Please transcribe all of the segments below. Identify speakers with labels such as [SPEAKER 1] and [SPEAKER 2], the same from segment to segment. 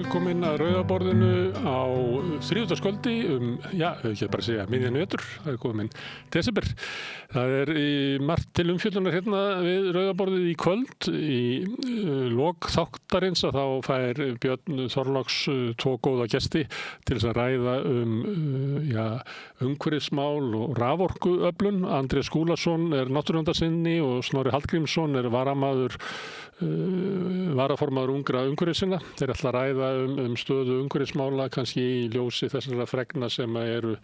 [SPEAKER 1] velkomin að Rauðaborðinu á þriðjudagskvöldi ekki bara að segja miðjan vetur, það komin desember. Það margt til umfjöllunar hérna við Rauðaborðið í kvöld. Í lok þáttarins að þá fær Björn Þorláks tvo góða gesti til þess að ræða umhverfismál og raforkuöflun. Andrés Skúlason náttúruverndarsinni og Snorri Hallgrímsson varaformaður ungra umhverfissinna. Þeir ætla að ræða stöðu umhverfismála, kannski í ljósi þessara fregna sem eru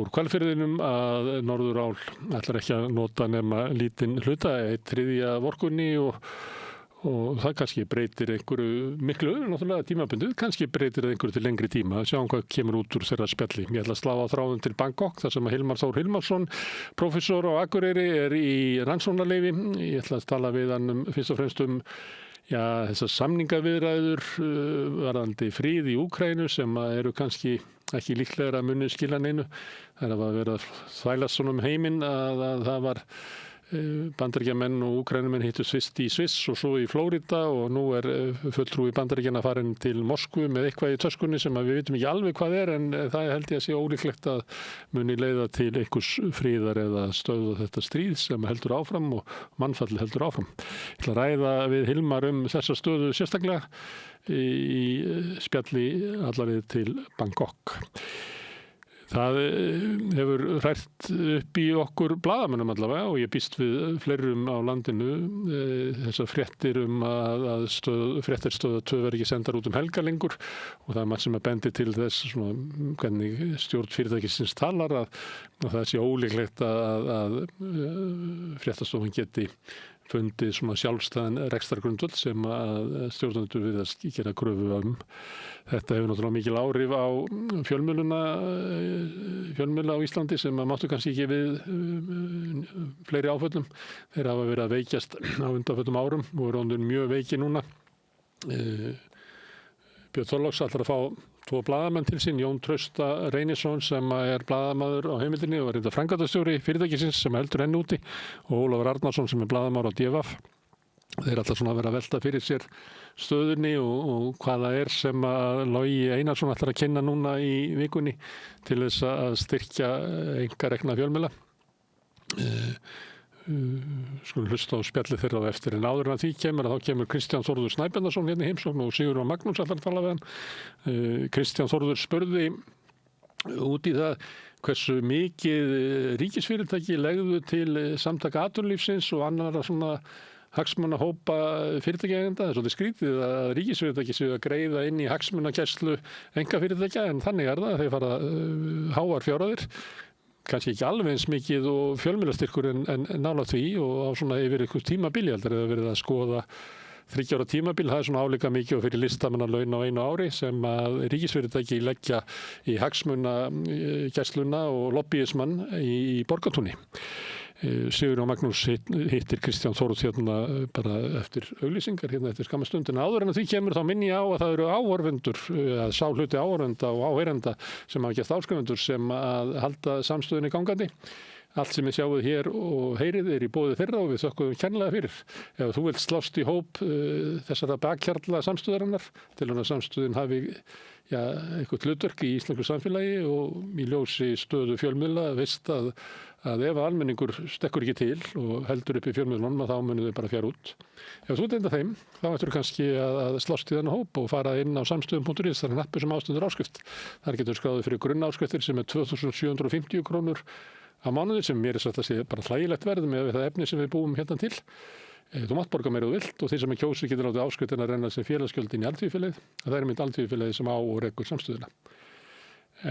[SPEAKER 1] úr Hvalfirðinum að Norðurál ætlar ekki að nota nema lítinn hluta, 1/3 af orkunni og það kannski breytir einhverju miklu, náttúrulega tímabundið, kannski breytir það einhverju til lengri tíma. Sjáum hvað kemur út úr þeirra spjalli. Ég ætla að slá á þráðum til Bangkok, þar sem að Hilmar Þór Hilmarsson, prófessor á Akureyri, í rannsóknarleyfi. Ég ætla að tala við hann fyrst og fremst þessar samningaviðræður varðandi frið í Úkraínu sem eru kannski ekki líklegra að muni skila neinu. Það hafa verið að þvælast svona heiminn að það var Bandaríkjamenn og Úkraínumenn hittust fyrst í Sviss og svo í Flórida og nú fulltrúi Bandaríkjanna farin til Moskvu með eitthvað í töskunni sem við vitum ekki alveg hvað en það held ég að sé ólíklegt að muni leiða til einhvers friðar eða stöðva þetta stríð sem heldur áfram og mannfall heldur áfram. Ég ætla að ræða við Hilmar þessa stöðu sérstaklega í spjalli allarleið til Bangkok. Það hefur hrært upp í okkur blaðamönnum allavega og ég býst við fleirum á landinu þessar fréttir að fréttarstöð 2 verði ekki sendar út helga lengur og það margt sem að bendi til þess hvernig stjórn fyrirtækisins talar að það sé ólíklegt að fréttastofan geti fundið svona sjálfstæðan rekstrargrundvöll sem að stjórnendur virðast gera kröfu Þetta hefur náttúrulega mikil áhrif á fjölmiðla á Íslandi sem að máttu kannski ekki við fleiri áföllum. Þeir hafa verið að veikjast á undanförnum árum og eru orðnir mjög veiki núna. Björn Þorláks ætlar að fá 2 blaðamenn til sín, Jón Trausta Reynisson sem blaðamaður á Heimildinni og reynda framkvæmdastjóri fyrirtækisins sem heldur enn úti og Ólafur Arnarsson sem blaðamaður á DVF. Þeir ætla svona að vera að velta fyrir sér stöðunni og hvað það sem að Logi Einarsson ætlar að kynna núna í vikunni til þess að styrkja einkarekna fjölmiðla. Skulum hlusta á spjalli þeirra á eftir en áður en að því kemur þá kemur Kristján Þórður Snæbjarnarson hérna í heimsókn og Sigurður Magnús ætlar að tala við hann. Kristján Þórður spurði út í það hversu mikið ríkisfyrirtæki legðu til samtaka atvinnulífsins og annarra svona hagsmunahópa fyrirtækjaeigenda. Það er svolítið skrítið að ríkisfyrirtæki séu að greiða inn í hagsmunagæslu einkafyrirtækja en þannig það. Þeir fara háar fjárhæðir, kannski ekki alveg eins mikið og fjölmiðlastyrkur en nálægt því og á svona yfir einhvers tímabili heldur eða verið að skoða 3 ára tímabil. Það er svona álíka mikið og fyrir listamannalaun á einu ári sem að ríkisfyrirtæki leggja í hagsmunagæsluna og lobbyismann í Borgartúni. Sigurður Magnús hittir Kristján Þórð hérna bara eftir auglýsingar eftir skamma stund en áður en að því kemur þá minni ég á að það eru áhorfendur að sá hluti áhorfenda og áheyrenda sem hafa gert áskrifendur sem að halda samstöðunni gangandi. Allt sem við sjáum hér og heyrið í boði þeirra og við þökkum kærlega fyrir. Ef þú vilt slást í hóp þessara bakkjarla samstöðarinnar til að samstöðin hafi eitthvað hlutverk í íslensku samfélagi og í ljósi stöðu fjölmiðla veist að ef almenningur stekkur ekki til og heldur upp í fjölmiðlunum þá munum þau bara fjara út. Ef þú ert þeim, þá ættur kannski að slást í þennan hóp og fara inn á samstöðum.is, það hnappur sem ástendur áskrift. Þar getur skráðið fyrir grunnáskristir sem 2.750 krónur á mánuði sem mér sagt að sé bara hlægilegt verð með það efni sem við búum hérna til. Þú mátt borga meira þú vilt og þeir sem kjósi getur látið áskriftin að renna sem félagsgjöld inn í Alþýðufélagið. Það er mynd Alþýðufélagið sem á og rekur samstöðuna.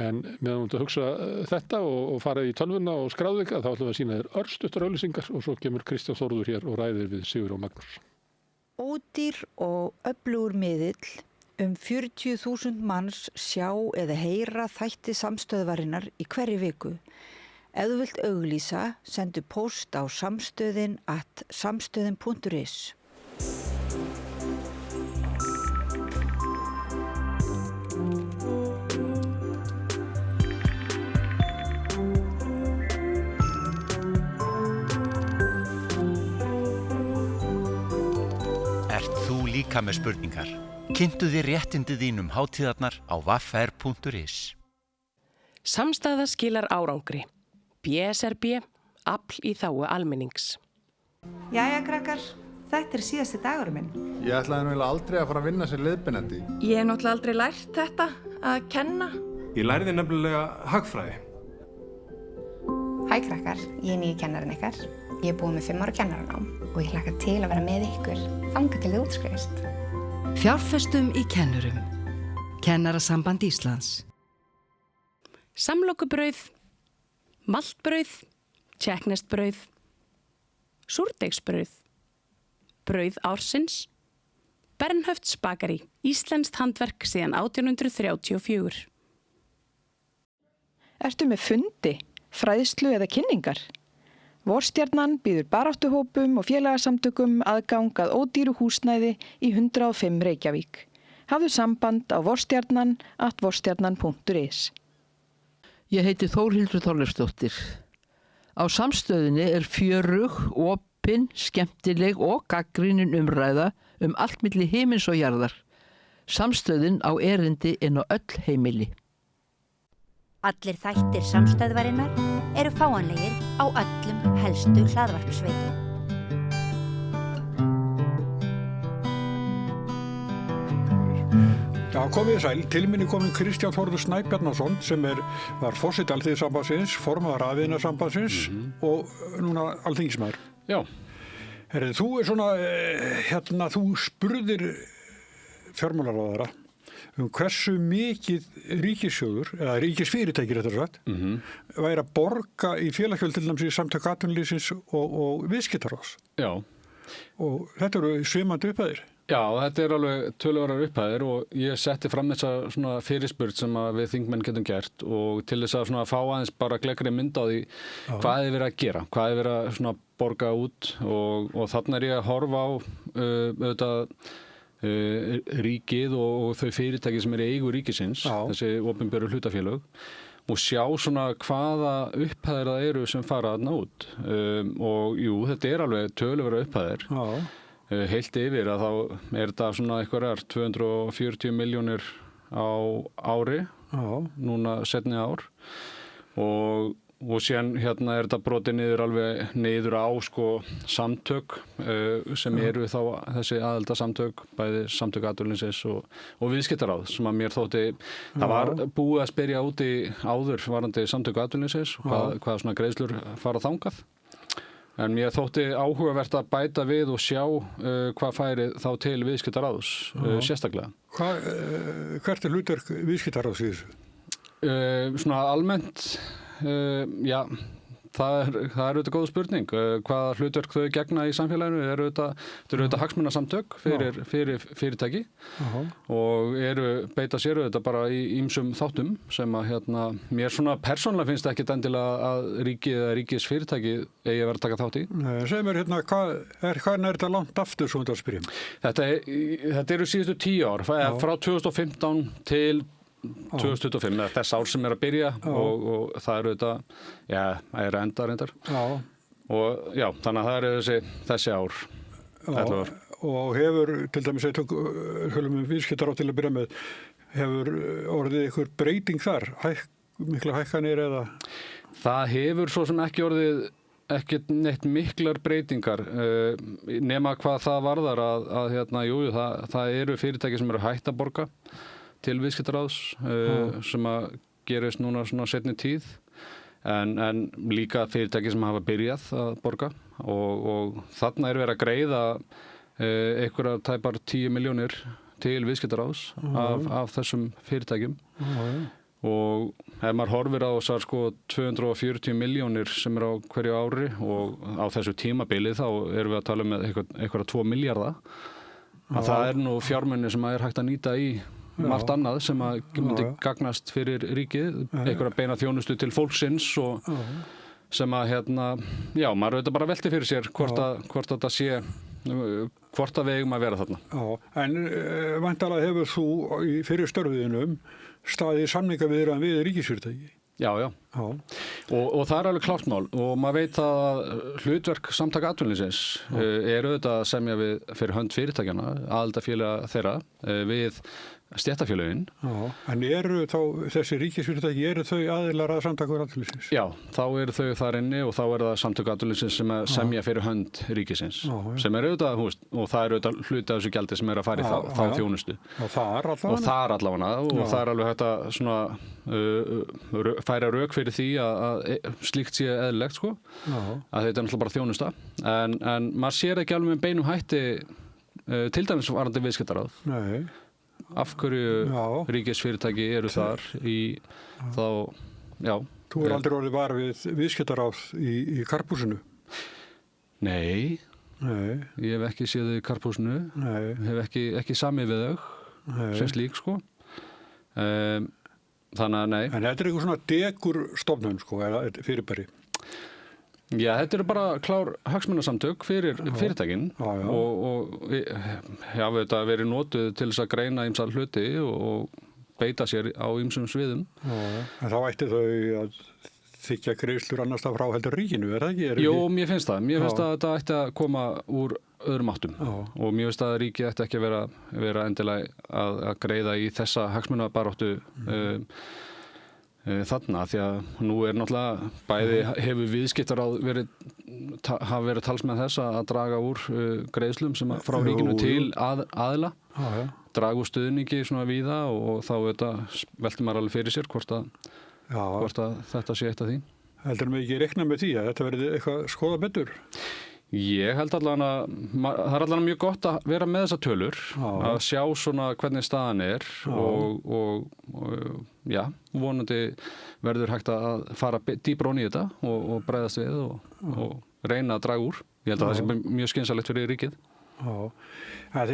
[SPEAKER 1] En meðan þú hugsa þetta og fara í tölvuna og skráðu þig þá ætlum við að sýna þér örstuttar auglýsingar og svo kemur Kristján Þórður hér og ræðir við Sigurður og Magnús.
[SPEAKER 2] Ódýr og öflugur miðill 40.000 manns sjá eða heyra þætti samstöðvarinnar í hverri viku. Ef þú vilt auglýsa, sendu póst á samstöðin@samstöðin.is.
[SPEAKER 3] Ert þú líka með spurningar? Kynntu þér réttindi þín hátíðarnar á www.vafr.is.
[SPEAKER 4] Samstaða skilar árangri. BSRB, afl í þágu almennings.
[SPEAKER 5] Jæja, krakkar, þetta er síðasti dagurum minn.
[SPEAKER 6] Ég ætlaði nú aldrei að fara að vinna sem leiðbeinandi.
[SPEAKER 5] Ég hef náttúrulega aldrei lært þetta, að kenna.
[SPEAKER 7] Ég lærði nefnilega hagfræði.
[SPEAKER 8] Hæ krakkar, ég er nýju kennarinn ykkar. Ég er búin með 5 ára kennaranám og ég hlakka til að vera með ykkur þangað til þið útskrifist.
[SPEAKER 9] Fjárfestum í kennurum. Kennarasamband Íslands.
[SPEAKER 4] Samlokubrauð, maltbrauð, tékkneskt brauð, súrdeigsbrauð, brauð ársins, Bernhöfts bakari, íslenskt handverk síðan 1834.
[SPEAKER 10] Ertu með fundi, fræðslu eða kynningar? Vorstjarnan býður baráttuhópum og félagasamtökum aðgang að ódýru húsnæði í 105 Reykjavík. Hafðu samband á vorstjarnan@vorstjarnan.is.
[SPEAKER 11] Ég heiti Þórhildur Þorleifsdóttir. Á Samstöðinni er fjörug, opin, skemmtileg og gagnrýnin umræða allt milli himins og jarðar. Samstöðin á erindi inn á öll heimili.
[SPEAKER 12] Allir þættir Samstöðvarinnar eru fáanlegir á öllum helstu hlaðvarpsveitum.
[SPEAKER 13] Já, komið sæl. Til minni kominn Kristján Þórður Snæbjarnarson sem var forseti Alþýðusambandsins, formaður Rafiðnaðarsambandsins og núna alþingismaður.
[SPEAKER 1] Já.
[SPEAKER 13] Herri, þú svona, þú spurðir fjármálaráðherra hversu mikið ríkissjóður, eða ríkisfyrirtæki réttar sagt, væri að borga í félagsgjöld til dæmis í Samtök atvinnulífsins og viðskiptaráðs.
[SPEAKER 1] Já.
[SPEAKER 13] Og þetta eru svimandi upphæðir.
[SPEAKER 1] Já, þetta er alveg töluverðar upphæðir og ég setti fram þessa svona fyrirspurn sem að við þingmenn getum gert og til þess að svona fá aðeins bara gleggri mynd á því hvað er verið að gera, hvað er verið að svona borga út og þarna er ég að horfa á auðvitað ríkið og þau fyrirtæki sem eru í eigu ríkisins, þessi opinberu hlutafélög og sjá svona hvaða upphæðir það eru sem fara þarna út og jú, þetta er alveg töluverðar upphæðir. Heilt yfir að þá er þetta svona einhverjar 240 milljónir á ári, núna seinni ár og síðan hérna er þetta brotið niður á sko samtök sem eru þá þessi aðildarsamtök, bæði Samtök atvinnulífsins og viðskiptaráð sem að mér þótti, það var búið að spyrja úti áður varðandi Samtök atvinnulífsins og hvað svona greiðslur fara þangað. En mér þótti áhugavert að bæta við og sjá hvað færi þá til viðskiptaráðs sérstaklega.
[SPEAKER 13] Hvert er hlutverk viðskiptaráðs í þessu?
[SPEAKER 1] Svona almennt, já, það er auðvitað góð spurning. Hvaða hlutverk þau gegna í samfélaginu eru auðvitað hagsmunasamtök fyrir fyrirtæki og beita sér auðvitað bara í ýmsum þáttum sem að mér svona persónulega finnst ekkit endilega að ríkið eða ríkisfyrirtæki eigi að vera að taka þátt í.
[SPEAKER 13] Segðu mér hvað er þetta langt aftur svo þetta að spyrja?
[SPEAKER 1] Þetta eru síðustu 10 ár, frá 2015 til 2025, þess ár sem er að byrja og það eru þetta, er enda reyndar. Og já, þannig að það eru þessi ár.
[SPEAKER 13] Og hefur, til dæmis, viðskiptaráð til að byrja með, hefur orðið ykkur breyting þar? Mikla hækkanir eða?
[SPEAKER 1] Það hefur svo sem ekki orðið ekkert neitt miklar breytingar nema hvað það varðar að það eru fyrirtæki sem eru hætt að borga til viðskiptaráðs sem að gerist núna svona seinni tíð en líka fyrirtæki sem hafa byrjað að borga og þarna er verið að greiða einhverjar tæpar 10 milljónir til viðskiptaráðs af þessum fyrirtækjum og ef maður horfir á þessar 240 milljónir sem er á hverju ári og á þessu tímabili þá erum við að tala um einhverja 2 milljarða að það er nú fjármunir sem er hægt að nýta í margt annað sem að myndi gagnast fyrir ríkið, einhverja beina þjónustu til fólksins og sem að maður auðvitað bara velti fyrir sér hvort þetta sé, hvort að við eigum að vera þarna.
[SPEAKER 13] En væntanlega hefur þú í fyrir störfiðinum staðið samningaviðræðum við ríkisfyrirtæki?
[SPEAKER 14] Já. Og það alveg klárt mál og maður veit að hlutverk samtaka atvinnulífsins eru auðvitað að semja fyrir hönd fyrirtækjana, aðildafélaga þeirra við stéttarfélögin.
[SPEAKER 13] En eru þá þessi ríkisfyrirtæki, eru þau aðilar að samtaka atvinnulífsins?
[SPEAKER 14] Já, þá eru þau þar inni og þá er það samtaka atvinnulífsins sem semja fyrir hönd ríkisins, sem er auðvitað, og það er auðvitað hluti af þessu gjaldi sem er að fara í þá þjónustu.
[SPEAKER 13] Og þar allavega. Og það er alveg hægt að svona færa rök fyrir því að slíkt sé eðlilegt, sko. Að þetta er náttúrulega bara þjónusta. En maður sér ekki alveg með beinum hætti til dæmis varðandi viðskiptaráð. Nei.
[SPEAKER 14] Af hverju ríkisfyrirtæki eru þar í þá, já.
[SPEAKER 13] Þú er aldrei orðið bara við viðskiptaráð í Karphúsinu?
[SPEAKER 14] Nei. Ég hef ekki séð þau í Karphúsinu. Hef ekki samið við þau sem slík, sko. Þannig að nei.
[SPEAKER 13] En þetta er eitthvað svona degur stofnun, sko, eða fyrirbæri?
[SPEAKER 14] Já, þetta eru bara klár hagsmunasamtök fyrir fyrirtækin og hafa þetta verið notuð til þess að greina ýmsar hluti og beita sér á ýmsum sviðum.
[SPEAKER 13] En þá ætti þau að þykja greiðslur annars frá heldur ríkinu, er það ekki?
[SPEAKER 14] Jú, mér finnst það. Mér finnst að þetta ætti að koma úr öðrum áttum og mér finnst að ríkið ætti ekki að vera endilega að greiða í þessa hagsmunabaráttu þarna, því að nú er náttúrulega bæði hefur viðskiptaráð hafa verið talsmenn þess að draga úr greiðslum sem frá ríkinu til aðila, draga úr stuðningi svona víða og þá veltir maður alveg fyrir sér hvort að þetta sé eitt af því.
[SPEAKER 13] Heldur mig ekki reikna með því að þetta verði eitthvað skoða betur?
[SPEAKER 14] Ég held allavega það er allavega mjög gott að vera með þessa tölur, að sjá svona hvernig staðan er og já, vonandi verður hægt að fara dýpra ofan í þetta og bregðast við og reyna að draga úr. Ég held að það sé mjög skynsamlegt fyrir ríkið.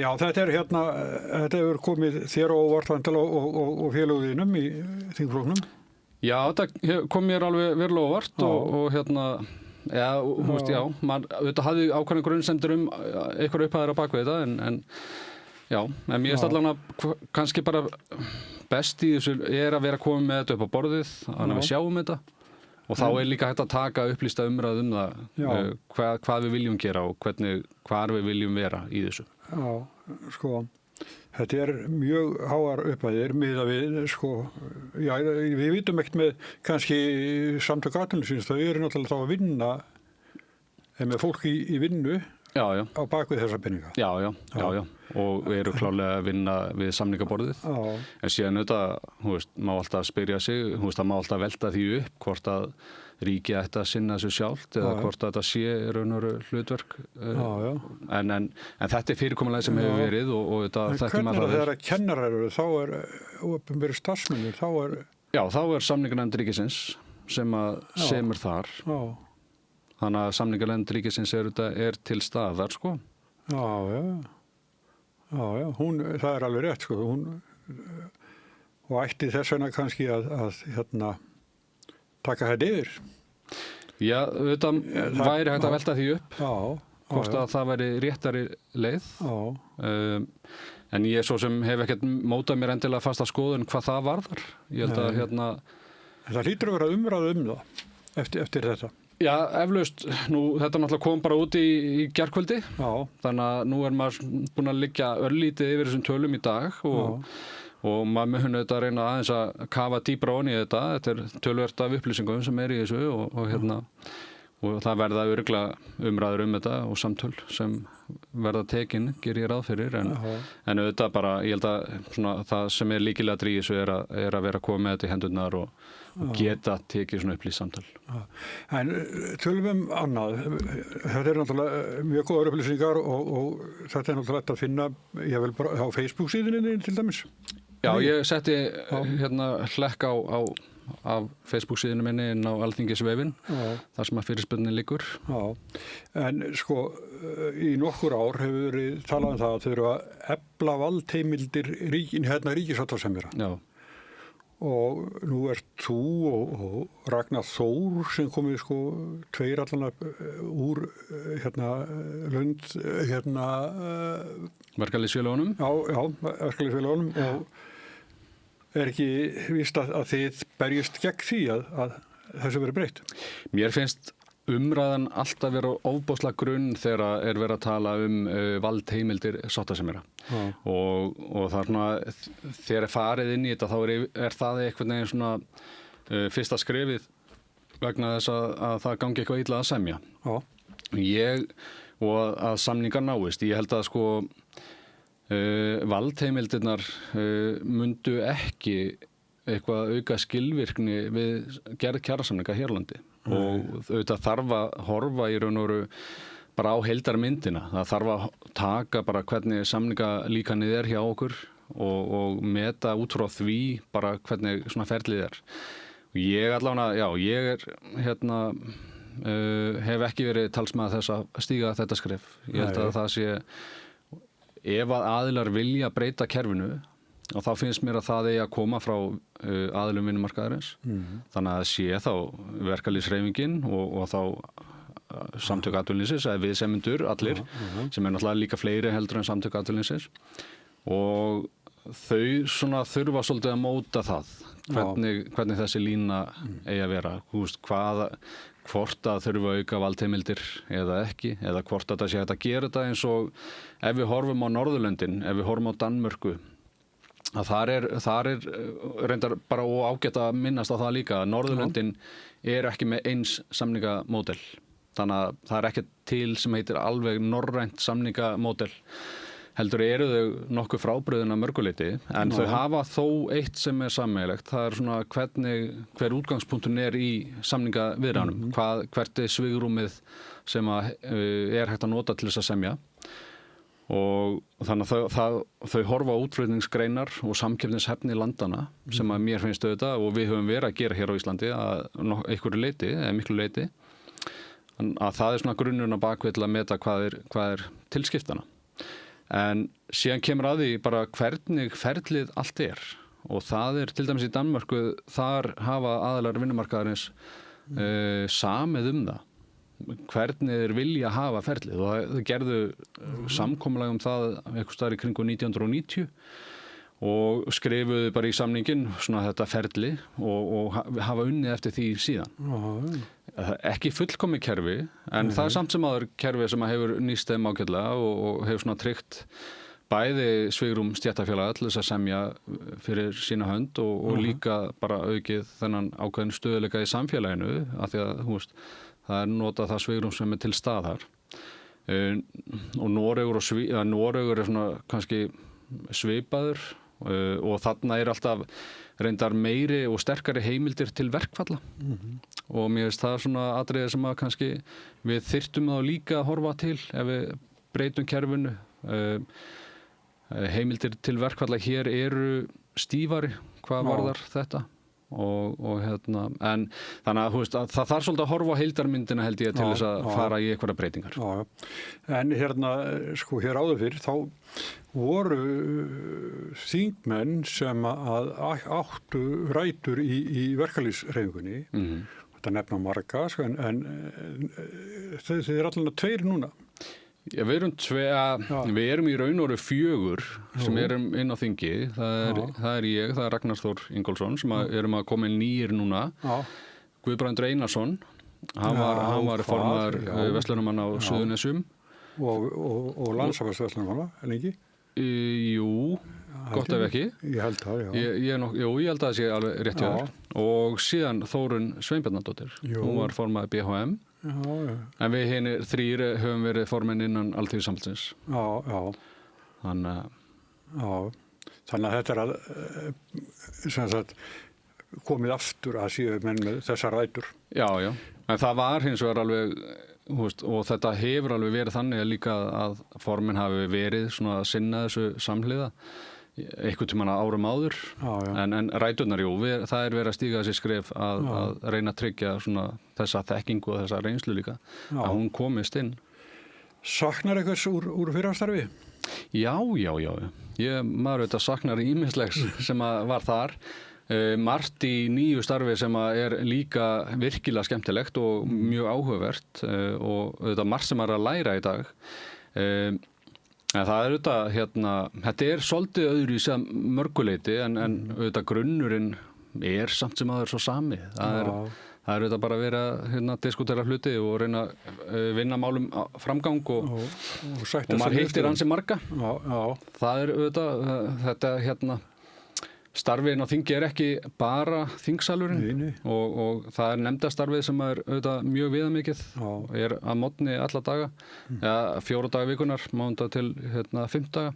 [SPEAKER 13] Já, þetta hefur komið þér á óvart vantilega og félögðinum í þingflokknum?
[SPEAKER 14] Já, þetta kom mér alveg verulega óvart og Já, þetta hafði ákveðna grunnsemdir einhverja upphæðir á bakvið þetta en mér finnst allavega kannski bara best í þessu er að vera komið með þetta upp á borðið, þannig að við sjáum þetta og þá er líka hægt að taka upplýsta umræðu það hvað við viljum gera og hvar við viljum vera í þessu.
[SPEAKER 13] Já, sko, þetta er mjög háar upphæðir miðað við, sko, já, við vitum ekkert með kannski samtök atvinnulífsins, þau eru náttúrulega þá að vinna með fólk í vinnu á bakvið þessa peninga.
[SPEAKER 14] Já, og við eru klárlega að vinna við samningaborðið. En síðan má alltaf spyrja sig, það má alltaf velta því upp hvort að ríkið ætti að sinna þessu sjálft eða hvort að þetta sé raun og veru hlutverk. En þetta er fyrirkomulega sem hefur verið og þetta
[SPEAKER 13] hvernig er þegar kennarar eru, þá er opinberir starfsmennir,
[SPEAKER 14] Já, þá er samninganefnd ríkisins sem semur þar. Þannig að samninganefnd ríkisins er til staðar, sko.
[SPEAKER 13] Já, það er alveg rétt, sko. Og ætti þess vegna kannski að taka þetta yfir.
[SPEAKER 14] Já, þetta væri hægt að velta því upp. Hvort að það væri réttari leið. En ég svo sem hef ekkert mótað mér endilega fasta skoðun hvað það varðar. Ég held að
[SPEAKER 13] Það hlýtur að vera umræðu það eftir þetta.
[SPEAKER 14] Já, eflaust. Þetta náttúrulega kom bara út í gærkvöldi. Þannig að nú er maður búinn að liggja örlítið yfir þessum tölum í dag og maður mun auðvitað að reyna aðeins að kafa dýpra ofan í þetta. Þetta er töluvert af upplýsingum sem er í þessu og það verða örugglega umræður þetta og samtöl sem verða tekin, ger ég ráð fyrir. En auðvitað bara, ég held að það sem er lykilatriði í þessu er að vera komið með þetta í hendurnar og geta tekið svona upplýst samtal.
[SPEAKER 13] En tölum annað. Þetta er náttúrulega mjög góðar upplýsingar og þetta er náttúrulega að finna, ég vil bara á Facebook-síðunni til dæmis.
[SPEAKER 14] Já, ég setti hlekk af Facebook-síðunni minni inn á Alþingisvefinn, þar sem að fyrirspurnin liggur.
[SPEAKER 13] En sko, í nokkur ár hefur verið talað um það að þau eru að efla valdheimildir ríkissáttasemjara.
[SPEAKER 14] Já.
[SPEAKER 13] Og nú ert þú og Ragnar Þór sem komið sko tveir allan úr
[SPEAKER 14] verkalýðsfélögunum.
[SPEAKER 13] Já, verkalýðsfélögunum ekki víst að þið berjist gegn því að þessu verið breytt?
[SPEAKER 14] Mér finnst umræðan alltaf vera ofboðslega grunn þegar verið að tala valdheimildir sáttasemjara. Og það svona, þegar farið inn í þetta þá það einhvern veginn svona fyrsta skrefið vegna þess að það gangi eitthvað illa að semja. Og að samningar náist. Ég held að sko valdheimildirnar mundu ekki eitthvað auka skilvirkni við gerð kjarasamninga hérlandi. Og auðvitað þarf að horfa í raun og veru bara á heildarmyndina. Það þarf að taka bara hvernig samningalíkanið hjá okkur og meta út frá því bara hvernig svona ferlið Ég allavega, ég hef ekki verið talsmaður þess að stíga þetta skref. Ég held að það sé, ef að aðilar vilja breyta kerfinu, og þá finnst mér að það eigi að koma frá aðilum vinnumarkaðarins. Þannig að sé þá verkalýðshreyfingin og þá samtök atvinnulífsins, eða viðsemjendur allir, sem náttúrulega líka fleiri heldur en samtök atvinnulífsins. Og þau svona þurfa svolítið að móta það. Hvernig þessi lína eigi að vera. Hvort að þurfa að auka valdheimildir eða ekki, eða hvort að það sé hægt að gera þetta eins og ef við horfum á Norðurlöndin, ef við horfum á Danmörku, að þar er reyndar bara ágætt að minnast á það líka að Norðurlöndin ekki með eins samningamódel. Þannig að það er ekki til sem heitir alveg norrænt samningamódel. Heldur eru þau nokkuð frábrugðin að mörguleyti, en þau hafa þó eitt sem sameiginlegt. Það svona hver útgangspunktur í samningaviðræðunum, hvert svigrúmið sem hægt að nota til þess að semja. Og þannig að þau horfa á útflutningsgreinar og samkeppnishæfni landana sem að mér finnst auðvitað og við höfum verið að gera hér á Íslandi að einhverju leyti, eða miklu leyti. Að það svona grunnurinn á bakvið til að meta hvað er tilskiptana. En síðan kemur að því bara hvernig ferlið allt og það til dæmis í Danmörku, þar hafa aðilar vinnumarkaðarins samið það. Hvernig þeir vilja hafa ferlið og það gerðu samkomulag það einhvers staðar í kringum 1990 og skrifuðu bara í samningin svona þetta ferli og hafa unnið eftir því síðan. Ekki fullkomið kerfi, en það samt sem áður kerfi sem hefur nýst þeim ágætlega og hefur svona tryggt bæði svigrúm stéttarfélaga til þess að semja fyrir sína hönd og líka bara aukið þennan ákveðin stöðuleika í samfélaginu af því að það notað það svigrúm sem til staðar. Og Noregur svona kannski svipaður og þarna alltaf reyndar meiri og sterkari heimildir til verkfalla og mér finnst það svona atriði sem að kannski við þyrftum þá líka að horfa til ef við breytum kerfinu. Heimildir til verkfalla hér eru stífari hvað varðar þetta en þannig að það þarf svolítið að horfa á heildarmyndina held ég til þess að fara í einhverja breytingar.
[SPEAKER 13] En hér áður fyrr þá voru þingmenn sem að áttu rætur í verkalýðshreyfingunni. Þetta nefna marga en þið allavega tveir núna.
[SPEAKER 14] Við erum í raun og veru 4 sem erum inn á þingi. Það ég, það Ragnar Þór Ingólfsson sem erum að koma inn nýir núna. Guðbrandur Einarsson, hann var formaður verslunarmanna á Suðurnesjum.
[SPEAKER 13] Og landssambandsverslunamanna, en ekki?
[SPEAKER 14] Jú, gott ef ekki.
[SPEAKER 13] Ég held það, já.
[SPEAKER 14] Ég held að það sé alveg rétt hjá þér. Og síðan Þórunn Sveinbjarnardóttir, hún var formaður BHM. En við hinir 3 höfum verið formenn innan Alþýðusambandsins.
[SPEAKER 13] Þannig að þetta sem sagt komið aftur að séu menn með þessar rætur.
[SPEAKER 14] Já, en það var hins vegar alveg og þetta hefur alveg verið þannig að líka að formenn hafi verið svona að sinna þessu samhliða einhvern tímann árum áður. En ræturnar, það verið að stíga þessi skref að reyna að tryggja svona þessa þekkingu og þessa reynslu líka að hún komist inn.
[SPEAKER 13] Saknar eitthvað úr fyrrastarfi?
[SPEAKER 14] Já. Maður veit að saknar ýmislegs sem var þar. Margt í nýju starfi sem líka virkilega skemmtilegt og mjög áhugavert og þetta margt sem að læra í dag. Það auðvitað, þetta svolítið öðru í sem mörguleiti en auðvitað grunnurinn samt sem aður svo sami. Það auðvitað bara að vera að diskutera hluti og reyna að vinna málum framgang og maður hittir ansi marga. Það auðvitað, þetta starfið á þingi ekki bara þingsalurinn og það nefndastarfið sem auðvitað mjög viðamikið að morgni alla daga, 4 daga vikunar, mánudag til 5 daga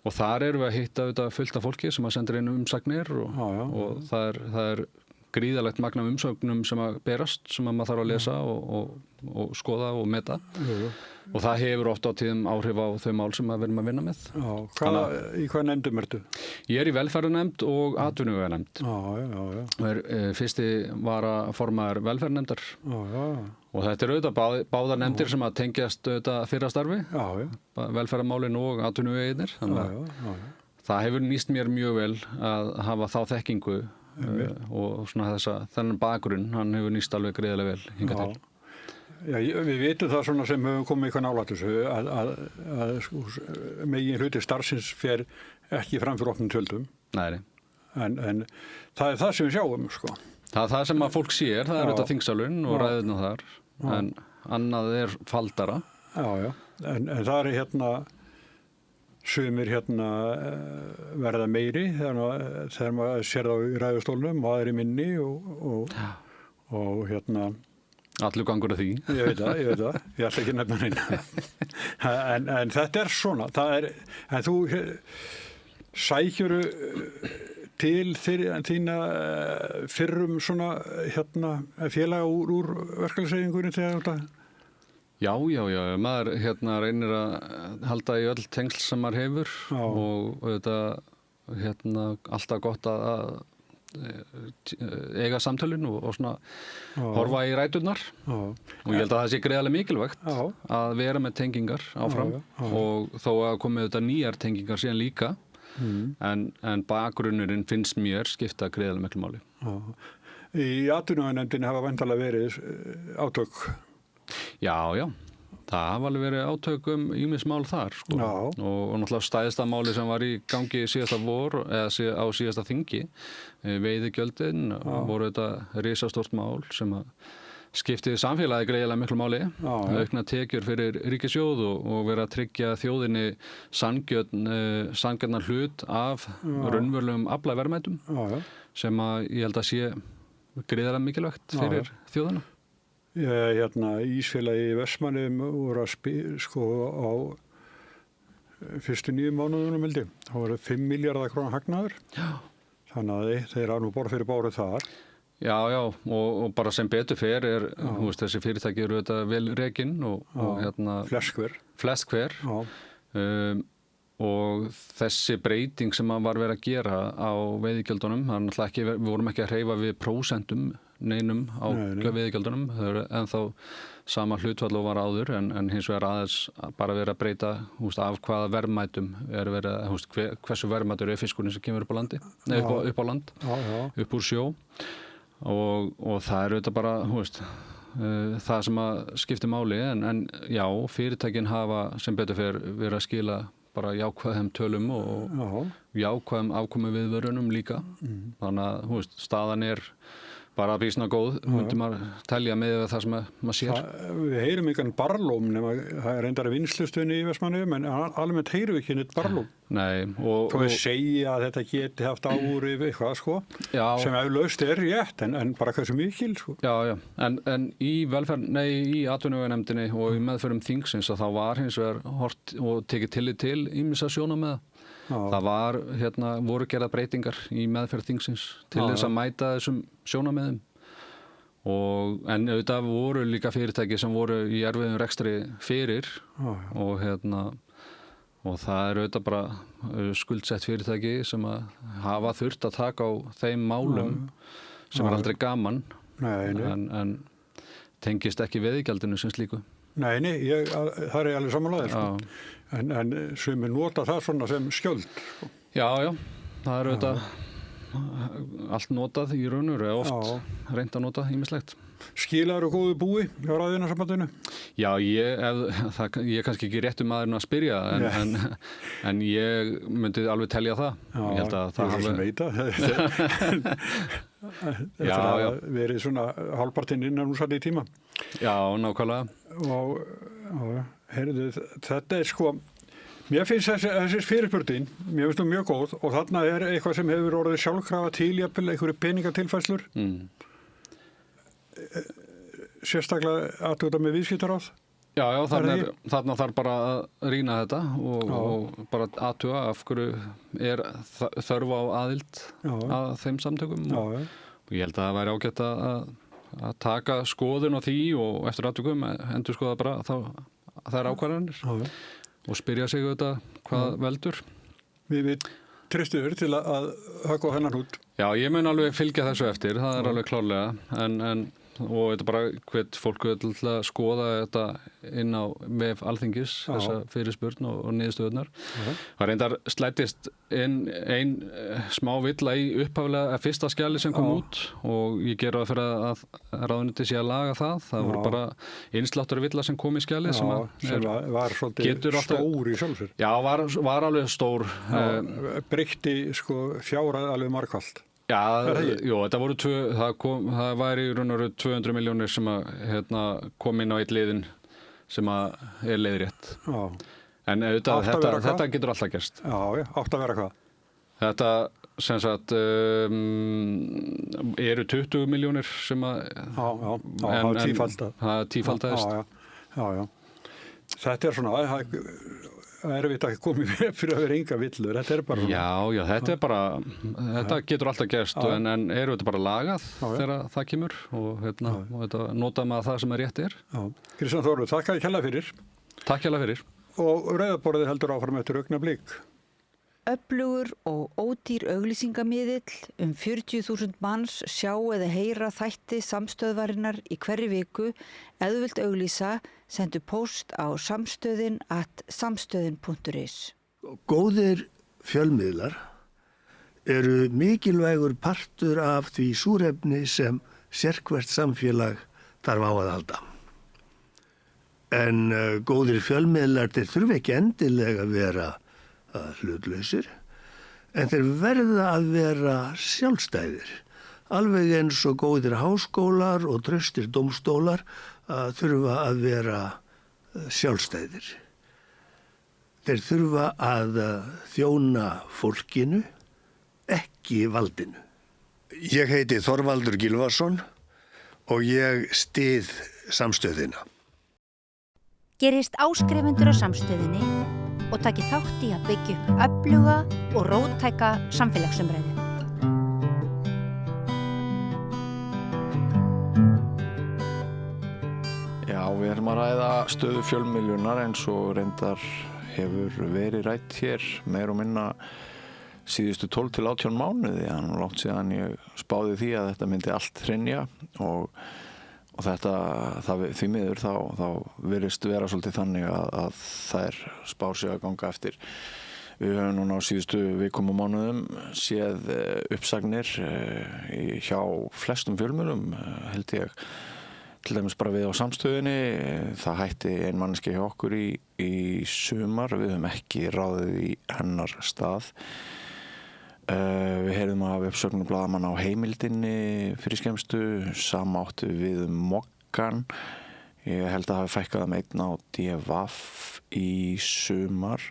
[SPEAKER 14] og þar erum við að hitta auðvitað fullt af fólki sem sendir inn umsagnir og það gríðalegt magna umsögnum sem að berast sem að maður þarf að lesa og skoða og meta og það hefur oft á tíðum áhrif á þau mál sem við erum að vinna með.
[SPEAKER 13] Í hvað nefndum ertu?
[SPEAKER 14] Ég í velferðarnefnd og atvinnuveganefnd. Fyrsti varaformaður velferðarnefndar og þetta auðvitað báðar nefndir sem að tengjast auðvitað fyrra starfi, velferðarmálin og atvinnuveginir. Það hefur nýst mér mjög vel að hafa þá þekkingu og svona þennan bakgrunn, hann hefur nýst alveg greiðlega vel hingað til.
[SPEAKER 13] Við vitum það svona sem höfum komið eitthvað nálægt þessu að megin hluti starfsins fer ekki fram fyrir opnum tjöldum.
[SPEAKER 14] Nei.
[SPEAKER 13] En það það sem við sjáum, sko.
[SPEAKER 14] Það sem að fólk sér, það auðvitað þingsalurinn og ræðurnar þar, en annað faldara.
[SPEAKER 13] En það sumir verða meiri þegar maður sér það í ræðustólnum og aðri minni og
[SPEAKER 14] allur gangur af því.
[SPEAKER 13] Ég veit það, ég ætla ekki að nefna neina. En þetta svona, en þú sækjuru til þína fyrrum svona félaga úr verkalýðshreyfingunni þegar þetta?
[SPEAKER 14] Já, maður reynir að halda í öll tengsl sem maður hefur og auðvitað alltaf gott að eiga samtölin og svona horfa í ræturnar og ég held að það sé greiðarlega mikilvægt að vera með tengingar áfram og þó að komi auðvitað nýjar tengingar síðan líka en bakgrunnurinn finnst mér skipta greiðarlega miklu máli.
[SPEAKER 13] Í atvinnuveganefndinni hafa væntanlega verið átök.
[SPEAKER 14] Já, það hafa alveg verið átök ýmis mál þar sko. og náttúrulega stæðsta máli sem var í gangi síðasta vor eða á síðasta þingi, veiðigjöldin voru þetta risastórt mál sem að skiptið samfélagi greiðlega miklu máli, aukna tekjur fyrir ríkissjóð og vera að tryggja þjóðinni sanngjörna hlut af raunverulegum aflaverðmætum sem að ég held að sé greiðlega mikilvægt fyrir þjóðina.
[SPEAKER 13] Ísfélagi í Vestmannaeyjum voru að á fyrstu 9 mánuðunum held ég. Það voru 5 milljarðar króna hagnaður. Þannig að þeir hafa nú borð fyrir báru þar.
[SPEAKER 14] Já, og bara sem betur fer þessi fyrirtæki eru þetta vel rekin og flest hver. Og þessi breyting sem var verið að gera á veiðigjöldunum, við vorum ekki að hreyfa við prósentum neinum á veiðigjöldunum, það eru ennþá sama hlutfall og var áður en hins vegar aðeins bara verið að breyta af hvaða verðmætum hversu verðmætur fiskurinn sem kemur upp á landi, upp á land, upp úr sjó og það eru þetta bara það sem að skiptir máli en já, fyrirtækin hafa sem betur fer verið að skila bara jákvæðum tölum og jákvæðum afkomu viðvörunum líka. Þannig að staðan bara býsna góð, myndi maður telja með það sem maður sér.
[SPEAKER 13] Við heyrum einhvern barlóm nema það reyndar vinnslustöðinni í Vestmannaeyjum en almennt heyrum við ekki neitt barlóm.
[SPEAKER 14] Nei.
[SPEAKER 13] Þó við segja að þetta geti haft áhrif eitthvað sem eflaust rétt en bara hversu mikil
[SPEAKER 14] Já, en í atvinnuveganefndinni og í meðferðum þingsins að þá var hins vegar hort og tekið tillit til ýmissa sjónarmiða. Það voru gerða breytingar í meðferð þingsins til þess að mæta þessum sjónarmiðum en auðvitað voru líka fyrirtæki sem voru í erfiðum rekstri fyrir og það auðvitað bara skuldsett fyrirtæki sem að hafa þurft að taka á þeim málum sem aldrei gaman en tengist ekki veiðigjaldinu sem slíku.
[SPEAKER 13] Nei, það alveg samanlega en sumir nota það svona sem skjöld.
[SPEAKER 14] Já, það auðvitað allt notað í raunur eða oft reynt að nota ýmislegt.
[SPEAKER 13] Skilaðu góðu búi hjá Raðvinasambandinu?
[SPEAKER 14] Já, ég er kannski ekki réttu maðurinn að spyrja en ég myndi alveg telja það.
[SPEAKER 13] Já,
[SPEAKER 14] ég held að það
[SPEAKER 13] hafi Þetta hafa verið svona hálfpartinn innan úr í tíma.
[SPEAKER 14] Já, nákvæmlega.
[SPEAKER 13] Og heyrðu, þetta sko, mér finnst þessi fyrirspurnin, mér finnst þú mjög góð og þarna eitthvað sem hefur orðið sjálfkrafa til, jafnvel einhverju peningatilfærslur. Sérstaklega aðtöða með viðskiptaráð.
[SPEAKER 14] Já, þarna þarf bara að rýna þetta og bara aðtöða af hverju er þörf á aðild að þeim samtökum og ég held að það væri ágætt að taka skoðun á því og eftir aðtökum endur skoða bara þær ákvarðanir og spyrja sig þetta hvað veldur.
[SPEAKER 13] Við treystum þér til að höggva hennar út.
[SPEAKER 14] Já, ég mun alveg fylgja þessu eftir, það er alveg klárlega og þetta bara hvert fólk vil að skoða þetta inn á vef Alþingis, þessa fyrirspurn og niðurstöðurnar. Það reyndar slættist ein smá villa í upphaflega fyrsta skjali sem kom út og ég gera það fyrir að ráðuneytið sé að laga það. Það voru bara innsláttur villa sem kom í skjalið sem
[SPEAKER 13] var svolítið stór í sjálfsögur.
[SPEAKER 14] Já, var alveg stór.
[SPEAKER 13] Breytti sko fjárhæð alveg margfalt.
[SPEAKER 14] Já, þetta voru það væri í raun og veru 200 milljónir sem að kom inn á eitt liðin sem að er leiðrétt. En auðvitað, þetta getur alltaf gerst.
[SPEAKER 13] Já, átt að vera hvað?
[SPEAKER 14] Þetta sem sagt eru 20 milljónir sem að það tífaldaðist.
[SPEAKER 13] Já. Þetta svona erfitt að koma í veg fyrir að vera enga villur, þetta er bara
[SPEAKER 14] Já, þetta getur alltaf gerst en eru þetta bara lagað þegar það kemur og þetta nota maður það sem rétt er.
[SPEAKER 13] Kristján Þórður, þakka þér kærlega fyrir.
[SPEAKER 14] Takk kærlega fyrir.
[SPEAKER 13] Og Rauðaborðið heldur áfram eftir augnablik.
[SPEAKER 2] Öflugur og ódýr auglýsingamiðill 40.000 manns sjá eða heyra þætti samstöðvarinnar í hverri viku. Ef þú vilt auglýsa, sendu post á samstöðin.is.
[SPEAKER 15] Góðir fjölmiðlar eru mikilvægur partur af því súrefni sem sérhvert samfélag þarf á að halda. En góðir fjölmiðlar þeir þurfa ekki endilega að vera hlutlausir, en þeir verða að vera sjálfstæðir, alveg eins og góðir háskólar og traustir dómstólar þurfa að vera sjálfstæðir. Þeir þurfa að þjóna fólkinu, ekki valdinu. Ég heiti Þorvaldur Gylfason og ég styð samstöðina.
[SPEAKER 12] Gerist áskrifundur á samstöðinni og taki þátt í að byggja upp öfluga og róttæka samfélagsumræðu.
[SPEAKER 16] Já, við erum að ræða stöðu fjölmiðlunar eins og reyndar hefur verið rætt hér meir og minna síðustu 12 til 18 mánuði. Það er langt síðan ég spáði því að þetta myndi allt hrynja og þetta, því miður þá virðist vera svolítið þannig að þær spár sig að ganga eftir. Við höfum núna á síðustu vikum og mánuðum séð uppsagnir hjá flestum fjölmiðlum, held ég. Til dæmis bara við á samstöðinni, það hætti ein manneskja hjá okkur í sumar, við höfum ekki ráðið í hennar stað. Við heyrðum af uppsögnum blaðamanna á Heimildinni fyrir skemmstu, sama áttu við Mokkan. Ég held að hafi fækkað einn á DVF í sumar.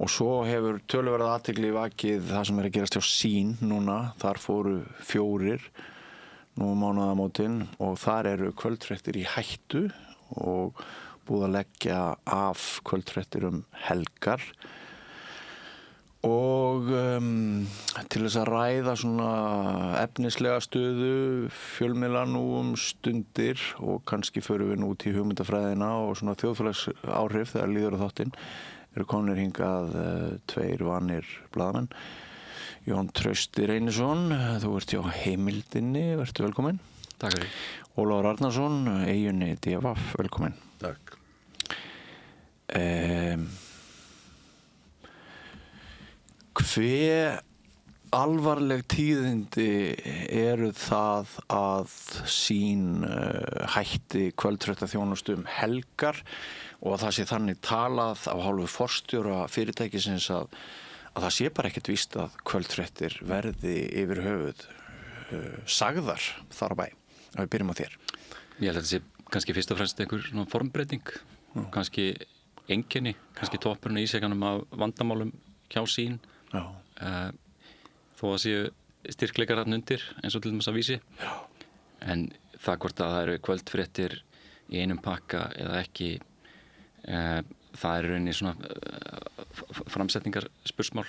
[SPEAKER 16] Og svo hefur töluverða athygli vakið það sem að gerast hjá Sýn núna. Þar fóru 4 nú mánaðamótin og þar eru kvöldfréttir í hættu og búið að leggja af kvöldfréttir helgar. Og til þess að ræða svona efnislega stöðu fjölmiðla nú stundir og kannski förum við nú út í hugmyndafræðina og svona þjóðfélagsáhrif þegar líður á þáttinn eru komnir hingað 2 vanir blaðamenn. Jón Trausti Reynisson, þú ert hjá Heimildinni, vertu velkominn.
[SPEAKER 14] Takk fyrir.
[SPEAKER 16] Ólafur Arnarsson, Eyjunni DVF, velkominn.
[SPEAKER 15] Takk.
[SPEAKER 16] Hve alvarleg tíðindi eru það að sín hætti kvöldfréttaþjónustu helgar og að það sé þannig talað af hálfu forstjóra fyrirtækisins að það sé bara ekkert víst að kvöldfréttir verði yfir höfuð sagðar þar á bæ. Að við byrjum á þér.
[SPEAKER 17] Ég held að þetta sé kannski fyrst og fremst einhver svona formbreyting, kannski einkenni, kannski toppurinn í ísjakanum af vandamálum hjá sín. Þó að séu styrkleikar þarna undir eins og til dæmis að Vísi. En það hvort að það eru kvöldfréttir í einum pakka eða ekki, það er rauninni svona framsetningarspursmál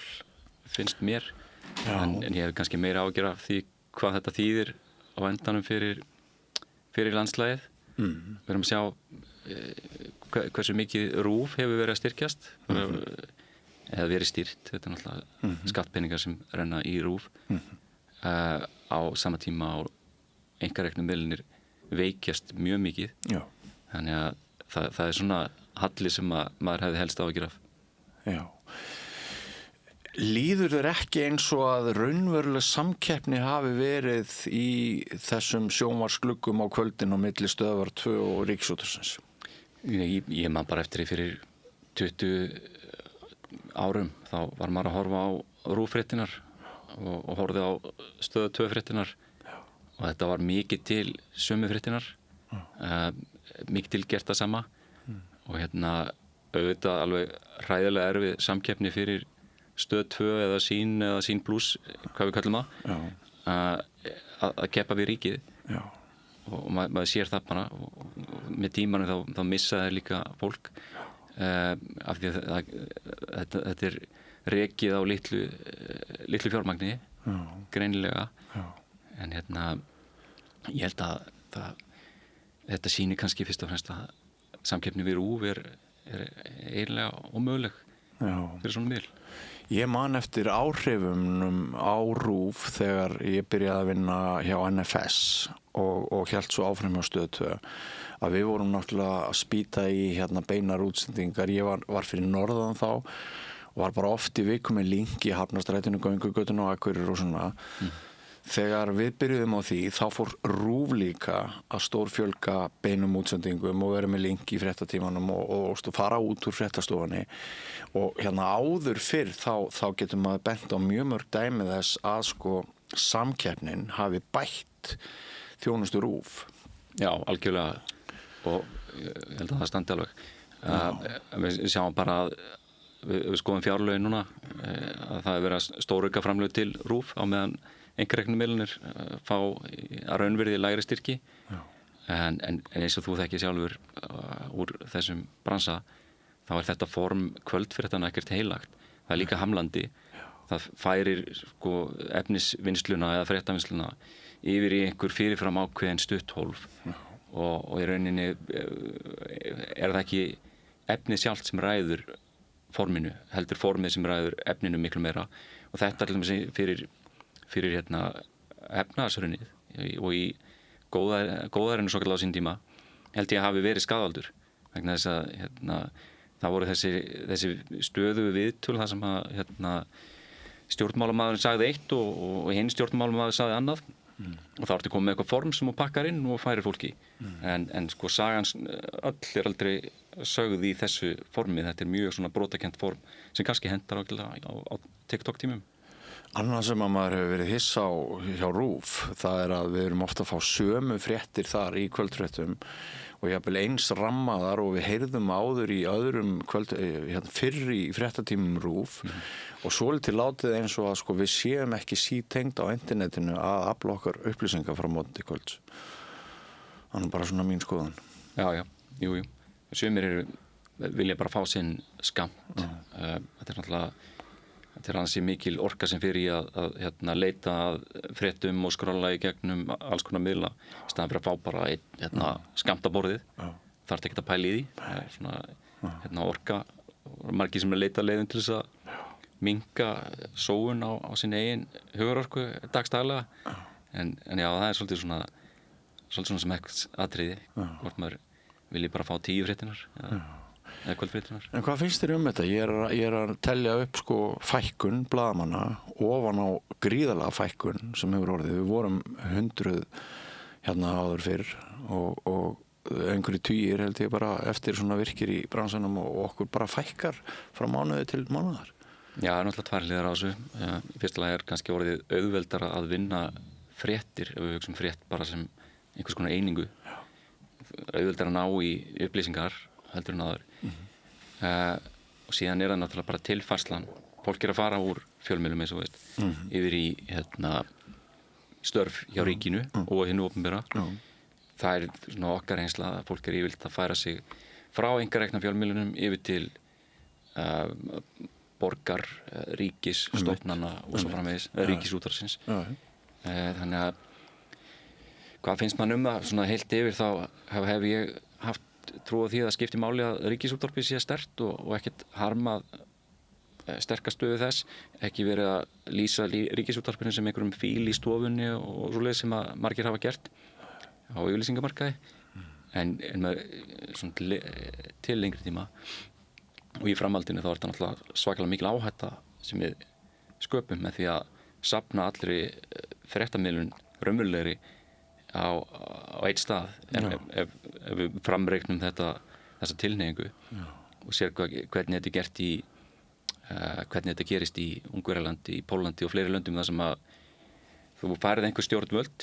[SPEAKER 17] finnst mér. En ég hef kannski meira ágjör af því hvað þetta þýðir á endanum fyrir landslagið. Við erum að sjá hversu mikið RÚV hefur verið að styrkjast eða verið stýrt. Þetta er náttúrulega skattpeningar sem renna í RÚV á sama tíma á einkareknu miðlunir veikjast mjög mikið. Þannig að það er svona halli sem maður hefði helst áhyggjur af.
[SPEAKER 16] Já. Líður þér ekki eins og að raunveruleg samkeppni hafi verið í þessum sjónvarpsgluggum á kvöldin á milli Stöðvar 2 og Ríkisútvarpsins?
[SPEAKER 17] Ég man bara eftir því fyrir 20 árum þá var maður að horfa á RÚV-fréttinar og horfði á Stöð 2-fréttinar og þetta var mikið til sömu fréttinar, mikið til gert það sama og auðvitað alveg hræðilega erfið samkeppni fyrir Stöð 2 eða sín plus, hvað við kallum að keppa við ríkið. Og maður sér það bara og með tímanum þá missa þeir líka fólk af því að þetta er rekið á litlu fjármagni greinilega. En ég held að þetta sýnir kannski fyrst og fremst að samkeppni við RÚV er eiginlega ómöguleg fyrir svona miðl.
[SPEAKER 16] Ég man eftir áhrifunum á RÚV þegar ég byrjaði að vinna hjá NFS og hélt svo áfram hjá Stöð 2 að við vorum náttúrulega að spýta í beinar útsendingar. Ég var fyrir norðan þá og var bara oft í viku með link í Hafnarstrætinu, Göngugötuna og Akureyri og svona. Þegar við byrjuðum á því þá fór RÚV líka að stórfjölga beinum útsendingum og vera með link í fréttatímanum og fara út úr fréttastofunni og áður fyrr þá getur maður bent á mjög mörg dæmi þess að samkeppnin hafi bætt þjónustu RÚV.
[SPEAKER 17] Já, algjörlega og ég held að það standi alveg. Við sjáum bara að við skoðum fjárlögin núna að það er verið að stórauka framlög til RÚV á meðan einkareknu miðlunir fá að raunvirði lægri styrki en eins og þú þekkir sjálfur úr þessum bransa þá er þetta form kvöldfréttanna ekkert heilagt. Það er líka hamlandi. Það færir efnisvinnsluna eða fréttavinnsluna yfir í einhver fyrirfram ákveðin stutthólf og í rauninni er það ekki efnið sjálft sem ræður forminu, heldur formið sem ræður efninu miklu meira og þetta er til dæmis fyrir efnahagshrunið og í góðærinu svo kallar á sín tíma held ég að hafi verið skaðvaldur vegna þess að það voru þessi stöðugu viðtöl þar sem að stjórnmálamaðurinn sagði eitt og hinn stjórnmálamaður sagði annað og þá ertu komið með eitthvað form sem þú pakkar inn og færir fólki en sagan öll er aldrei sögð í þessu formi. Þetta er mjög svona brotakent form sem kannski hendar á TikTok-tímum.
[SPEAKER 16] Annað sem að maður hefur verið hissa á hjá RÚV, það er að við erum ofta að fá sömu fréttir þar í kvöldfréttum og jafnvel eins rammaðar og við heyrðum áður í öðrum fyrr í fréttatímum RÚV og svolítið látið eins og að við séum ekki sítengd á internetinu að afla okkar upplýsingar frá móti kvölds. Þannig bara svona mín skoðun.
[SPEAKER 17] Já, jú. Sumir vilja bara fá sinn skamt. Þetta er náttúrulega þetta er ansi mikil orka sem fyrir í að leita að fréttum og skrolla í gegnum alls konar miðla í staðan fyrir að fá bara einn skammt á borðið. Þarf ekki að pæla í því. Það er svona orka og margir sem leita leiðum til þess að minnka sóun á sinni eigin hugarorku dagstaglega. En já, það er svolítið svona smekks atriði hvort maður vilji bara fá 10 fréttinar. eða kvöldfréttirnar.
[SPEAKER 16] En hvað finnst þér þetta? Ég er að telja upp sko fækkun blaðamanna ofan á gríðarlega fækkun sem hefur orðið. Við vorum 100 hérna áður fyrr og einhverju tugir held ég bara eftir svona virkir í bransanum og okkur bara fækkar frá mánuði til mánuðar.
[SPEAKER 17] Já, það er náttúrulega tvær hliðar á þessu. Í fyrsta lagi er kannski orðið auðveldara að vinna fréttir, ef við hugsum frétt bara sem einhvers konar einingu. Auðveldara að ná í upplýsingar heldur en áður. Og síðan er það náttúrulega bara tilfærslan. Fólk er að fara úr fjölmiðlum eins og veist, yfir í störf hjá ríkinu og hinu opinbera. Það er svona okkar reynsla að fólk er yfirleitt að færa sig frá einkarekna fjölmiðlunum yfir til borgar, ríkis, stofnana og svo framvegis, ríkisútvarpsins. Þannig að hvað finnst mann það? Svona heilt yfir þá hef ég haft trú á því að það skipti máli að ríkisútvarpið sé sterkt og ekkert harmað sterkast stöðu þess, ekki verið að lýsa ríkisútvarpinu sem einhverjum fíl í stofunni og svoleið sem að margir hafa gert á yfirlýsingamarkaði en svona til lengri tíma og í framhaldinu þá er þetta náttúrulega svakalega mikil áhætta sem við sköpum með því að safna allri fréttamiðlun raunverulegri á einn stað ef við framreiknum þessa tilhneigingu og sér hvernig þetta er gert hvernig þetta gerist í Ungverjalandi, í Pólandi og fleiri löndum þar sem að þú færið einhver stjórnvöld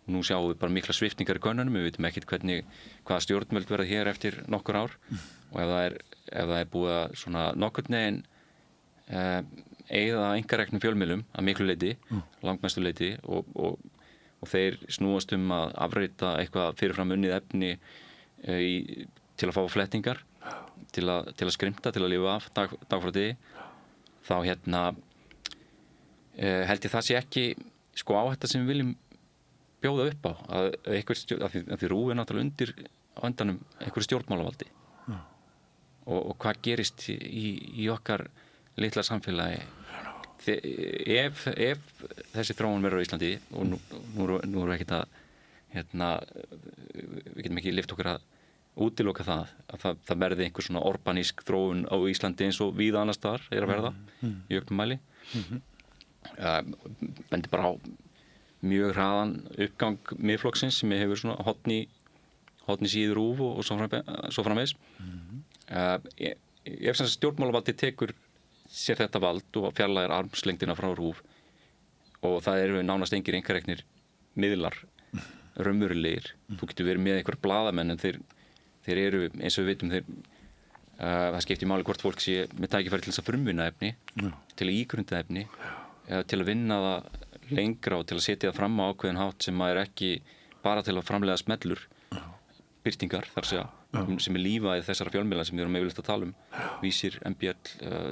[SPEAKER 17] og nú sjáum við bara mikla sviptingar í könnunum, við veitum ekkert hvaða stjórnvöld verða hér eftir nokkur ár og ef það er búið að svona nokkurn veginn eyða einkareknum fjölmiðlum að miklu leyti, langmestu leyti og þeir snúast að afreita eitthvað fyrirfram unnið efni til að fá flettingar, til að skrimta, til að lifa af dag frá degi, þá held ég það sé ekki sko áhætta sem við viljum bjóða upp á að því RÚV er náttúrulega undir á endanum einhverju stjórnmálavaldi og hvað gerist í okkar litla samfélagi ef þessi þróun verður á Íslandi og nú erum við ekkert að við getum ekki lyft okkur að útiloka að það verði einhver svona orbanísk þróun á Íslandi eins og víða annars staðar er að verða í auknum mæli bendir bara á mjög hraðan uppgang Miðflokksins sem hefur svona hotni síður RÚV og svo framvegis ef sem stjórnmálavaldi tekur sér þetta vald og fjarlægir armslengdina frá RÚV og það eru nánast engir einkareknir miðlar raunverulegir, þú getur verið með einhver blaðamenn en þeir eru eins og við vitum það skiptir máli hvort fólk sé með tækifæri til þess að frumvinna efni til að ígrunda efni eða til að vinna það lengra og til að setja það fram á ákveðin hátt sem er ekki bara til að framleiða smellur birtingar þar sem er lífæð þessara fjölmiðla sem við erum yfirleitt að tala Vísir, MBL,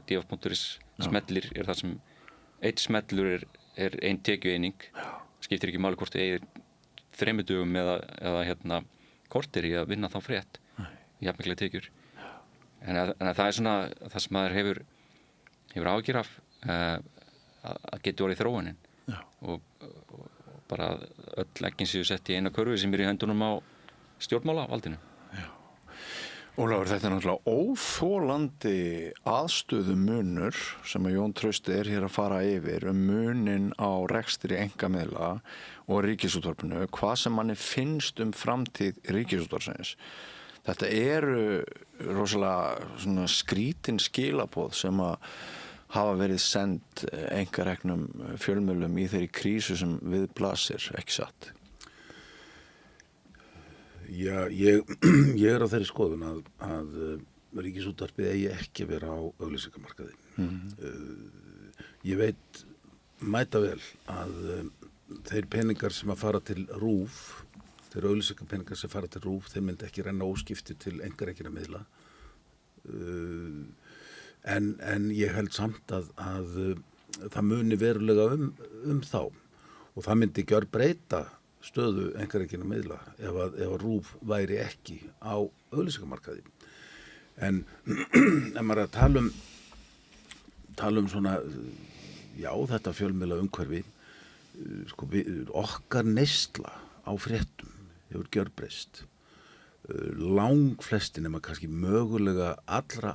[SPEAKER 17] DF.is smellir er það sem einn smellur er ein tekjueining skiptir ekki máli hvort þið eigið 3 dögum eða korter í að vinna þá frétt jafnmiklega tekjur en það er svona það sem maður hefur áhyggjur af að geti orðið þróunin og bara öll eggin séu sett í eina körfu sem er í höndunum á stjórnmálavaldinu.
[SPEAKER 16] Ólafur, þetta er náttúrulega óþolandi aðstöðumunur sem að Jón Trausti er hér að fara yfir munin á rekstri einkamiðla og ríkisútvarpinu, hvað sem manni finnst framtíð ríkisútvarpsins. Þetta eru rosalega svona skrítin skilaboð sem að hafa verið send einkareknum fjölmiðlum í þeirri krísu sem við blasir, ekki satt?
[SPEAKER 18] Já, ég er á þeirri skoðun að ríkisútvarpið eigi ekki vera á auglýsingamarkaði. Ég veit mæta vel að þeir peningar sem að fara til RÚV, þeir auglýsingapeningar sem fara til RÚV, þeir myndi ekki renna óskipti til einkarekinna miðla. En ég held samt að það muni verulega þá og það myndi gjörbreyta stöðu einkarekinna miðla ef að RÚV væri ekki á auglýsingamarkaði. En ef maður er að tala um svona, já, þetta fjölmiðla umhverfi, sko, okkar neysla á fréttum hefur gjörbreyst. lang flesti nema kannski mögulega allra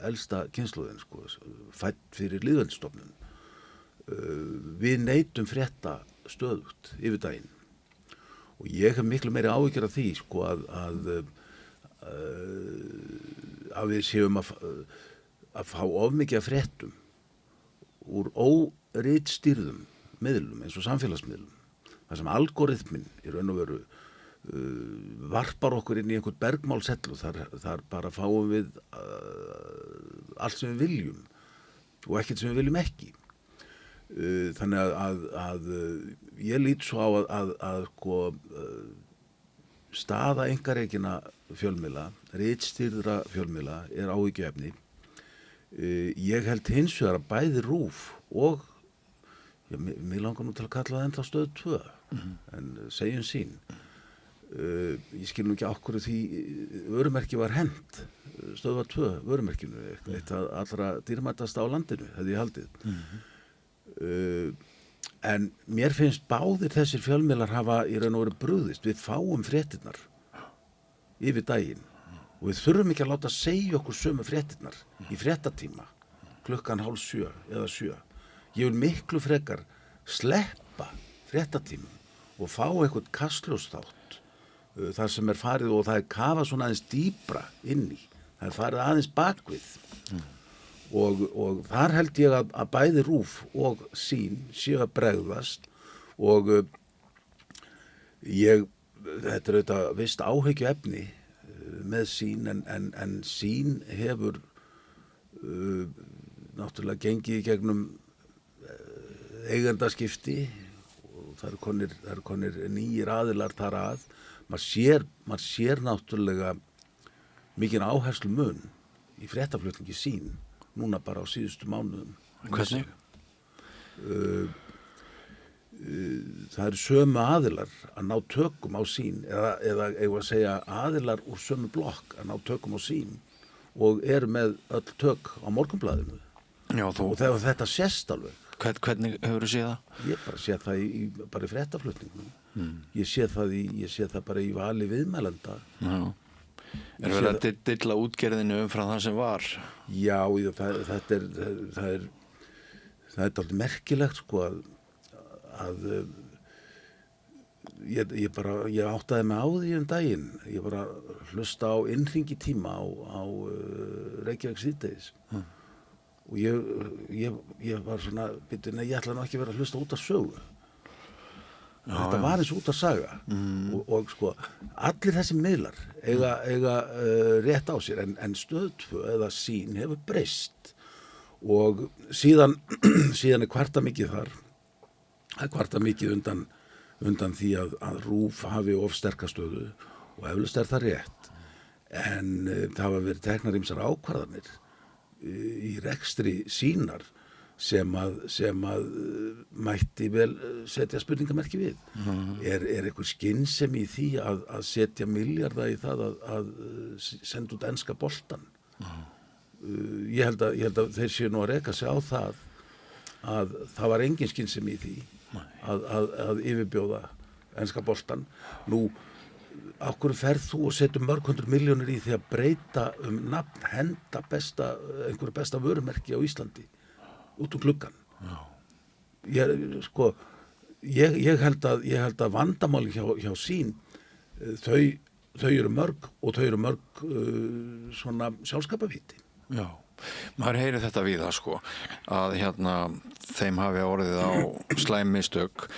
[SPEAKER 18] elsta kynslóðin sko, fædd fyrir lýðveldisstofnun. Við neytum frétta stöðugt yfir daginn og ég hef miklu meiri áhyggjur af því sko, að við séum að fá of mikið af fréttum úr óritstýrðum miðlum eins og samfélagsmiðlum þar sem algoritminn í raun og veru varpar okkur inn í einhvern bergmálshellu, þar bara fáum við allt sem við viljum og ekkert sem við viljum ekki. Þannig að ég lít svo á að staða einkarekinna fjölmiðla, ritstýrðra fjölmiðla er áhyggjuefni. Ég held hins vegar að bæði RÚV og mig langar nú til að kalla það ennþá Stöð 2 en segjum sín. Ég skil nú ekki á hverju því vörumerki var hent, Stöðvar 2 vörumerkinu, eitt allra dýrmætasta á landinu, hefði ég haldið. En mér finnst báðir þessir fjölmiðlar hafa í raun og veru brugðist. Við fáum fréttirnar yfir daginn og við þurfum ekki að láta segja okkur sömu fréttirnar í fréttatíma klukkan 6:30 eða 7. Ég vil miklu frekar sleppa fréttatímum og fá eitthvað kastljósþátt þar sem farið og það kafað svona aðeins dýpra inn í. Það farið aðeins bakvið. Og þar held ég að bæði RÚV og Sýn séu að bregðast og þetta er auðvitað visst áhyggjuefni með Sýn en Sýn hefur náttúrulega gengið í gegnum eigendaskipti og það eru konir nýir aðilar þar að. Maður sér náttúrulega mikinn áherslu mun í fréttaflutningi Sýn núna bara á síðustu mánuðum.
[SPEAKER 16] Hvernig?
[SPEAKER 18] Það eru sömu aðilar að ná tökum á Sýn eða eigum að segja aðilar úr sömu blokk að ná tökum á Sýn og eru með öll tök á Morgunblaðinu.
[SPEAKER 16] Já,
[SPEAKER 18] og þetta sést alveg.
[SPEAKER 16] Hvernig hefur þú séð það?
[SPEAKER 18] Ég bara sé það bara í fréttaflutningum. Ég sé það bara í vali viðmælenda.
[SPEAKER 16] Já. Er verið að dilla útgerðinu umfram það sem var?
[SPEAKER 18] Já, það er dálítið merkilegt sko að ég áttaði mig á því daginn. Ég bara hlusta á innhringi tíma á Reykjavík síðdegis. Og ég var svona, ég ætla nú ekki að vera að hlusta út af sögu. Þetta var eins út að saga og sko, allir þessi miðlar eiga rétt á sér en Stöð 2 eða Sýn hefur breyst og síðan er kvarta mikið þar, það er kvarta mikið undan því að RÚV hafi of sterka stöðu og eflaust er það rétt en það hafa verið teknar ýmsar ákvarðanir í rekstri Sýnar sem að mætti vel setja spurningamerki við. Er eitthvað skynsemi í því að setja milljarða í það að senda út enska boltan? Ég held að þeir séu nú að reka sig á það að það var engin skynsemi í því að yfirbjóða enska boltan. Nú, af hverju ferð þú og setur mörg 100 milljónir í því að breyta nafn, henda einhverju besta vörumerki á Íslandi út úr gluggan. Ég held að vandamáli hjá Sýn þau eru mörg og þau eru mörg svona sjálfskapavíti.
[SPEAKER 16] Já, maður heyrir þetta víða sko að þeim hafi orðið á slæm mistök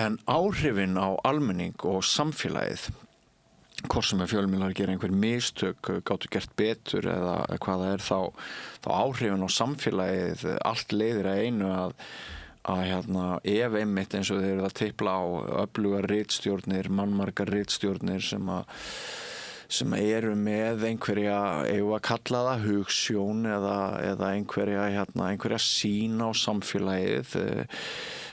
[SPEAKER 16] en áhrifin á almenning og samfélagið hvort sem fjölmiðlar gera einhver mistök gátu gert betur eða hvað það er þá áhrifin á samfélagið allt leiðir að einu að ef einmitt eins og þeir eru að tipla á öflugar ritstjórnir, mannmargar ritstjórnir sem eru með einhverja, eigum að kalla það hugsjón eða einhverja sýn á samfélagið.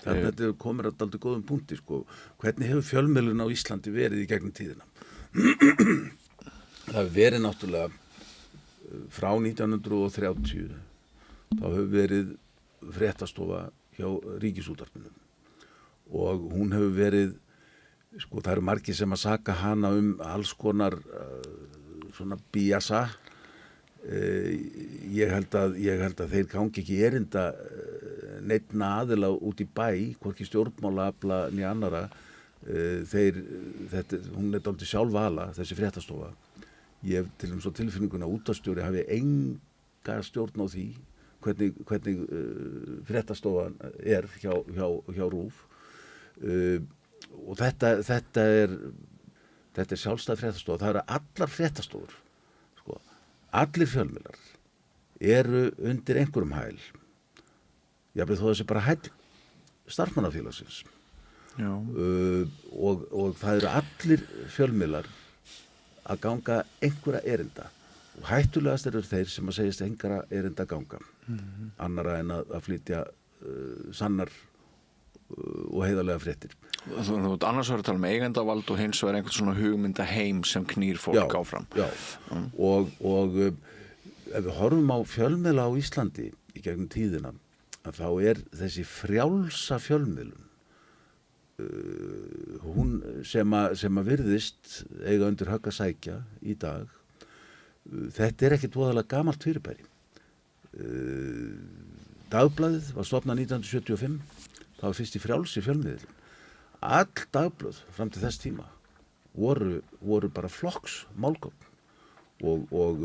[SPEAKER 18] Þetta komur að dálítið góðum punkti sko. Hvernig hefur fjölmiðlun á Íslandi verið í gegnum tíðina? Það hefur verið náttúrulega frá 1930 þá hefur verið fréttastofa hjá Ríkisútvarpinu og hún hefur verið Sko það eru margir sem að saka hana alls konar svona bíasa. Ég held að þeir gangi ekki erinda neinna aðila út í bæ, hvorki stjórnmálaafla né annara. Hún dálítið sjálfvala, þessi fréttastofa. Ég hef til svo tilfinninguna að útvarpsstjóri hafi enga stjórn á því hvernig fréttastofan hjá RÚV. Og þetta er sjálfstæð fréttastofa. Það eru allar fréttastofur, sko, allir fjölmiðlar eru undir einhverjum hæl. Jafnvel þó þessi bara hæll starfsmannafélagsins. Og það eru allir fjölmiðlar að ganga einhverja erinda. Og hættulegast eru þeir sem að segjast einhverja erinda ganga. Annara en að flytja sannar og heiðarlega fréttir.
[SPEAKER 16] Þú annars verður að tala um eigendavald og hins vegar einhvern svona hugmyndaheim sem knýr fólk áfram.
[SPEAKER 18] Já, og ef við horfum á fjölmiðla á Íslandi í gegnum tíðina, þá þessi frjálsa fjölmiðlun, hún sem að virðist eiga undir högg að sækja í dag, þetta ekkert voðalega gamalt fyrirbæri. Dagblaðið var stofnað 1975, það var fyrst í frjálsi fjölmiðlun. All dagblöð fram til þess tíma voru bara flokks málgögn og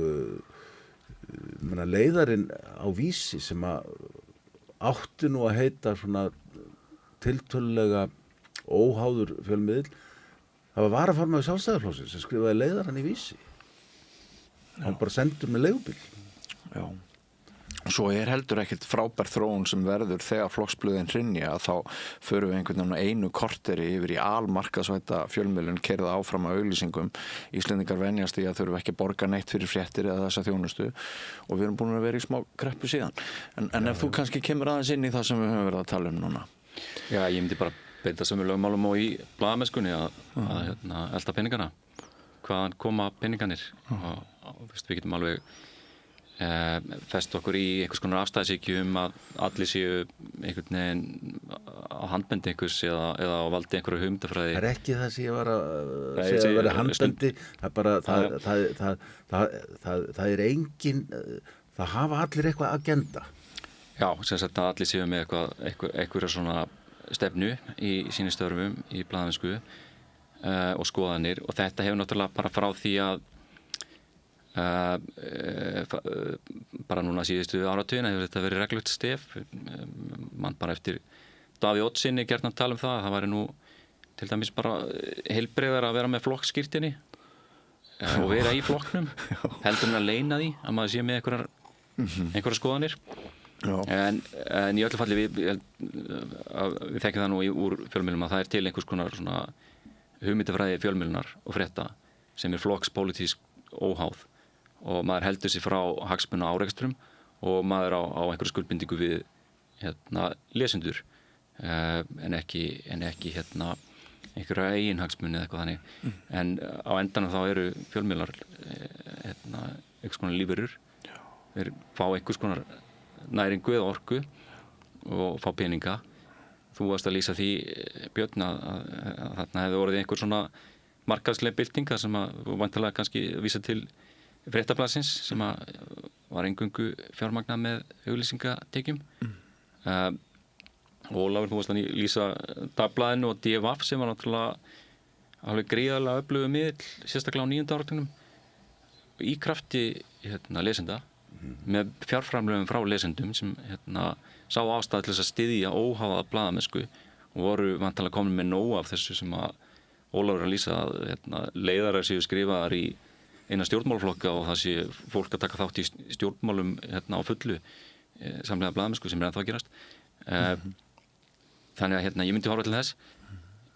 [SPEAKER 18] leiðarinn á Vísi sem átti nú að heita svona tiltölulega óháður fjölmiðl, það var varaformaður Sjálfstæðisflokksins sem skrifaði leiðarann í Vísi. Hann bara sendur með leigubíl.
[SPEAKER 16] Já. Svo heldur ekkert frábær þróun sem verður þegar flokksblöðin hrynja, að þá förum við einhvern veginn einu korteri yfir í almarkaðsvædda fjölmiðlun, keyrða áfram að auglýsingum. Íslendingar venjast í að þurfum ekki að borga neitt fyrir fréttir eða þessa þjónustu og við erum búin að vera í smá kreppu síðan. En ef þú kannski kemur aðeins inn í það sem við höfum verið að tala um núna.
[SPEAKER 17] Já, ég myndi bara beita sömu lögmálum og í blaðamennskunni að elta peningana. Hvaðan koma peninganir? Og við getum alveg fest okkur í einhvers konar afstæðishyggju að allir séu einhvern veginn á handbendi einhvers eða á valdi einhverju hugmyndafræði.
[SPEAKER 18] Það ekki það sem ég var að segja að vera handbendi, það engin, það hafa allir eitthvað agenda.
[SPEAKER 17] Já, sem sagt að allir séu með einhverja svona stefnu í sínu störfum í blaðamennsku og skoðanir, og þetta hefur náttúrulega bara frá því að bara núna síðustu áratugina hefur þetta verið reglulegt stef. Man bara eftir Davíð Oddssyni gjarnan tala um það væri nú til dæmis bara heilbrigðar að vera með flokkskírteini og vera í flokknum heldur en að leyna því að maður sé með einhverjar skoðanir. En í öllu falli við þekkjum það nú úr fjölmiðlum að það til einhvers konar svona hugmyndafræði fjölmiðlunar og frétta sem flokkspólitísk óháð, og maður heldur sér frá hagsmuna árekstrum og maður á einhverju skuldbindingu við lesendur en ekki einhverja eigin hagsmuni eða eitthvað þannig. En á endanum þá eru fjölmiðlar einhvers konar lífverur, þeir fá einhvers konar næringu eða orku og fá peninga. Þú varst að lýsa því, Björn, að þarna hefði orðið einhver svona markaðsleg byltinga sem að væntanlega kannski vísa til Fréttablaðsins sem var eingöngu fjármagnað með auglýsingatekjum. Ólafur, þú varst að lýsa Dagblaðinu og DFF sem var náttúrulega alveg gríðarlega öflugur miðill, sérstaklega á 9. áratugnum, í krafti lesenda, með fjárframlögum frá lesendum sem sá ástæðu til þess að styðja óháða blaðamennsku og voru vantanlega komin með nóg af þessu sem að Ólafur að lýsa að leiðarar séu skrifaðar í eina stjórnmálaflokka og það sé fólk að taka þátt í stjórnmálum á fullu samlega blaðamennsku sem ennþá að gerast. Þannig að ég myndi horfa til þess.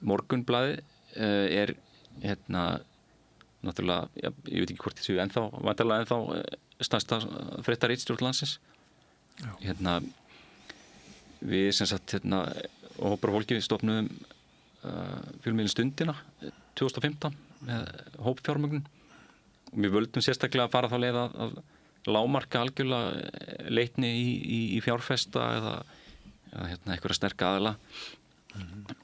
[SPEAKER 17] Morgunblaðið náttúrulega, ég veit ekki hvort þessu ennþá stærsta fréttaritstjórn landsins. Við sem sagt hópar fólki stofnuðum fjölmiðlinn Stundina 2015 með hópfjármögnun. Við völdum sérstaklega að fara þá leið að lágmarka algjörlega leitni í fjárfesta eða einhverja sterka aðila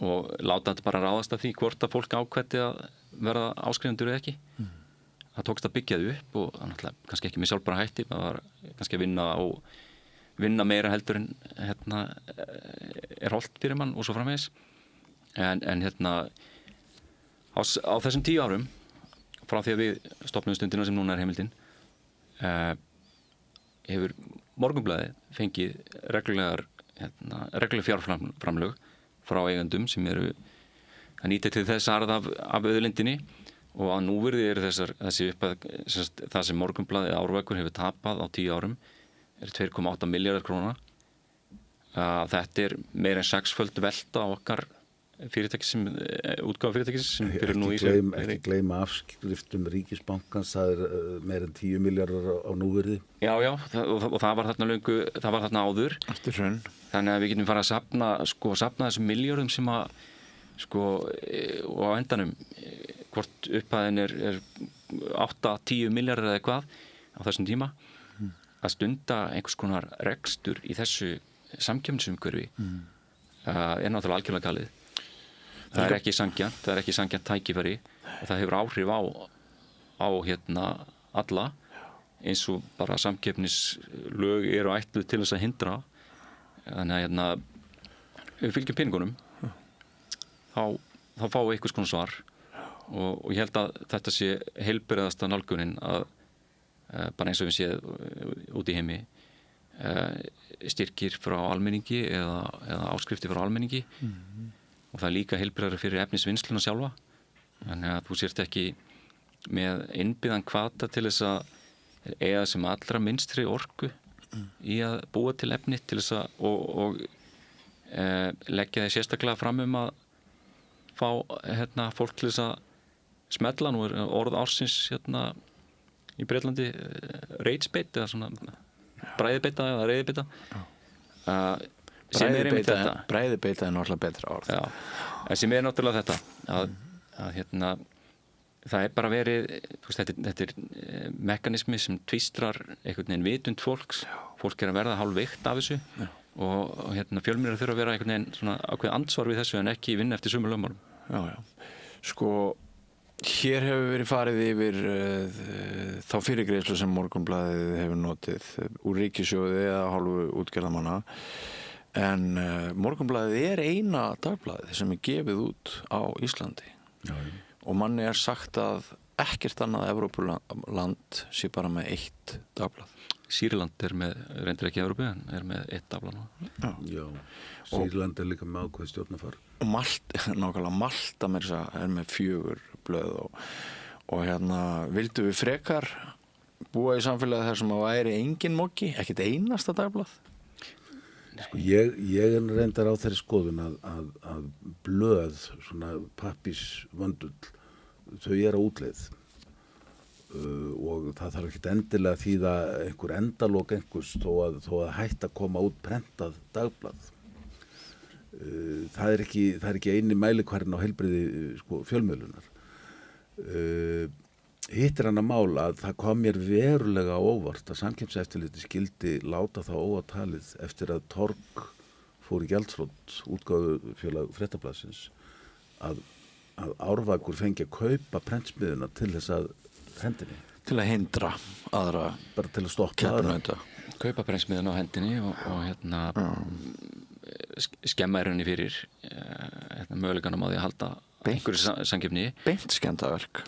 [SPEAKER 17] og láta þetta bara ráðast af því hvort að fólk ákveði að verða áskrifundur eða ekki. Það tókst að byggja þau upp og náttúrulega kannski ekki með sjálfbara hætti, það var kannski að vinna meira heldur en hollt fyrir mann og svo framvegis. En á þessum 10 árum, frá því að við stofnum Stundina sem núna heimildin, hefur Morgunblaðið fengið regluleg fjárframlög frá eigendum sem eru að nýta til þess arð af auðlindinni, og að núvirði þessi það sem Morgunblaðið árveikur hefur tapað á 10 árum 2,8 milljarðar króna. Þetta meira en 6-föld velta á okkar útgáfa fyrirtækis sem fyrir nú í sig.
[SPEAKER 18] Ekki gleyma afskriftum Ríkisbankans, það meira en 10 milljarðar á núvirði.
[SPEAKER 17] Já, og það var þarna áður. Þannig að við getum farið að safna þessum milljörðum sem að og á endanum hvort upphæðin er 8-10 milljarðar eða eitthvað á þessum tíma, að stunda einhvers konar rekstur í þessu samkeppnisumhverfi náttúrulega algjörlega galið. Það er ekki sanngjarnt tækifæri og það hefur áhrif á alla, eins og bara samkeppnislög eru ætluð til þess að hindra. Þannig að við fylgjum peningunum, þá fáum við einhvers konar svar, og ég held að þetta sé heilbrigðasta nálgunin, að bara eins og við séð út í heimi, styrkir frá almenningi eða áskriftir frá almenningi, og það er líka heilbrigðara fyrir efnisvinnsluna sjálfa. Þannig að þú sért ekki með innbyggðan hvata til þess að eiga sem allra minnstri orku í að búa til efni til þess að og leggja þeir sérstaklega fram að fá fólk til þess að smella. Nú orð ársins í Breitlandi reitsbeit eða svona bræðibeita eða reiðibeita.
[SPEAKER 16] Bræðibeita er náttúrulega betra orð.
[SPEAKER 17] Já, sem náttúrulega þetta að það er bara verið, þetta er mekanismi sem tvístrar einhvern veginn vitund fólks. Fólk er að verða hálfveikt af þessu. Já. Og fjölmiðlar þurfa að vera einhvern veginn svona ákveð ansvar við þessu en ekki vinna eftir sömu lögmálum.
[SPEAKER 16] Já. Hér hefur verið farið yfir þá fyrirgreiðslu sem Morgunblaðið hefur notið úr ríkissjóði eða hálfu útgerðarmanna, en Morgunblaðið er eina dagblaðið sem er gefið út á Íslandi. Já. Og manni er sagt að ekkert annað Evrópuland sé bara með 1 dagblað.
[SPEAKER 17] Sýrland reyndir ekki Evrópu, en er með 1 dagblað nú.
[SPEAKER 18] Já, Sýrland er líka með ákveð stjórnarfar.
[SPEAKER 16] Og Malta er með 4 blöð og vildu við frekar búa í samfélagi þar sem að væri engin mokki, ekkert einasta dagblað?
[SPEAKER 18] Ég er reyndar á þeirri skoðun að blöð, svona pappísvöndull, þau eru á útleið og það þarf ekkert endilega að þýða einhver endalok einhvers þó að hætta að koma út prentað dagblað. Það er ekki eini mælikvarðin á heilbrigði fjölmiðlunar. Hitt er annað mál að það kom mér verulega óvart að Samkeppniseftirlitið skyldi láta það óatalið eftir að Torg fór í gjaldþrot, útgáfufélag Fréttablaðsins, að Árvakur fengi að kaupa prentsmiðuna til þess að hendinni.
[SPEAKER 16] Til að hindra aðra.
[SPEAKER 18] Bara til að stoppa aðra.
[SPEAKER 17] Kaupa prentsmiðuna á hendinni og skemma henni fyrir möguleikanum á því að halda einhverju samkeppni.
[SPEAKER 16] Beint skemmdarverk.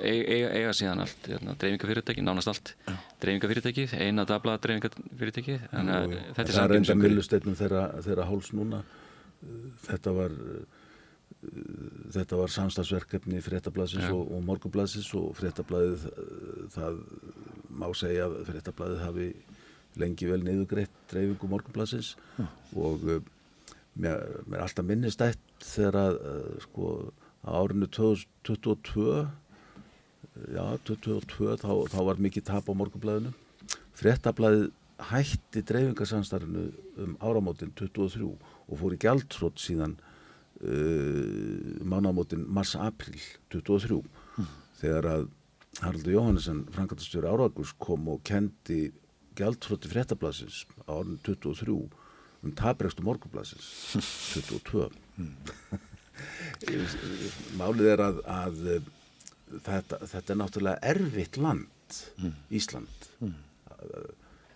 [SPEAKER 17] Eiga síðan allt, dreifingafyrirtæki, nánast allt dreifingafyrirtæki, eina dagblaða dreifingafyrirtæki.
[SPEAKER 18] Það er enda millusteinnum þeirra háls núna. Þetta var samstarfsverkefni Fréttablaðsins og Morgunblaðsins, og Fréttablaðið, það má segja að Fréttablaðið hafi lengi vel niðurgreitt dreifingu Morgunblaðsins og mér er alltaf minnistætt þegar að á árinu 2022 þá var mikið tap á Morgunblaðinu. Fréttablaðið hætti dreifingarsamstarfinu áramótin 23 og fór í gjaldþrot síðan mánaðamótin mars-apríl 23 þegar að Haraldur Jóhannesson, framkvæmdastjóri Árvakurs, kom og kenndi gjaldþroti Fréttablaðsins á árinu 23 taprekstur Morgunblaðsins 22. Málið er að þetta er náttúrulega erfitt land, Ísland.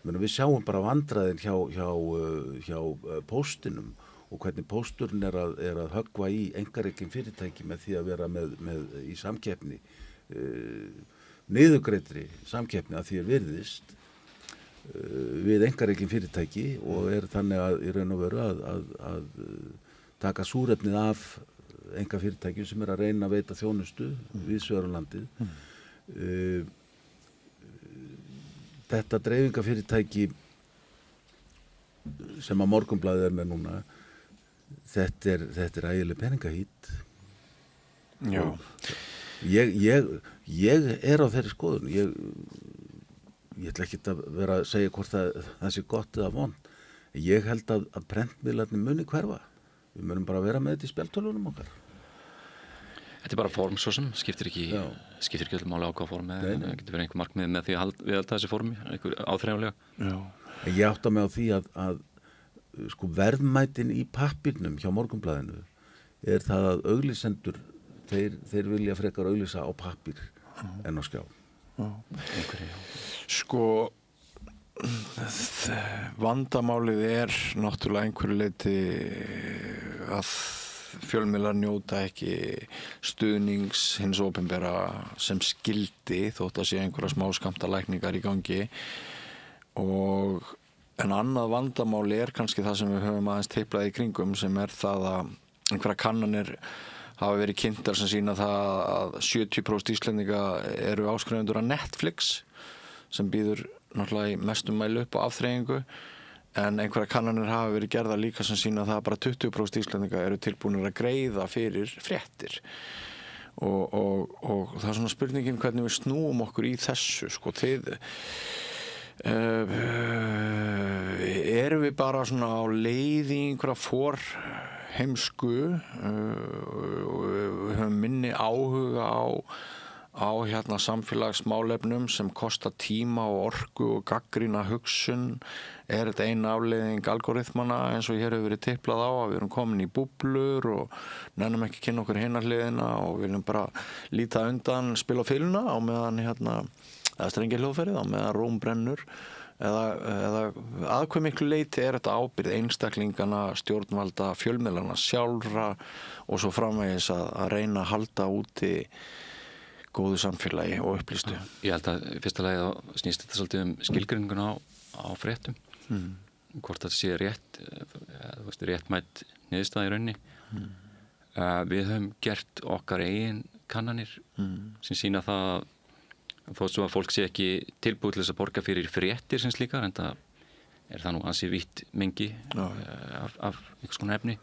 [SPEAKER 18] Við sjáum bara vandræðin hjá póstinum og hvernig pósturinn er að höggva í einkarekin fyrirtæki með því að vera með í samkeppni, niðurgreiddri samkeppni að því virðist við einkarekin fyrirtæki og er þannig að í raun og veru að taka súrefnið af einkafyrirtækjum sem er að reyna að veita þjónustu víðs vegar um landið. Þetta dreifingafyrirtæki sem að Morgunblaðið er með núna, þetta er ægileg peningahít.
[SPEAKER 16] Já.
[SPEAKER 18] Ég er á þeirri skoðun. Ég ætla ekki að vera að segja hvort það sé gott eða vond. Ég held að prentmiðlarnir muni hverfa. Við munum bara vera með þetta í spjaldtölvunum okkar.
[SPEAKER 17] Þetta er bara form svo sem, skiptir ekki öll máli á hvað formi, það getur verið einhver markmið með því að viðhalda þessi formi, einhver áþreifanlega.
[SPEAKER 18] Já. Ég átta mig á því að sko verðmætin í pappírnum hjá Morgunblaðinu er það að auglýsendur, þeir vilja frekar auglýsa á pappír en á skjá.
[SPEAKER 16] Sko, vandamálið er náttúrulega einhverju leyti að fjölmiðlar njóta ekki stuðnings hins opinbera sem skildi þótt að sé einhverja smáskammtalækningar í gangi en annað vandamáli er kannski það sem við höfum aðeins teiplað í kringum sem er það að einhverja kannanir hafa verið kynntar sem sýna það að 70% Íslendinga eru áskrifendur af Netflix sem býður náttúrulega í mestum mæli upp á afþreyingu en einhverja kannanir hafa verið gerðar líka sem sýna það að bara 20% Íslendinga eru tilbúinir að greiða fyrir fréttir og það er svona spurningin hvernig við snúum okkur í þessu sko erum við bara svona á leið í einhverja forheimsku við höfum minni áhuga á samfélagsmálefnum sem kosta tíma og orku og gagnrýna hugsun er þetta eina afleiðing algoritmana eins og hér hefur verið tiplað á að við erum komin í búblur og nennum ekki kynna okkur hina hliðina og viljum bara líta undan spila á fyluna á meðan eða strengja hljóðferðið á meðan róm brennur eða að hve miklu leyti er þetta ábyrgð einstaklingana, stjórnvalda, fjölmiðlana sjálfra og svo framvegis að reyna að halda úti góðu samfélagi og upplýstu.
[SPEAKER 17] Ég held að fyrsta lagi þá snýst þetta svolítið skilgreininguna á fréttum. Hvort þetta sé réttmætt niðurstaða í rauninni. Við höfum gert okkar eigin kannanir sem sýna það þó svo að fólk sé ekki tilbúið til þess að borga fyrir fréttir sem slíkar en það er það nú ansi vítt mengi af einhvers konar efni.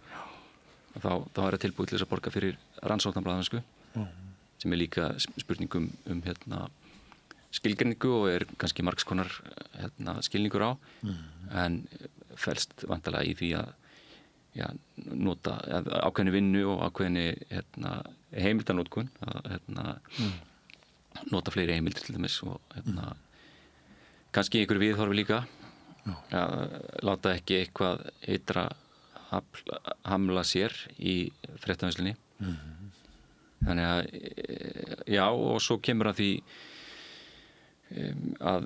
[SPEAKER 17] Þá er það tilbúið til þess að borga fyrir rannsóknarblaðamennsku sem er líka spurningum skilgreiningu og er kannski margs konar skilningur á en felst vantarlega í því að nota ákveðni vinnu og ákveðni heimildanótkun nota fleiri heimildir til dæmis og kannski einhver viðhorfi líka að láta ekki eitthvað ytra hamla sér í fréttavinnslunni þannig að já og svo kemur að því að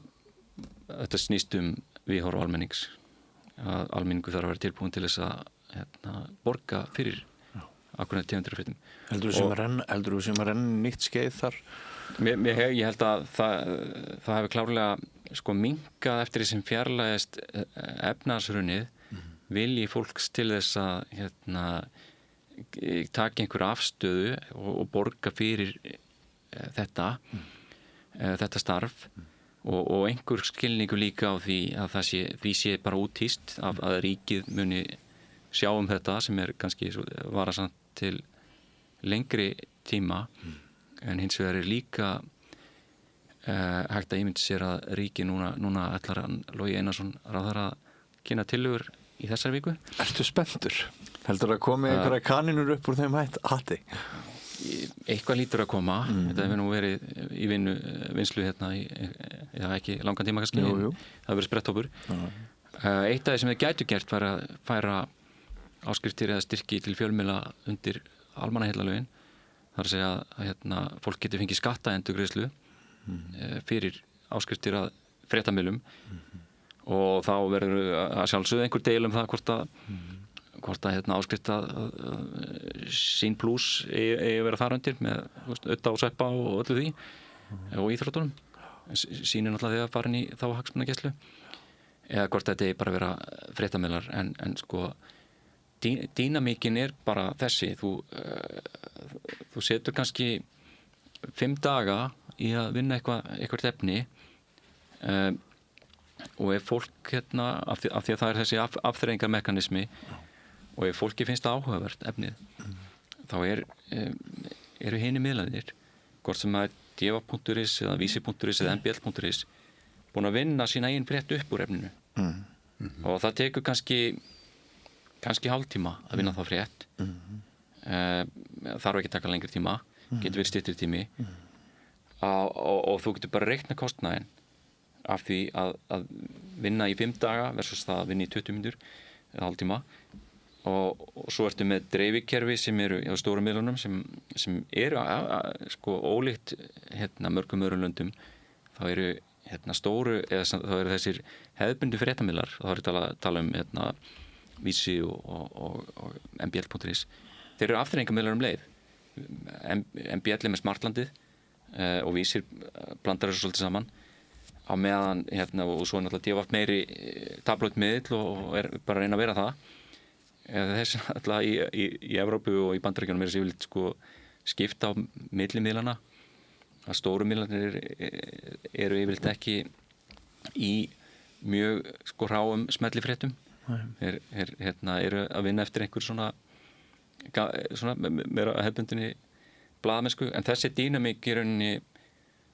[SPEAKER 17] þetta snýst viðhorf almennings að almenningu þarf að vera tilbúin til þess að borga fyrir ákveðnar tegundir af fréttum.
[SPEAKER 16] Heldur þú sem að renna nýtt skeið þar?
[SPEAKER 17] Ég held að það hefur klárlega minnkað eftir því sem fjarlægist efnahagshrunið vilji fólks til þess að taka einhver afstöðu og borga fyrir þetta starf og einhver skilningu líka á því að því sé bara úthýst að ríkið muni sjá þetta sem er kannski varasamt til lengri tíma en hins vegar er líka hægt að ímynda sér að ríkið núna ætlar Logi Einarsson ráðherra að kynna tillögur í þessar viku.
[SPEAKER 16] Ertu spenntur? Heldur að komi einhverja kaninur upp úr þeim hatti?
[SPEAKER 17] Eitthvað lítur að koma. Þetta hefur nú verið í vinslu í ekki langan tíma kannski.
[SPEAKER 16] Jú.
[SPEAKER 17] Það hefur verið spretthópur. Eitt af því sem þið gætu gert var að færa áskriftir eða styrki til fjölmiðla undir almannaheillalögin. Það er að segja að fólk getur fengið skattaendurgreiðslu fyrir áskriftir að fréttamiðlum og þá verður að sjálfsögðu einhver deil það hvort að áskrifta sín plús eigi að vera þar undir með Udda og Sveppa og öllu því og íþróttunum. Sín náttúrulega þegar farin í þá hagsmunagæslu eða hvort þetta eigi bara að vera fréttamiðlar en sko dýnamíkin bara þessi þú setur kannski 5 daga í að vinna eitthvað efni og ef fólk af því að það þessi afþreyingarmekanismi og ef fólki finnst það áhugavert efnið þá eru hinir miðlarnir hvort sem það deva.is eða vísi.is eða mbl.is búin að vinna sína eigin frétt upp úr efninu og það tekur kannski hálftíma að vinna þá frétt þarf ekki taka lengri tíma getur verið styttri tími og þú getur bara reikna kostnaðinn af því að vinna í 5 daga versus það að vinna í 20 mínútur eða hálftíma og svo ertu með dreifikerfi sem eru á stóru miðlunum sem eru sko ólíkt mörgum öðrum löndum þá eru stóru eða þá eru þessir hefðbundi fréttamiðlar þá er að tala vísi og mbl.is þeir eru afþreyingarmiðlar leið mbl með smartlandið og vísir blandar þessu svolítið saman á meðan og svo náttúrulega gefa meiri tabloidmiðl og er bara að reyna að vera það þess alltaf í Evrópu og í Bandaríkjunum þessi yfirleitt sko skipta á millimiðlana að stóru miðlarnir eru yfirleitt ekki í mjög sko hráum smellifréttum eru að vinna eftir einhver svona meira hefðbundinni blaðamennsku en þessi dýnamík í rauninni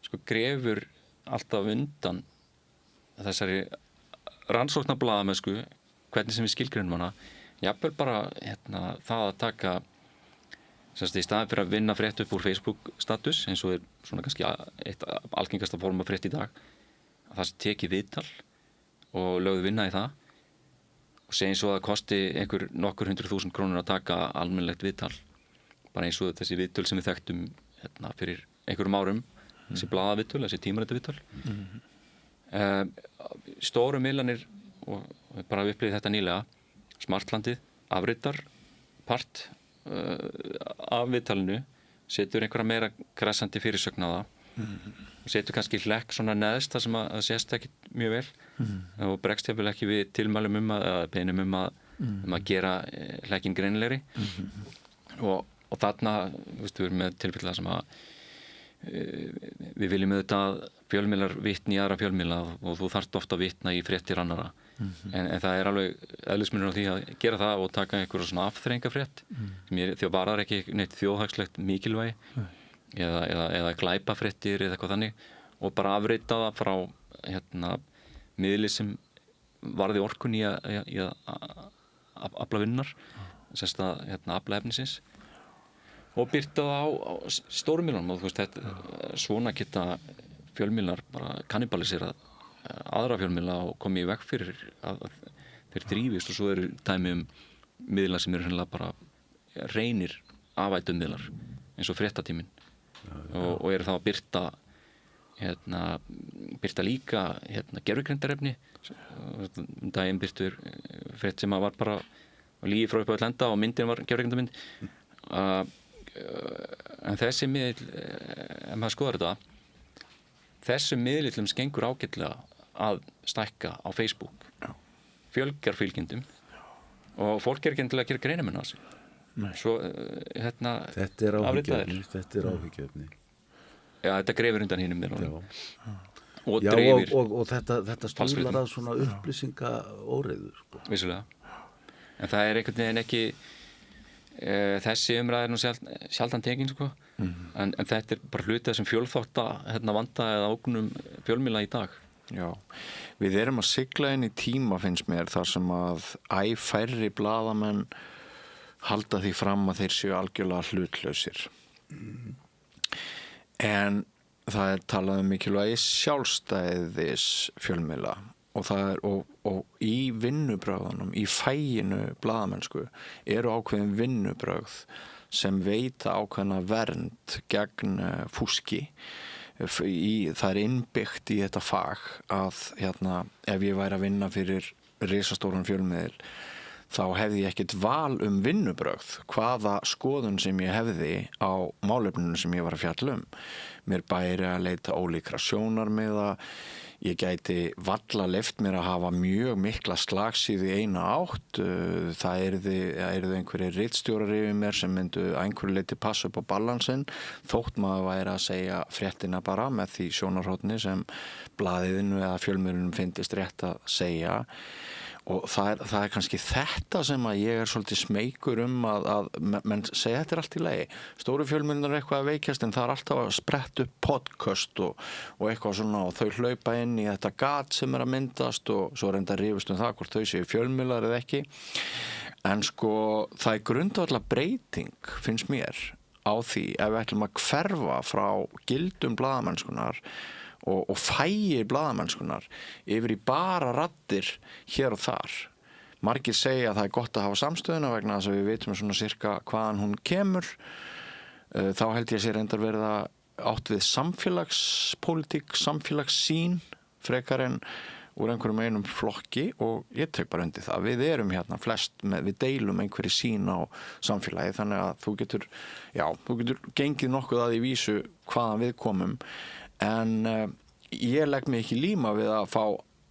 [SPEAKER 17] sko grefur alltaf undan þessari rannsóknar blaðamennsku hvernig sem við skilgreinum hana jafnvel bara það að taka í staðin fyrir að vinna frétt upp úr Facebook status eins og svona kannski eitt algengasta form af frétt í dag að það tekið viðtal og lögðu vinna í það og segjum svo að það kosti nokkur 100.000 krónur að taka almennilegt viðtal bara eins og þessi viðtöl sem við þekktum fyrir einhverjum árum þessi blaðaviðtöl, þessi tímaritviðtöl stóru miðlanir og bara upplifið þetta nýlega smartlandið, afritar part af viðtalinu setur einhverja meira kressandi fyrirsögn á það og setur kannski hlekk svona neðst það sem að sést ekki mjög vel og bregst hefur ekki við tilmælum eða beinum að gera hlekkin greinilegri og þarna við erum með tilfellega sem að við viljum auðvitað fjölmiðlar vitni í aðra fjölmiðla og þú þarft ofta að vitna í fréttir annara en það er alveg eðlismunur á því að gera það og taka einhverja svona afþreyingafrétt sem því að varar ekki neitt þjóðhagslegt mikilvægi eða glæpafréttir eða eitthvað þannig og bara afrita það frá miðli sem varði orkun í að afla vinnar sérst að afla efnisins og byrta það á stórum miðlunum og þú veist svona geta fjölmiðlar bara kannibalisera aðra fjölmiðla og komið í veg fyrir að þeir drífist og svo eru dæmi miðlar sem eru hennilega bara reynir afætum miðlar eins og fréttatíminn og eru þá að byrta líka gervigreindarefni daginn byrtur frétt sem að var bara lígi frá upp á lenda og myndin var gervigreindarmynd en þessi miðl ef maður skoðar þetta þessu miðlillum skengur ágætlega að stækka á Facebook fjölgar fylgjendum og fólk ekki endilega að gera greinamenn á sig svo
[SPEAKER 18] þetta er áhyggjöfni
[SPEAKER 17] já, þetta grefur undan hinum
[SPEAKER 18] og dreifir og þetta stúlar að svona upplýsinga óreiður sko.
[SPEAKER 17] Vissulega en það er einhvern veginn ekki þessi umræð nú sjaldan tekin sko. en þetta er bara hluti þessum fjölþátta vanda eða ógnum fjölmiðla í dag.
[SPEAKER 16] Já, við erum að sigla inn í tíma finnst mér þar sem að færri blaðamenn halda því fram að þeir séu algjörlega hlutlausir en það er talað mikilvægi sjálfstæðis fjölmiðla og í vinnubrögðunum, í fæginu blaðamennsku eru ákveðin vinnubrögð sem veita ákveðna vernd gegn fúski. Það er innbyggt í þetta fag að ef ég væri að vinna fyrir risastóran fjölmiðil þá hefði ég ekkert val vinnubrögð, hvaða skoðun sem ég hefði á málefninu sem ég var að fjalla Mér bæri að leita ólíkra sjónarmiða, ég gæti varla leyft mér að hafa mjög mikla slagsíðu í eina átt, það yrðu einhverjir ritstjórar yfir mér sem myndu að einhverju leyti passa upp á balansinn, þótt maður væri að segja fréttina bara með því sjónarhorni sem blaðinu eða fjölmiðlunum finnist rétt að segja. Og það er kannski þetta sem að ég er svolítið smeykur að menn segja þetta allt í lagi. Stóru fjölmiðlar eitthvað að veikjast en það er alltaf að spretta upp podcast og eitthvað svona og þau hlaupa inn í þetta gat sem er að myndast og svo reynda að rífast það hvort þau séu fjölmiðlar eða ekki. En sko það er grundvallar breyting finnst mér á því ef við ætlum að hverfa frá gildum blaðamennskunar og fægi blaðamennskunar yfir í bara raddir hér og þar. Margir segja að það er gott að hafa samstöðuna vegna þess að við vitum svona sirka hvaðan hún kemur. Þá held ég sér reyndar verið að átt við samfélagspólitík, samfélagssýn frekar en úr einhverjum einum flokki og ég tek bara undir það. Við erum hérna flest við deilum einhverju sýn á samfélagi þannig að þú getur gengið nokkuð að í vísu hvaðan við komum. En ég legg mig ekki líma við að fá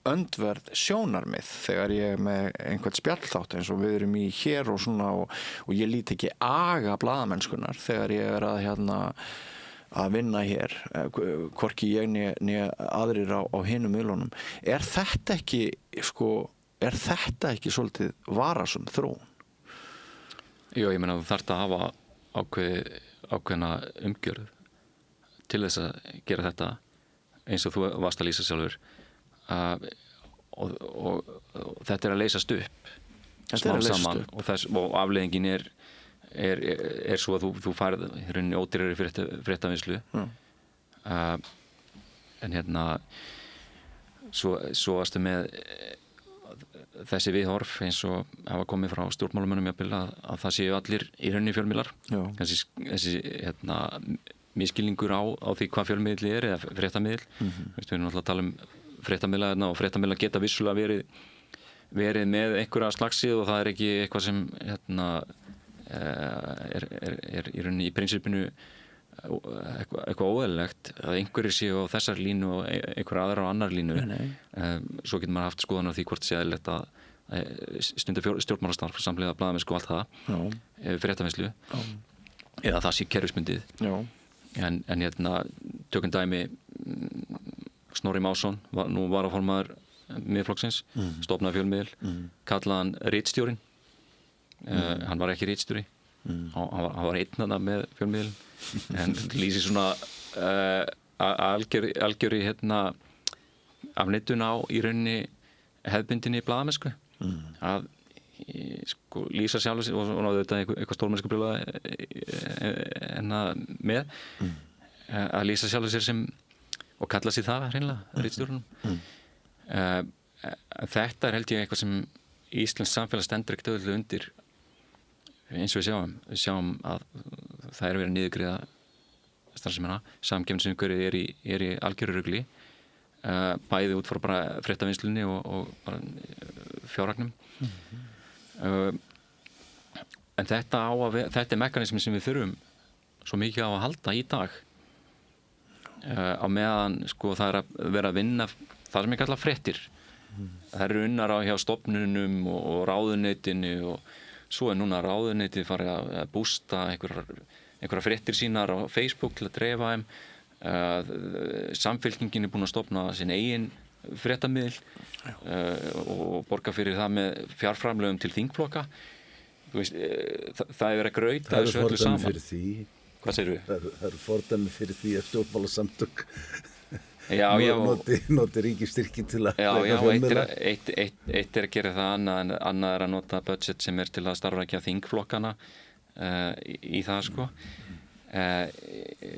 [SPEAKER 16] öndverð sjónarmið þegar ég er með einhvern spjallþátt eins og við erum í hér og svona og ég lít ekki aga blaðamennskunar þegar ég er að vinna hér, hvorki ég né aðrir á hinum miðlunum. Er þetta ekki svolítið varasum þróun?
[SPEAKER 17] Jú, ég meina þú þarft að hafa ákveðna umgjörð til þess að gera þetta eins og þú varst að lýsa sjálfur og þetta er að leysast upp smám saman og afleiðingin er svo að þú færð rauninni ódýrari fréttavinnslu en svo varstu með þessi viðhorf eins og hafa komið frá stjórnmálamönnum að það séu allir í rauninni fjölmiðlar þessi miskilningur á því hvað fjölmiðli er eða fréttamiðl. Við erum alltaf að tala fréttamiðla og fréttamiðla geta vissulega verið með einhverja slagsíð og það er ekki eitthvað sem er í rauninni í prinsipinu eitthvað óeðlilegt að einhverjir séu á þessar línu og einhverja aðra á annar línu. Svo getur maður haft skoðan á því hvort sé eðlilegt að stunda stjórnmálastarf samhliða blaðamennsku og allt það, fréttavinnslu eða það sé kerfisbundið. En tökum dæmi Snorri Másson, nú varaformaður Miðflokksins, stofnaði fjölmiðil, kallaði hann ritstjórin. Hann var ekki ritstjóri, hann var einn með fjölmiðil, en lýsir svona algjöri afneitun á í rauninni hefðbundinni blaðamennsku, að lýsa sjálf og þetta eitthvað stórmennsku brjóla með að lýsa sjálf sér sem og kalla sér það hreinlega ritstjórnum. Þetta er held ég eitthvað sem íslensk samfélag stendur ekkert auðvitað undir eins og við sjáum að það er verið niðurgreiða starfsemina, samkeppnisumhverfið er í algjöru rugli bæði út frá bara fréttavinnslunni og bara fjárhagnum. En þetta er mekanismi sem við þurfum svo mikið á að halda í dag á meðan það er að vera að vinna það sem ég kalla fréttir. Það eru unnar hjá stofnunum og ráðuneytinu og svo er núna ráðuneytið farið að bústa einhverja fréttir sínar á Facebook til að dreifa þeim. Samfylkingin er búin að stofna sinn eigin fréttamiðil og borga fyrir það með fjárframlögum til þingflokka. Það er verið að grauta þessu öllu saman. Hvað segir við?
[SPEAKER 18] Það eru fordæmi fyrir því að stjórnmálasamtök noti ríkisstyrki til að
[SPEAKER 17] fjölmiðla. Eitt er að gera það, annað er að nota budget sem er til að starfrækja þingflokkana í það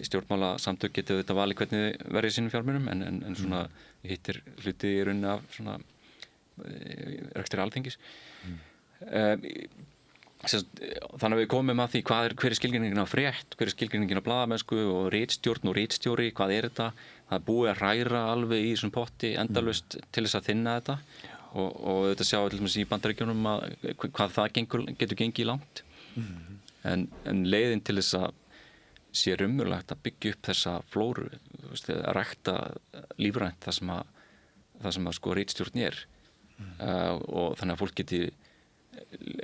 [SPEAKER 17] Stjórnmálasamtök getur auðvitað valið hvernig verið sínum fjármunum en svona hittir hluti í rauninni af svona rekstri Alþingis. Þannig að við komum að því hver er skilgreiningin á frétt, hver er skilgreiningin á blaðamennsku og ritstjórn og ritstjóri, hvað er þetta? Það er búið að hræra alveg í þessum potti endalaust til þess að þynna þetta og þetta sjá til dæmis í Bandaríkjunum hvað það getur gengið langt. En leiðin til þess að sé raunverulegt að byggja upp þessa flóru, að rækta lífrænt það sem að sko ritstjórn er og þannig að fólk geti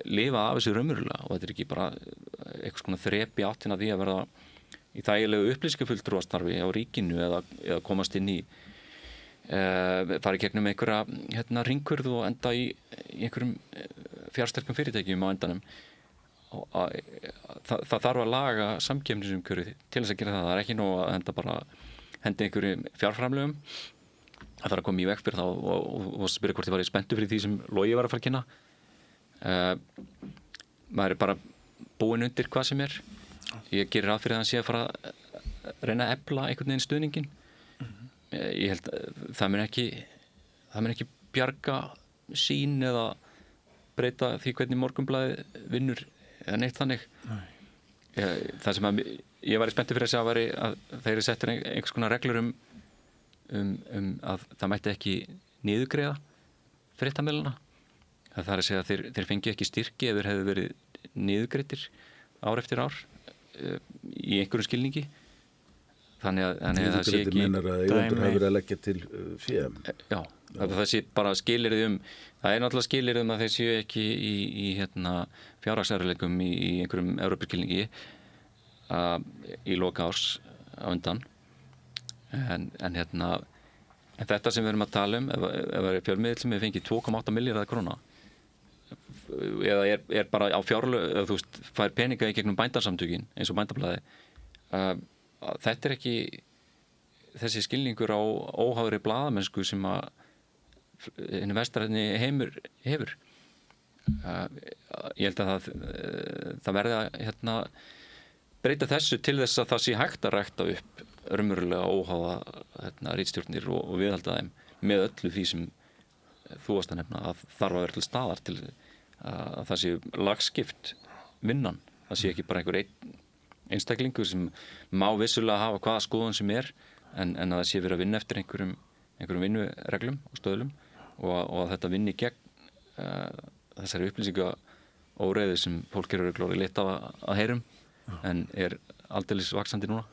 [SPEAKER 17] lifa af þessu raunverulega og þetta er ekki bara eitthvað svona þrep í áttina því að verða í þægilegu upplýsingafulltrúastarfi á ríkinu eða komast inn í fara í gegnum einhverja hringkurð og enda í einhverjum fjársterkum fyrirtækjum á endanum. Það þarf að laga samkeppnisumhverfið til þess að gera það. Það er ekki nóg að henda einhverjum fjárframlögum. Það þarf að koma í veg fyrir það og spyrja hvort ég var spenntur fyrir því sem Logi var að fara að kynna. Maður er bara búinn undir hvað sem er. Ég gerir ráð fyrir að hann sé að fara að reyna að efla einhvern veginn stuðningin. Ég held að það mun ekki bjarga sín eða breyta því hvernig Morgunblaðið vinnur eða neitt þannig. Það sem ég var spenntur fyrir að sjá væri að þeir settir einhvers konar reglur um að það mætti ekki niðurgreiða fréttamiðlana. Það er að segja að þeir fengi ekki styrki ef þeir hefðu verið niðurgreiddir ár eftir ár í einhverjum skilningi. Þannig að það sé ekki
[SPEAKER 18] meinar að eigendur hafi verið að leggja til fé.
[SPEAKER 17] Já, það sé bara skilyrði það er náttúrulega skilyrði að þeir séu ekki í fjárhagsærleikum í einhverjum Evrópuskilningi í loka árs á undan. En þetta sem við erum að tala ef það er fjölmiðill sem hefur fengið 2,8 milljarða króna eða er bara á fjárlög eða þú veist, fær peninga í gegnum bændarsamtökin eins og Bændablaði þetta er ekki þessi skilningur á óháðri blaðamennsku sem að hinn vestræni heimur hefur. Ég held að það verði að breyta þessu til þess að það sé hægt að rækta upp raunverulega óháða ritstjórnir og viðhalda þeim með öllu því sem þú varst að nefna að þarf að vera til staðar til að það sé lagskipt vinnan. Það sé ekki bara einhver einstaklingur sem má vissulega hafa hvaða skoðun sem er en að það sé verið að vinna eftir einhverjum vinnureglum og stöðlum og að þetta vinni gegn þessari upplýsinga óreiði sem fólk eru glórið lit af að heyrum en er aldeilis vaxandi núna.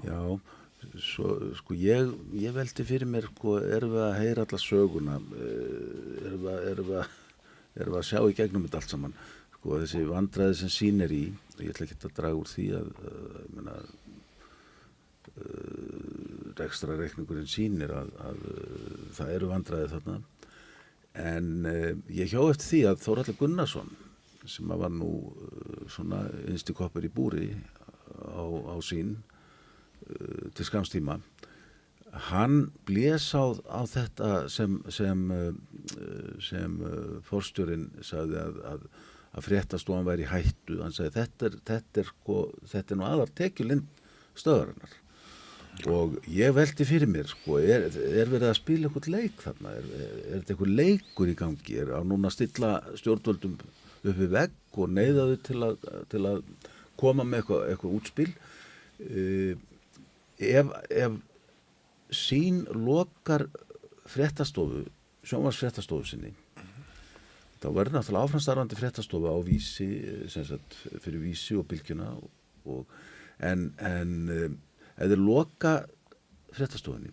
[SPEAKER 18] Já, sko ég velti fyrir mér erum við að heyra alla söguna erum við að sjá í gegnum þetta allt saman þessi vandræði sem sín er í ég ætla ekki að draga úr því að rekstrarreikningurinn sýnir að það eru vandræði þarna en ég hjá eftir því að Þórhallur Gunnarsson sem var nú svona innsti koppur í búri á sín til skamstíma hann blés á þetta sem forstjórinn sagði að fréttastofan væri í hættu. Hann sagði þetta er nú aðar tekjulind stöðarinnar og ég velti fyrir mér er verið að spila eitthvað leik þarna er þetta eitthvað leikur í gangi á núna að stilla stjórnvöldum upp við vegg og neyða þau til að koma með eitthvað útspil ef sín lokar sjónvarpsfréttastofu sinni þá verður náttúrulega áframstarfandi fréttastofa á Vísi fyrir Vísi og Bylgjuna en ef þeir loka fréttastofunni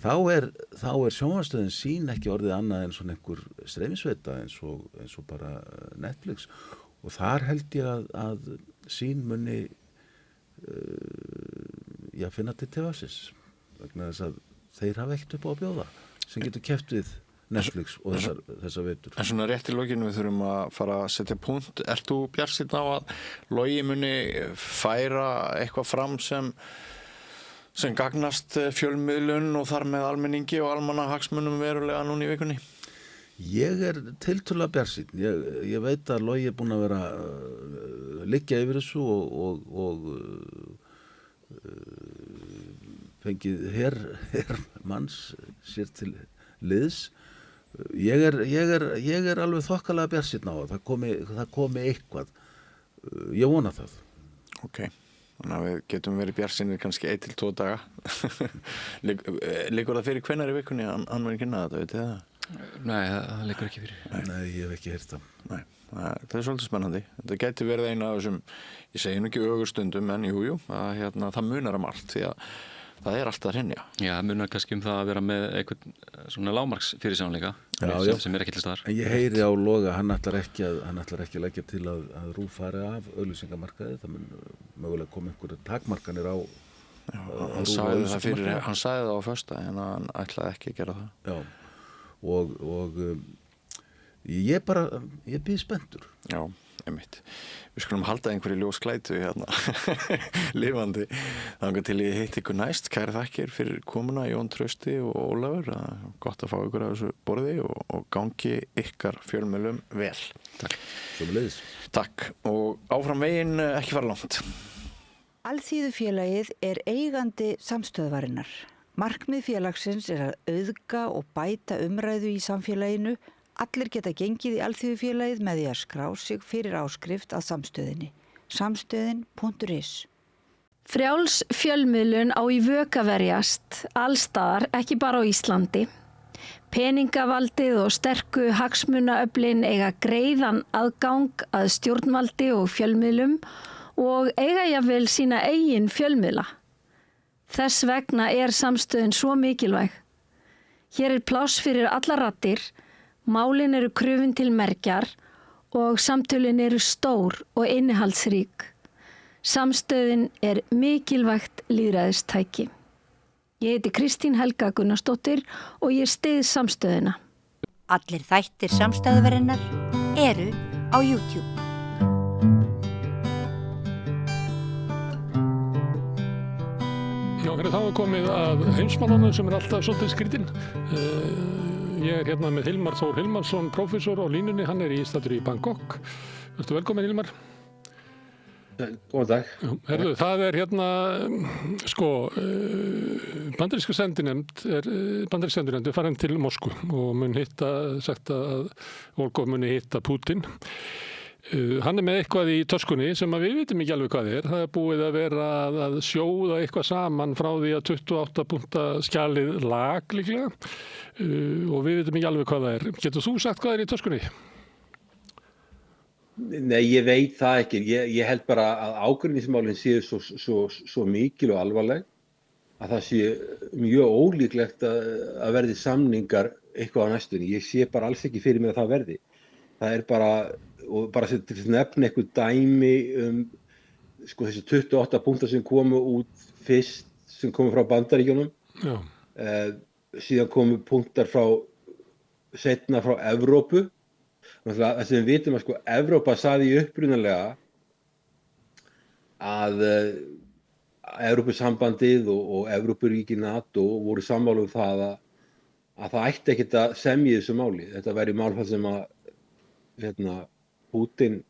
[SPEAKER 18] þá er sjónvarpsstöðin sín ekki orðið annað en svona einhver streymisveita eins og bara Netflix og þar held ég að sín muni finna til tefasins vegna þess að þeir hafa ekkert upp á að bjóða sem getur keppt við Netflix og þessar veitur.
[SPEAKER 16] En svona rétt í lokinu við þurfum að fara að setja punkt. Ert þú bjartsýnn á að Logi muni færa eitthvað fram sem gagnast fjölmiðlun og þar með almenningi og almannahagsmunum verulega núna í vikunni?
[SPEAKER 18] Ég er tiltölulega bjartsýnn. Ég veit að Logi er búinn að vera liggja yfir þessu og fengið her manns sér til liðs Ég er alveg þokkalega bjartsýnn á að það komi eitthvað. Ég vona það.
[SPEAKER 16] Ok, þannig að við getum verið bjartsýnir kannski 1 til 2 daga. Liggur það fyrir hvenær í vikunni hann verið kynna þetta, veit þið það?
[SPEAKER 17] Nei, það liggur ekki fyrir.
[SPEAKER 18] Nei, ég hef ekki heyrt það.
[SPEAKER 16] Nei, það er svolítið spennandi. Þetta gæti verið eina af þessum, ég segi nú ekki ögurstundum, en jú, að það munar allt því að það er alltaf að hrynja.
[SPEAKER 17] Já, munar kannski það að vera með einhvern svona lágmarks fyrirsjáanleika sem ekki til staðar.
[SPEAKER 18] En ég heyri á Loga, hann ætlar ekki að leggja til að RÚV fari af auglýsingamarkaði. Það mun mögulega koma einhverjar takmarkanir á
[SPEAKER 16] hann sagði það á föstudaginn en hann ætlaði ekki að gera það.
[SPEAKER 18] Já, og ég býð spenntur.
[SPEAKER 16] Já, einmitt. Við skulum halda einhverju ljósklætu hérna lifandi. Þangað til ég hitti ykkur næst. Kærar þakkir fyrir komuna, Jón Trausti og Ólafur. Gott að fá ykkur af þessu borði og gangi ykkar fjölmiðlum vel.
[SPEAKER 18] Takk. Sömuleiðis.
[SPEAKER 16] Takk. Og áfram veginn ekki fara langt.
[SPEAKER 2] Alþýðufélagið er eigandi samstöðvarinnar. Markmið félagsins er að auðga og bæta umræðu í samfélaginu. Allir geta gengið í Alþýðufélagið með því að skrá sig fyrir áskrift að samstöðinni. Samstöðin.is.
[SPEAKER 19] Frjáls fjölmiðlun á í vök að verjast, allstaðar, ekki bara á Íslandi. Peningavaldið og sterku hagsmunaöflin eiga greiðan aðgang að stjórnvaldi og fjölmiðlum og eiga jafnvel sína eigin fjölmiðla. Þess vegna er samstöðin svo mikilvæg. Hér er pláss fyrir allar raddir. Málin eru krufin til mergjar og samtölin eru stór og innihaldsrík. Samstöðin er mikilvægt lýðræðistæki. Ég heiti Kristín Helga Gunnarsdóttir og ég styð samstöðina.
[SPEAKER 12] Allir þættir samstæðvarinnar eru á YouTube.
[SPEAKER 1] Já, þá er komið að heimsmálunum sem er alltaf svolítið skrítinn. Ég er hérna með Hilmar Þór Hilmarsson, prófessor á línunni, hann er staddur í Bangkok. Vertu velkomin, Hilmar.
[SPEAKER 20] Góðan dag.
[SPEAKER 1] Herðu, það er hérna, bandaríska sendinefnd er farin til Moskvu og mun sagt að Volkov muni hitta Putin. Hann er með eitthvað í töskunni sem við vitum ekki alveg hvað er. Það er búið að vera að sjóða eitthvað saman frá því að 28 punkta skjalið lag líklega og við vitum ekki alveg hvað það er. Getur þú sagt hvað er í töskunni?
[SPEAKER 20] Nei, ég veit það ekki. Ég held bara að ágreiningsmálin séu svo mikil og alvarleg að það sé mjög ólíklegt að verði samningar eitthvað á næstunni. Ég sé bara alls ekki fyrir mig að það verði. Það er bara til að nefna eitthvað dæmi þessi 28 punktar sem komu út fyrst, sem komu frá Bandaríkjunum. Síðan komu punktar seinna frá Evrópu. Það sem við vitum að Evrópa sagði upprunalega að Evrópusambandið og Evrópuríki NATO voru sammála það að það ætti ekkert að semja þessu máli. Þetta væri mál þar sem að Putin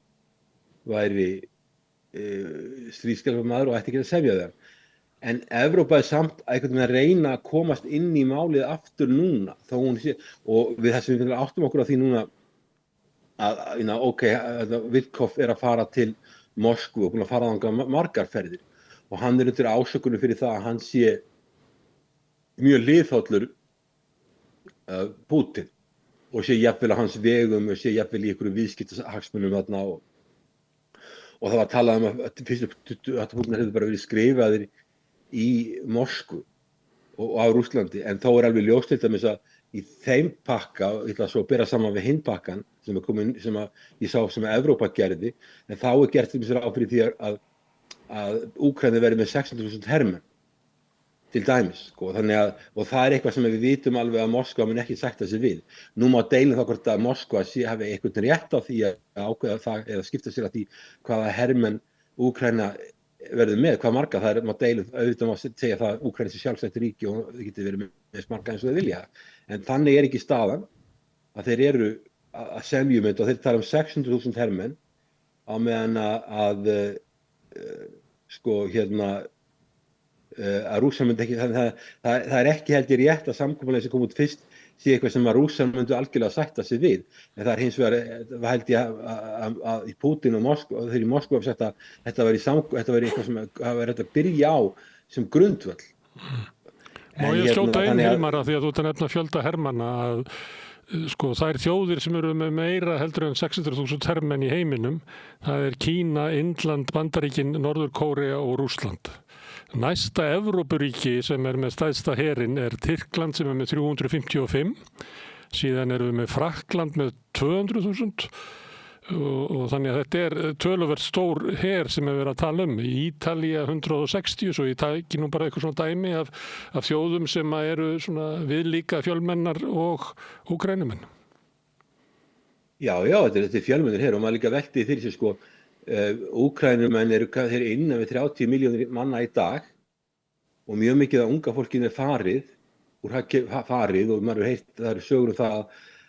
[SPEAKER 20] væri stríðsglæpamaður og ætti ekki að semja það. En Evrópa er samt einhvern veginn að reyna að komast inn í málið aftur núna. Og við þessum við áttum okkur á því núna að Witkoff er að fara til Moskvu og búin að fara þangað margar ferðir. Og hann er undir ásökunum fyrir það að hann sé mjög hliðhollur Putin. Og sé jafnvel á hans vegum og sé jafnvel í einhverju viðskiptahagsmunum þarna og það var talað að fyrstu 28 punktar hefur bara verið skrifaðir í Moskvu og á Rússlandi en þó er alveg ljóst til dæmis að í þeim pakka, ég ætla svo að bera saman við hinn pakkan sem ég sá sem að Evrópa gerði en þá er gert til ráð fyrir því að Úkraína verði með 600.000 hermenn til dæmis, þannig að og það er eitthvað sem við vitum alveg að Moskva mun ekki sagt þessi við. Nú má deilum þá hvort að Moskva hafi einhvern rétt á því að ákveða það eða skipta sér að því hvaða hermenn Úkraína verður með, hvað marga það má deilum, auðvitað má segja það að Úkraína sé sjálfstætt ríki og það getur verið með marga eins og þeir vilja. En þannig er ekki staðan að þeir eru að semja og þeir tala 600.000 hermenn á meðan að Rússland myndi ekki, það er ekki held ég rétt að samkomulagið sem kom út fyrst sé eitthvað sem að Rússar myndu algjörlega sætta sig við. En það hins vegar, það held ég að Pútín og þeir í Moskvu hafa sagt að þetta væri eitthvað sem það væri hægt að byrja á sem grundvöll.
[SPEAKER 1] Má ég skjóta inn, Hilmar, að því að þú ert að nefna fjölda hermanna að sko þær þjóðir sem eru með meira heldur en 600.000 hermenn í heiminum, það er Kína, Indland, Bandaríkin, Norður-Kórea og Rússland. Næsta Evrópuríki sem er með stærsta herinn er Tyrkland sem er með 355, síðan erum við með Frakkland með 200.000 og þannig að þetta er töluvert stór her sem við verið að tala um. Ítalía 160, svo ég tæki nú bara eitthvað svona dæmi af þjóðum sem eru svona viðlíka fjölmennar og Úkraínumenn.
[SPEAKER 20] Já, þetta er fjölmennir her og maður líka velti fyrir sig sko, Úkraínumenn þeir innan við 30 milljónir manna í dag og mjög mikið af unga fólkinu er farið og maður hefur heyrt, það eru sögur um það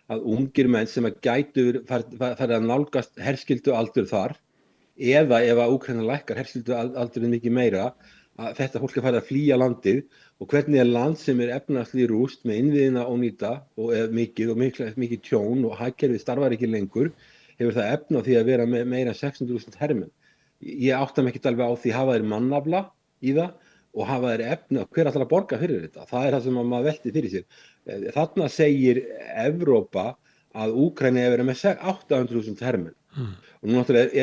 [SPEAKER 20] að ungir menn sem að gætu farið að nálgast herskyldu aldur þar eða ef að Úkraína lækkar herskyldu aldurinn mikið meira að þetta fólk er farið að flýja landið og hvernig er land sem er efnahagslega rúst með innviðina ónýta og mikið tjón og hagkerfið starfar ekki lengur hefur það efna á því að vera með meira en 600.000 hermenn. Ég átta mig ekki alveg á því hafa þeir mannafla í það og hafa þeir efna hver ætlar að borga fyrir þetta. Það er það sem maður velti fyrir sér. Þarna segir Evrópa að Úkraína er verið með 800.000 hermenn. Og nú náttúrulega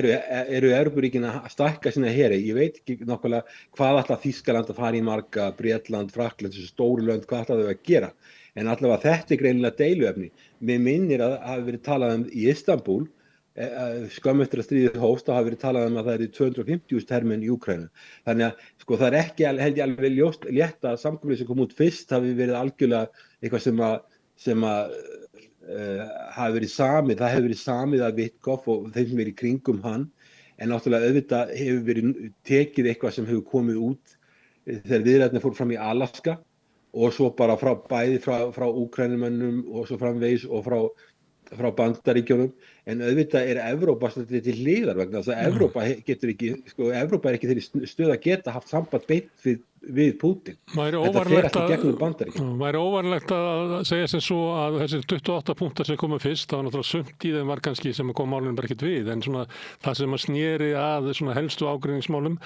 [SPEAKER 20] eru Evrópuríkin að stækka sína heri. Ég veit ekki nákvæmlega hvað ætla Þýskaland að fara í marga, Bretland, Frakkland, þessu stóru lönd, hvað ætla þau að gera. En allavega þetta er greinilega deiluefni. Mér minnir að hafi verið talað um í Istanbul, skömmu eftir að stríðið hófst og hafi verið talað um að það eru 250.000 hermenn í Úkraínu. Þannig að sko það er ekki held ég alveg létt að samkomulagið sem kom út fyrst hafi verið algjörlega eitthvað sem hafi verið samið, það hefur verið samið af Witkoff og þeim sem er í kringum hann, en náttúrulega auðvitað hefur verið tekið eitthvað sem hefur komið út þegar viðræðurnar fóru fram í Alaska og svo bara bæði frá Úkraínumönnum og svo framvegis og frá Bandaríkjunum, en auðvitað er Evrópa til hliðar vegna þess að Evrópa er ekki þeirri stöð að geta haft samband beint við Pútín. Þetta fer allt í gegnum Bandaríkjunum.
[SPEAKER 1] Væri óvarlegt að segja sem svo að þessir 28 punktar sem komu fyrst, það var náttúrulega sumt í þeim var kannski sem kom málunum bara ekkert við, en svona það sem að sneri að svona helstu ágreiningsmálum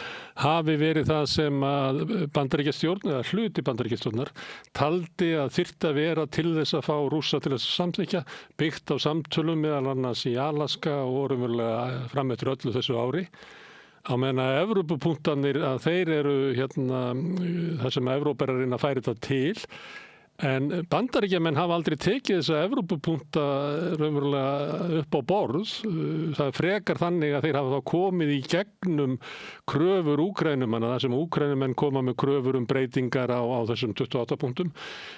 [SPEAKER 1] hafi verið það sem að Bandaríkjastjórn eða hluti Bandaríkjastjórnar taldi að þyrfti að vera til þess að fá Rússa til þess að samþykkja, byggt á samtölum meðal annars í Alaska og raunverulega fram eftir öllu þessu ári. Á meðan að Evrópupunktarnir að þeir eru það sem Evrópa er að reyna að færa þetta til, en Bandaríkjamenn hafa aldrei tekið þessa Evrópupunkta raunverulega upp á borð. Það frekar þannig að þeir hafa þá komið í gegnum kröfur Úkraínumanna, þar sem Úkraínumenn koma með kröfur breytingar á þessum 28 punktum,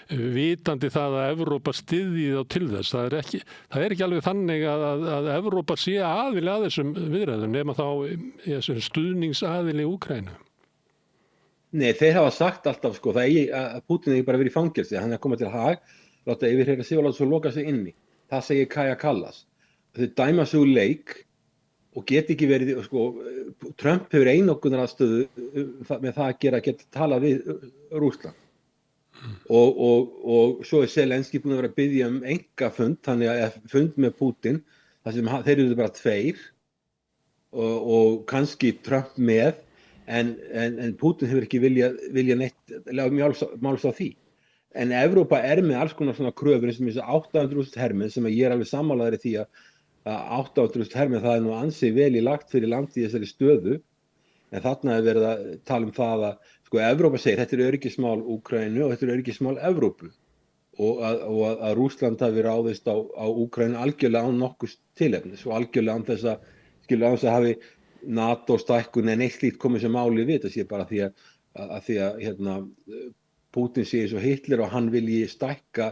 [SPEAKER 1] vitandi það að Evrópa styðji þá til þess. Það er ekki alveg þannig að Evrópa sé aðili að þessum viðræðum nema þá stuðningsaðili Úkraínu.
[SPEAKER 20] Nei, þeir hafa sagt alltaf sko, að Pútín eigi bara verið í fangelsi, hann er að koma til Haag, láta yfirheyra sig og láta svo loka sig inni. Það segir Kaja Kallas. Þau dæma sig úr leik og get ekki verið, sko, Trump hefur einokunaraðstöðu með það að geta talað við Rússland. Og svo er Zelenský búinn að vera að biðja einkafund, þannig að fund með Pútín, þar sem þeir eru bara tveir og kannski Trump með, en Pútín hefur ekki vilja neitt máls á því. En Evrópa er með alls konar svona kröfur sem þessi 800.000 hermenn sem ég er alveg sammálaður í því að 800.000 hermenn það er nú ansið vel í lagt fyrir land í þessari stöðu, en þarna er verið að tala um það að sko Evrópa segir þetta er öryggismál Úkraínu og þetta er öryggismál Evrópu og að Rússland hafi ráðist á Úkraínu algjörlega án nokkurs tilefnis og algjörlega án þess að hafi NATO stækkun en eitt slíkt komið sem máli við, þetta sé bara því að Pútín sé eins og Hitler og hann vilji stækka,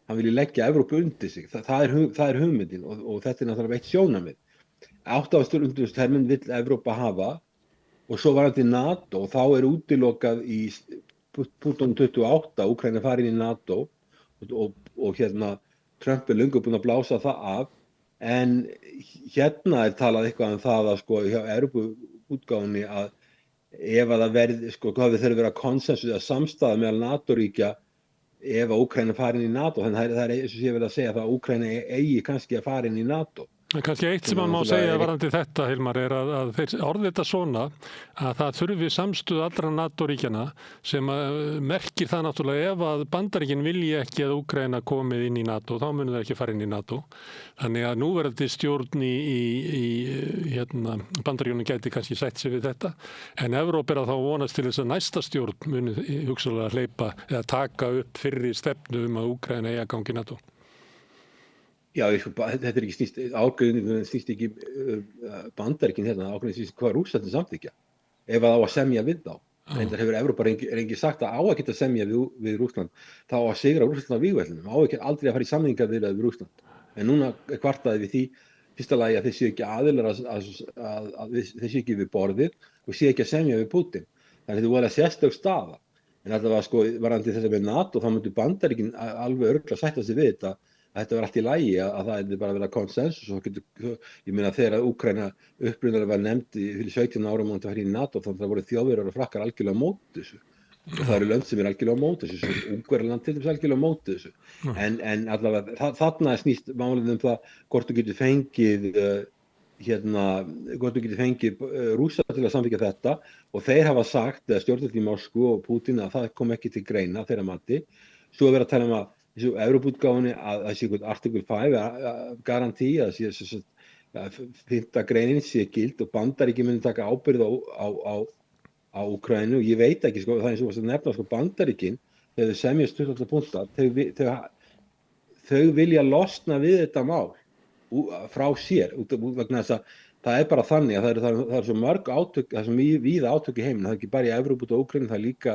[SPEAKER 20] hann vilji leggja Evrópu undir sig. Það er hugmyndin og þetta er náttúrulega eitt sjónarmið. 800.000 hermenn vill Evrópa hafa og svo varandi NATO og þá er útilokað í punktum 28 Úkraína farin í NATO og Trump er löngu búinn að blása það af. En hérna er talað eitthvað um það að sko hjá Evrópuútgáfunni að ef að það verði, sko, hvað við þurfum að vera konsensus eða samstaða meðal NATO-ríkja ef að Úkraína fari inn í NATO, þannig það er eins og sé vel að segja það að Úkraína eigi kannski að fara inn í NATO.
[SPEAKER 1] Kannski eitt sem má segja varðandi þetta, Hilmar, er að þeir orði þetta svona að það þurfi samstuð allra NATO-ríkjana sem merkir það náttúrulega ef að Bandaríkin vilji ekki að Úkraína komið inn í NATO, þá munir þeir ekki fara inn í NATO. Þannig að núverandi stjórn í Bandaríkjunum gæti kannski sætt sig við þetta, en Evrópa er að þá vonast til þess að næsta stjórn muni hugsanlega hleypa eða taka upp fyrri stefnu að Úkraína eigi að gangi í NATO.
[SPEAKER 20] Já, þetta er ekki snýst, ákveðin snýst ekki Bandaríkin hérna, ákveðin snýst hvað Rússland samþykkja, ef að á að semja við þá. Reyndar hefur Evrópa engi sagt að á að geta semja við Rússland, þá á að sigra Rússland á vígvellinum, á ekki aldrei að fara í samningaviðræður við Rússland. En núna kvartaði við því, fyrsta lagi að þeir séu ekki aðilar að þeir séu ekki við borðið og séu ekki að semja við Putin. Þannig þetta voru að sérstök staða. En þetta var varandi þess að með NATO, þá myndu Bandaríkin alveg örugglega sætta sig við þetta, að þetta var allt í lagi, að það er bara að vera konsensus og ég meina þegar Úkraína upprunalega var nefnd fyrir 17 árum og það var í NATO, þannig að það voru Þjóðverjar og Frakkar algjörlega á móti þessu. Og það eru lönd sem er algjörlega á móti þessu, Ungverjaland til dæmis algjörlega á móti þessu. En allavega þarna snýst málið það hvort þú getur fengið Rússa til að samþykkja þetta og þeir hafa sagt, stjórnvöld í Moskvu og Pútín, að það kom ekki til greina þeirra mati. Svo er verið að tala um að þessu Evrópútgáfunni að það sé eitthvað article 5 garantí að það sé 5. greinin sé gild og Bandaríkin muni taka ábyrgð á Úkraínu og ég veit ekki, það er eins og að nefna Bandaríkin, þegar þau semjast 28 punktar, þau vilja losna við þetta mál frá sér, vegna þess að það er bara þannig að það er svo mörg átök, það er svo víða átök í heiminn, það er ekki bara í Evrópu og Úkraínu, það er líka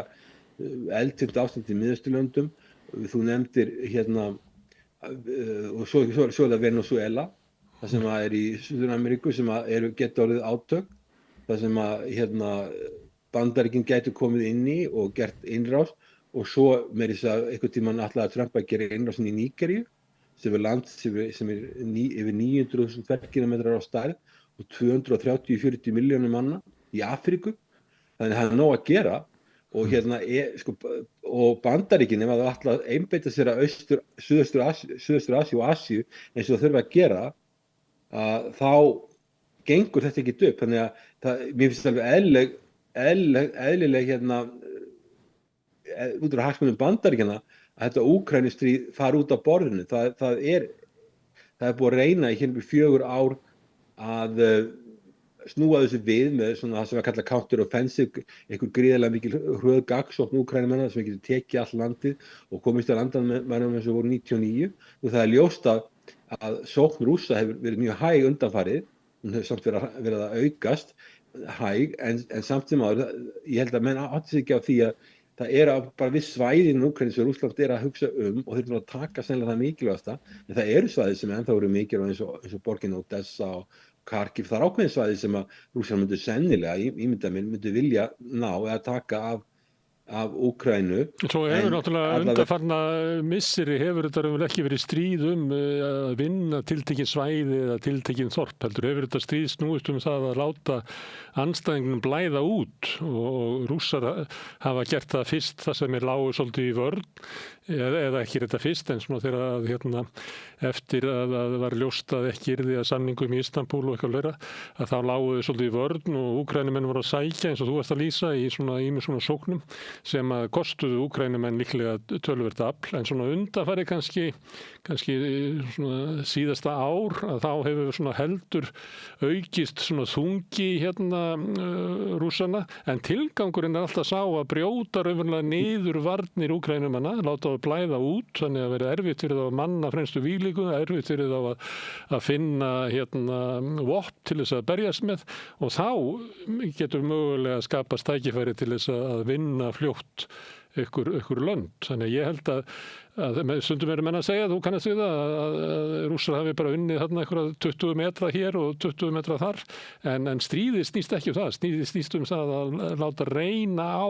[SPEAKER 20] eldfimt ástand í Miðausturlöndum. Þú nefndir og svo er það Venezuela, það sem er í Suður-Ameríku sem geta orðið átök, það sem Bandaríkin gætu komið inn í og gert innrás og svo með þess að einhvern tímann ætlaði Trump að gera innrásin í Nígeríu sem er land sem er yfir 900.000 ferkilometrar á stærð og 230-40 milljónir manna í Afríku, þannig að það er nóg að gera. Og og Bandaríkin, ef það ætla að einbeita sér að Suðaustur Asíu og Asíu eins og það þurfa að gera, þá gengur þetta ekki upp. Þannig að mér finnst alveg eðlileg út frá hagsmunum Bandaríkjanna að þetta Úkraínustríð fari út af borðinu. Það er búið að reyna í 4 ár að snúa þessu við með svona það sem við kalla counter-offensive, einhver gríðarlega mikil hröð gagsókn Úkraínumanna sem getur tekið all landið og komist að landamærunum eins og voru 99 og það er ljóst að sókn Rússa hefur verið mjög hæg undanfarið, hún hefur samt verið að aukast hæg en samt sem áður, ég held að menn átti sig ekki á því að það er bara við svæðin Úkraínu sem Rússland er að hugsa og þeir eru að taka sennilega það mikilvægasta, en það eru svæði sem ennþá eru mikilvæg eins og borgin Odessa og Kharkiv, það er ákveðin svæði sem að Rússland myndu sennilega, ímynda mér, myndu vilja ná eða taka af Úkraínu.
[SPEAKER 1] Svo hefur náttúrulega undanfarna misseri hefur þetta ekki verið stríð að vinna tiltekin svæði eða tiltekin þorp, heldur hefur þetta stríð snúist það að láta andstæðingnum blæða út og Rússar hafa gert það fyrst það sem lágu svolítið í vörn eða ekki þetta fyrst en svona þegar eftir að það var ljóst að ekki yrði að samningum í Istanbúl og eitthvað fleira að þá lágu þau svolítið í vörn og Úkraínumenn voru að sækja eins og þú varst að lýsa í svona sóknum sem að kostuðu Úkraínumenn líklega töluvert afl en svona undanfari kannski svona síðasta ár að þá hefur svona heldur aukist svona þungi Rússana en tilgangurinn er alltaf sá að brjóta raunverulega niður varnir Úkraínumanna, láta það blæða út þannig að vera erfitt fyrir þá að manna fremstu víglíku, erfitt fyrir þá að finna vopn til þess að berjast með og þá getur mögulega skapast tækifæri til þess að vinna fljótt ykkur lönd. Þannig að ég held að stundum eru menn að segja, þú kannast við að Rússar hafi bara unnið þarna einhverja 20 metra hér og 20 metra þar en stríðið snýst ekki það, stríðið snýst það að láta reyna á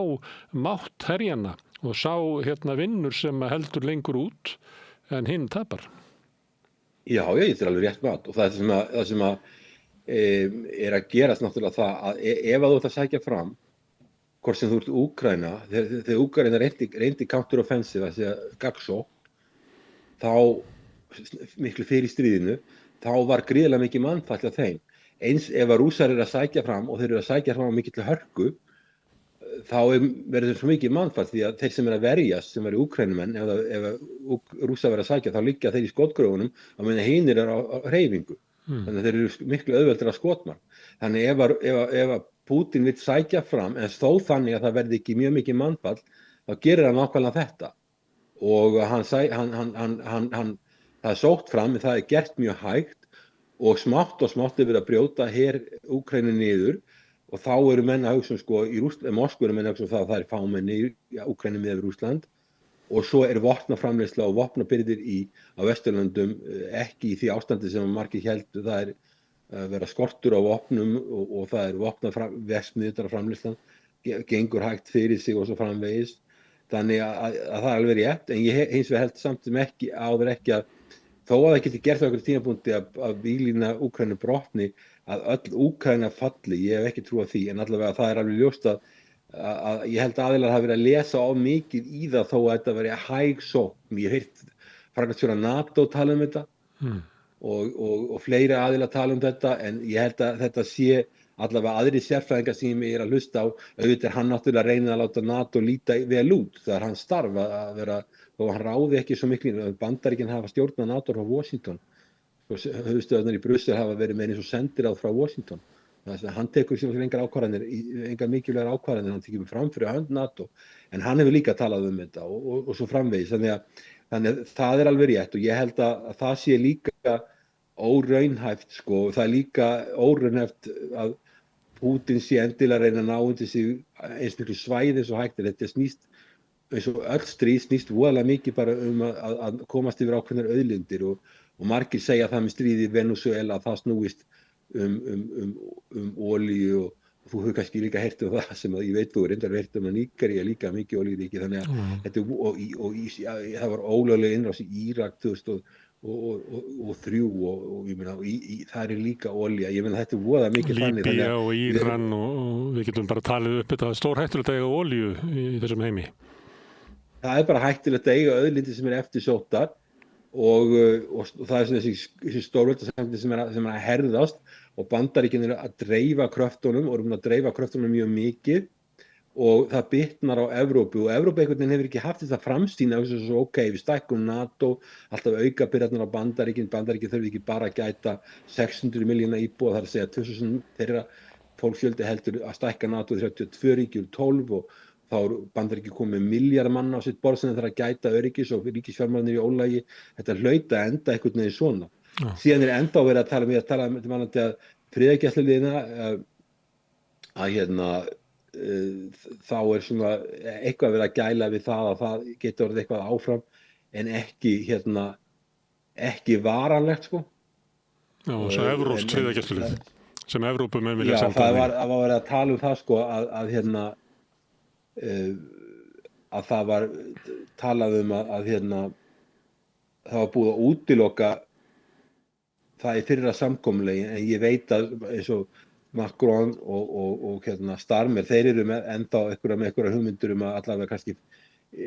[SPEAKER 1] mátt herjanna og sá vinnur sem heldur lengur út en hinn tapar.
[SPEAKER 20] Já, ég er alveg rétt mat og það sem er að gerast náttúrulega það að ef að þú ætlar að sækja fram hvort sem þú ert Úkraína, þegar Úkraína reyndi counter-offensive, að segja gagnsókn, þá miklu fyrir stríðinu, þá var gríðarlega mikið mannfall af þeim. Eins ef að Rússar eru að sækja fram og þeir eru að sækja fram á mikill hörku, þá verður svo mikið mannfall því að þeir sem eru að verjast, sem eru Úkraínumenn, ef Rússar verður að sækja, þá liggja þeir í skotgröfunum á meðan hinir eru á hreyfingu. Þannig að þeir eru miklu auðveldir að skotmark. Þannig ef að Pútín vill sækja fram, en þó þannig að það verði ekki mjög mikið mannfall, þá gerir hann nákvæmlega þetta. Og það er sótt fram, en það er gert mjög hægt og smátt er verið að brjóta her Úkraínu niður og þá eru menn að hugsa sko, í Moskvu eru menn að hugsa það er fámenni í Úkraínu miðað við Rússland og svo er vopnaframleiðsla og vopnabirgðir á Vesturlöndum ekki í því ástandi sem margir héldu, það er vera skortur á vopnum og það er vopnaverksmiðjur framleiðslan, gengur hægt fyrir sig og svo framvegis. Þannig að það er alveg rétt, en ég hins vegar held samt sem ekki áður ekki að þó að það geti gert á einhverjum tímapunkti að víglína Úkraínu brotni, að öll Úkraína falli, ég hef ekki trú á því, en allavega það er alveg ljóst að ég held aðilar hafa verið að lesa of mikið í það þó að þetta veri hæg sókn. Ég hef heyrt framkvæmdastjóra NATO tala um þetta og fleiri aðilar tala um þetta, en ég held að þetta sé allavega aðri sérfræðingar sem ég er að hlusta á, auðvitað hann náttúrulega reynið að láta NATO líta vel út, það er hans starf að vera, og hann ráði ekki svo miklu, Bandaríkin hafa stjórnað NATO frá Washington, höfuðstöðvarnar í Brussel hafa verið með eins og sendiráð frá Washington, þannig að hann tekur sem engar ákvarðanir, engar mikilvægar ákvarðanir, hann tekur fram fyrir hönd NATO, en hann hefur líka talað um þetta og svo framvegis, þannig að það er alveg rétt og ég held að það sé líka óraunhæft sko, það er líka óraunhæft að Pútín sé endilega að reyna að ná undir sig eins miklu svæði eins og hægt er. Þetta snýst, eins og öll stríð snýst voðalega mikið bara að komast yfir ákveðnar auðlindir og margir segja það með stríði í Venezuela að það snúist olíu og þú hefur kannski líka heyrt um það sem ég veit þú reyndar heyrt um að Nígería líka mikið olíuríki þannig að þetta það var ólögleg innrás í Írak 2003 og ég meina það er líka olía, ég meina þetta er voða mikið þannig.
[SPEAKER 1] Líbía og Íran og við getum bara talið upp þetta stórhættulegt að eiga olíu í þessum heimi.
[SPEAKER 20] Það er bara hættulegt að eiga auðlindir sem er eftirsóttar og það er svona þessi stórveldasamtök sem er að herðast og Bandaríkin eru að dreifa kröftunum og eru búin að dreifa kröftunum mjög mikið og það bitnar á Evrópu og Evrópu einhvern veginn hefur ekki haft þetta framsýn að svo ok, við stækkum NATO, alltaf auka byrjarnar á Bandaríkin þurfi ekki bara að gæta 600 miljóna íbúa, það er að segja 2000 þeirra fólksfjöldi heldur að stækka NATO 32 ríki úr 12 og þá er Bandaríkin komið milljarð manna á sitt borð sem það þarf að gæta öryggis og ríkisfjármálin í ólagi, þetta hlauta enda einhvern veginn svona. Síðan er enda á verið að tala um að friðargæsluliðina að þá er svona eitthvað verið að gæla við það að það getur orðið eitthvað áfram en ekki varanlegt sko.
[SPEAKER 1] Já, og svo evrópskt friðargæslulið sem Evrópumenn vilja senda.
[SPEAKER 20] Já, það var verið að tala um það sko að það var talað um að það var búið að útiloka það í fyrra samkomulagi en ég veit að eins og Macron og Starmer, þeir eru ennþá með einhverja hugmyndur um að allavega kannski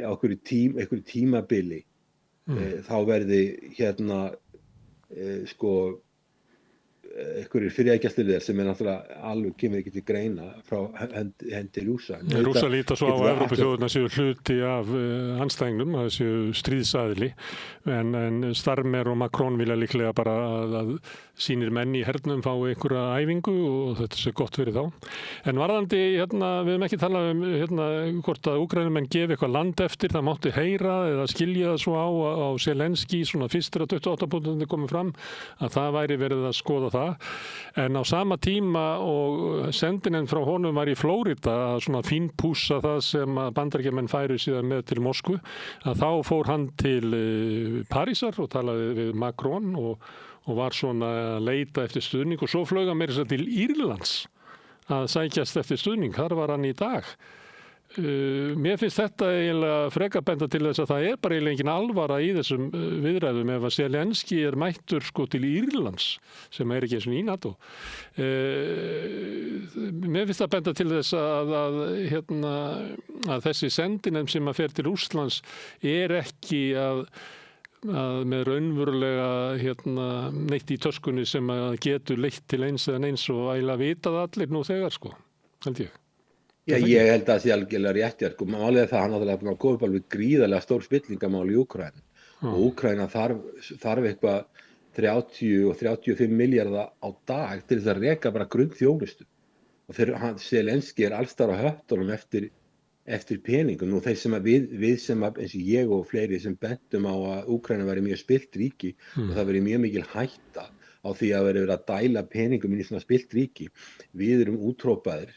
[SPEAKER 20] á einhverju tímabili þá verði einhverjir friðargæsluliðar sem er náttúrulega alveg kemur ekki til greina frá hendi Rússa.
[SPEAKER 1] Rússa líta svo á að Evrópuþjóðirnar séu hluti af andstæðingnum, að séu stríðsaðili en Starmer og Macron vilja líklega bara að sínir menn í hernum fá einhverja æfingu og þetta sé gott fyrir þá. En varðandi, við höfum ekki talað um hvort að Úkraínumenn gefi eitthvað land eftir, það mátti heyra eða skilja það svo á Zelenski, svona fyrstur að 28 punktum komið fram, að það væri verið að skoða það. En á sama tíma og sendinefnd frá honum var í Flórida að svona fínpússa það sem að Bandaríkjamenn færu síðan með til Moskvu, að þá fór hann til Parísar og talaði við Macron og var svona að leita eftir stuðning og svo flög hann meira til Írlands að sækjast eftir stuðning, þar var hann í dag. Mér finnst þetta eiginlega frekar benda til þess að það bara eiginlega engin alvara í þessum viðræðum ef að Zelenski mættur sko til Írlands sem ekki eins og í NATO. Mér finnst það benda til þess að þessi sendinefnd sem að fer til Rússlands ekki að með raunverulega neitt í töskunni sem að getur leitt til eins eða neins og eiginlega vitað allir nú þegar sko, held ég.
[SPEAKER 20] Já, ég held að það sé algjörlega rétt. Sko, málið það hann náttúrulega búin að koma upp alveg gríðarlega stór spillingamál í Úkraínu. Og Úkraína þarf eitthvað 30 og 35 milljarða á dag til þess að reka bara grunnþjónustu. Og Zelenski allsstaðar á höttunum eftir peningum. Nú þeir sem við sem eins og ég og fleiri sem bentum á að Úkraína væri mjög spilt ríki og það væri mjög mikil hætta á því að verið að dæla peningum inn í svona spilt ríki. Við erum útrópaðir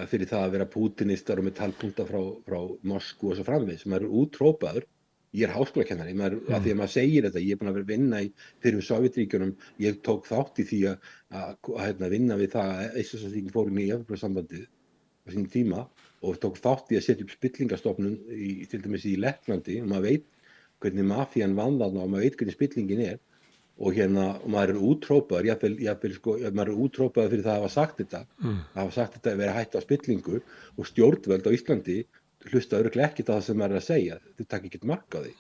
[SPEAKER 20] fyrir það að vera pútinistar og með talpunta frá Moskvu og svo framvegis. Maður er útrópaður, ég er háskólakennari, að því að maður segir þetta, ég er búin að vera vinna í fyrir Sovétríkjunum, ég tók þátt í því að vinna við það að Eystrasaltsríkin fóru inn í Evrópusambandið á sínum tíma og tók þátt í að setja upp spillingastofnun til dæmis í Lettlandi og maður veit hvernig mafían vann þarna og maður veit hvernig spillingin er. Og maður er útrópaður, jafnvel sko, maður er útrópaður fyrir það að hafa sagt þetta að vera hætt á spillingu og stjórnvöld á Íslandi hlusta örugglega ekkert á það sem maður er að segja, þau taka ekkert mark á því.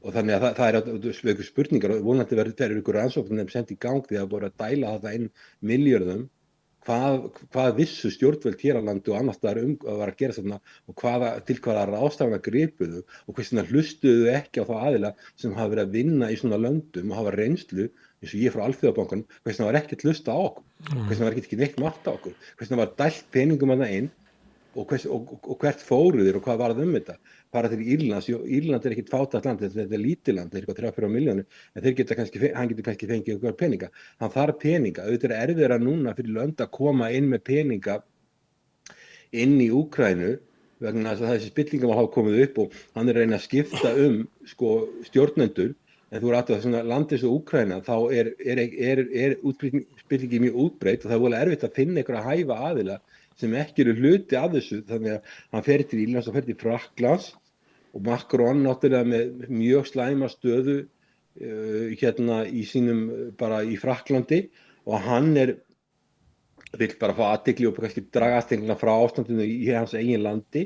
[SPEAKER 20] Og þannig að það er einhver spurningar og vonandi verður ykkur rannsóknarnefnd send í gang því að búið að dæla þetta inn milljörðum. Hvað vissu stjórnvöld hér á landi og annars staðar að vera að gera þarna og til hvaða ráðstafana gripuðu og hvers vegna hlustuðu ekki á þá aðila sem hafa verið að vinna í svona löndum og hafa reynslu eins og ég frá Alþjóðabankanum, hvers vegna var ekkert hlusta á okkur, hvers vegna var ekki neitt margt á okkur, hvers vegna var dælt peningum þarna inn og hvert fóruðir og hvað varð þetta. Bara til Írlands, Írland ekkert fátækt land, þetta er lítið land, þetta er eitthvað 3-4 milljónir, en hann getur kannski fengið einhverja peninga. Hann þarf peninga, auðvitað er erfiðara núna fyrir lönd að koma inn með peninga inn í Úkraínu vegna þess að þessi spillingamál hafa komið upp og hann er að reyna að skipta sko, stjórnendur, en þú að svona landið svo Úkraína, þá er spillingi mjög útbreitt og það er volið erfitt að finna einhverja hæfa aðila sem ekki eru hluti af þessu, þannig að hann fer til Írlands og fer til Frakklands og Macron náttúrulega með mjög slæma stöðu í sínum bara í Frakklandi og hann vill bara fá athygli og kannski draga athygli frá ástandinu í hans eigin landi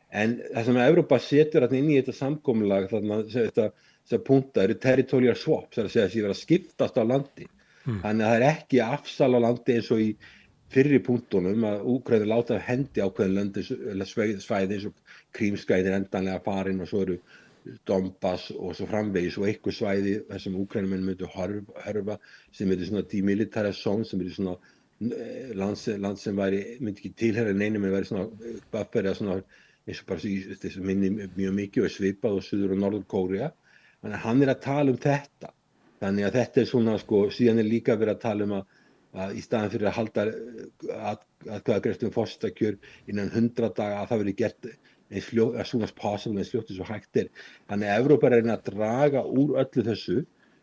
[SPEAKER 20] en það sem Evrópa setur inn í þetta samkomulag þessar punta eru territorial swaps, það er að segja að það er að skiptast á landi þannig að það er ekki afsala landi eins og í fyrri punktunum að Úkraína láta hendi ákveðin löndi svæði eins og Krímskeiðin endanlega farin og svo eru Donbass og svo framvegis og eitthvað svæði þar sem Úkraínumenn myndu hörfa sem eru svona demilitarized zone sem eru svona land sem myndi ekki tilheyra neinum en væri svona buffer eða svona eins og bara þessu minni mjög mikið og svipað og Suður- og Norður-Kórea. Þannig að hann að tala þetta. Þannig að þetta svona sko, síðan líka verið að tala að í staðan fyrir að halda atkvæðagreiðslu forsetakjör innan 100 daga að það verið gert as soon as possible, eins fljótt eins og hægt er. Þannig að Evrópa er að reyna að draga úr öllu þessu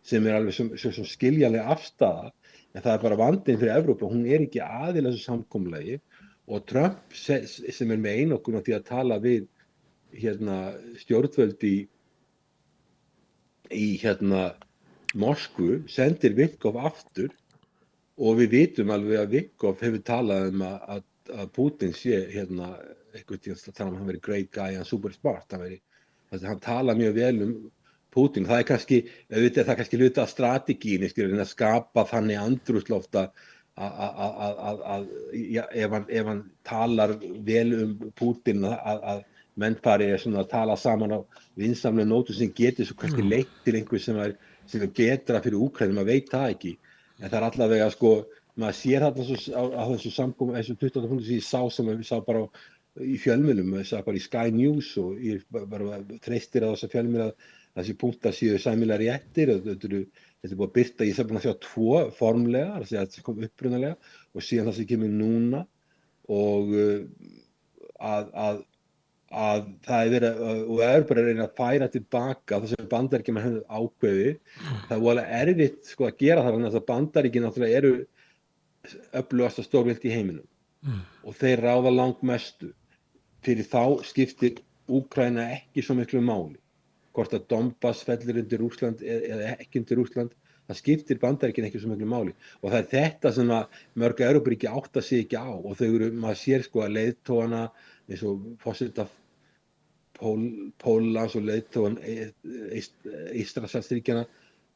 [SPEAKER 20] sem alveg svo skiljanleg afstaða, en það bara vandinn fyrir Evrópa, hún ekki aðila þessu samkomulagi og Trump sem með einokun á því að tala við stjórnvöld í Moskvu sendir Witkoff aftur og við vitum alveg að Witkoff hefur talað að Putin sé eitthvað til að tala hann veri great guy, hann super smart, hann tala mjög vel Putin, það kannski hluti af strategíni, að skapa þannig andrúmsloft að ef hann talar vel Putin að menn fari að tala saman á vinsamlega nótum sem getur svo kannski leitt til einhver sem er betra fyrir Úkraínu, maður veit það ekki, en það allavega maður sér þarna á þessu samkomu, þessu 28 punktum sem ég sá bara í fjölmiðlum, ég sá bara í Sky News og ég bara treystir á þessa fjölmiðla þessi punktar séu sæmilega réttir og þetta er búið að birta, ég er búin að sjá 2 formlega, það kom upprunalega og síðan það sem kemur núna og að það verið og bara að reyna að færa tilbaka það sem Bandaríkjamenn hefðu ákveðið, það er alveg erfitt að gera það, þannig að Bandaríkin náttúrulega eru öflugasta stórveldi í heiminum og þeir ráða langmestu. Fyrir þá skiptir Úkraína ekki svo miklu máli. Hvort að Donbass fellur undir Rússland eða ekki undir Rússland, það skiptir Bandaríkin ekki svo miklu máli. Og það þetta sem að mörg Evrópuríki átta sig ekki á, og þau eru, maður sér sko að leiðtogana eins og forseta Póllands og leiðtogan Eystrasaltsríkjanna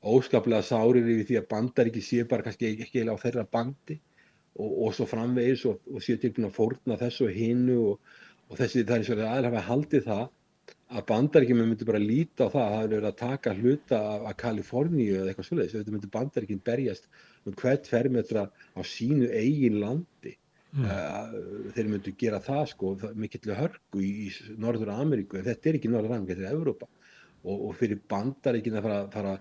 [SPEAKER 20] óskaplega sárir yfir því að Bandaríkin séu bara kannski ekki á þeirra bandi og svo framvegis og séu tilbúin að fórna þessu og hinu og þessi, það eins og aðrir hafa haldið það að Bandaríkin myndi bara líta á það hefur verið að taka hluta af Kaliforníu eða eitthvað svoleiðis, þetta myndi Bandaríkin berjast hvert fermetra á sínu eigin landi. Þeir myndu gera það sko, mikill hörku í Norður Ameríku, en þetta ekki Norður Ameríku, þetta Evrópa og fyrir Bandaríkin að fara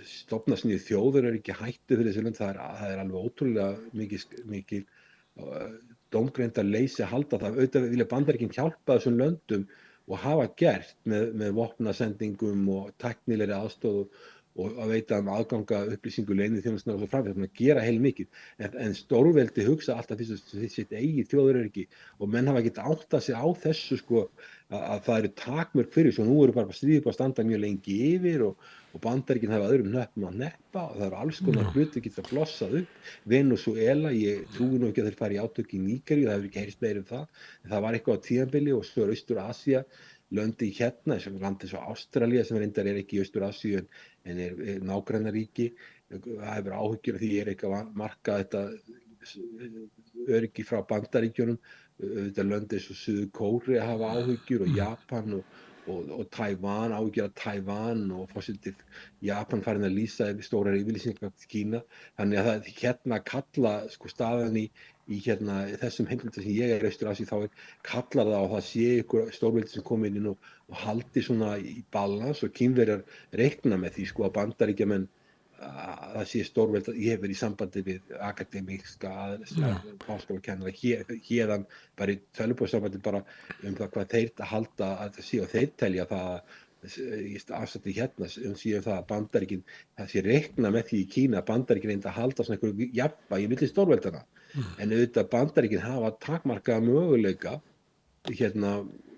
[SPEAKER 20] stofna sinni þjóður ekki hættu fyrir þessu lönd, það alveg ótrúlega mikil dómgreinda leysi að halda það. Auðvitað vilja Bandaríkin hjálpa þessum löndum og hafa gert með vopnasendingum og tæknilegri aðstoð og að veita aðganga upplýsingu leyniþjónustunnar og svo framvegis, að gera heilmikið. En stórveldi hugsa alltaf sitt eigið þjóðaröryggi og menn hafa ekki áttað sig á þessu sko, að það eru takmörk fyrir, svo nú eru bara stríðið búið að standa mjög lengi yfir og Bandaríkin hafa öðrum hnöppum að neppa og það eru alls konar hluti geta blossað upp. Venezuela, ég trúi nú ekki að þeir fari í átök í Nígeríu, það hefur ekki heyrst meira það, en það var eitthvað á tímabili og svo er Austur-Asía, löndi hérna, eins og landi eins og Ástralía sem reyndar ekki í Austur-Asíu en er nágrannaríki, það hefur áhyggjur af því ekki að marka þetta öryggi frá Bandaríkjunum, þetta löndi eins og Suður-Kórea hafa áhyggjur og Japan og Tævan, áhyggjur af Tævan og fórsetið Japan farin að lýsa stórar yfirlýsingar til Kína, þannig að það hérna kalla sko staðan í þessum heimlunda sem ég er Austur-Asíu þá kallar það á það sé ykkur stórveldi sem kom inn og haldi svona í balans og Kínverjar reikna með því sko að Bandaríkjamenn að það sé stórveldi, ég hef verið í sambandi við akademíska háskólakennara héðan bara í tölvupóstsambandi bara það hvað þeir halda að það sé og þeir telja það afsætti hérna síðan það að Bandaríkin það sé reikna með því í Kína að Bandaríkin reynda að halda svona einhverju jafnvægi milli stórveldana en auðvitað Bandaríkin hafa takmarkaða möguleika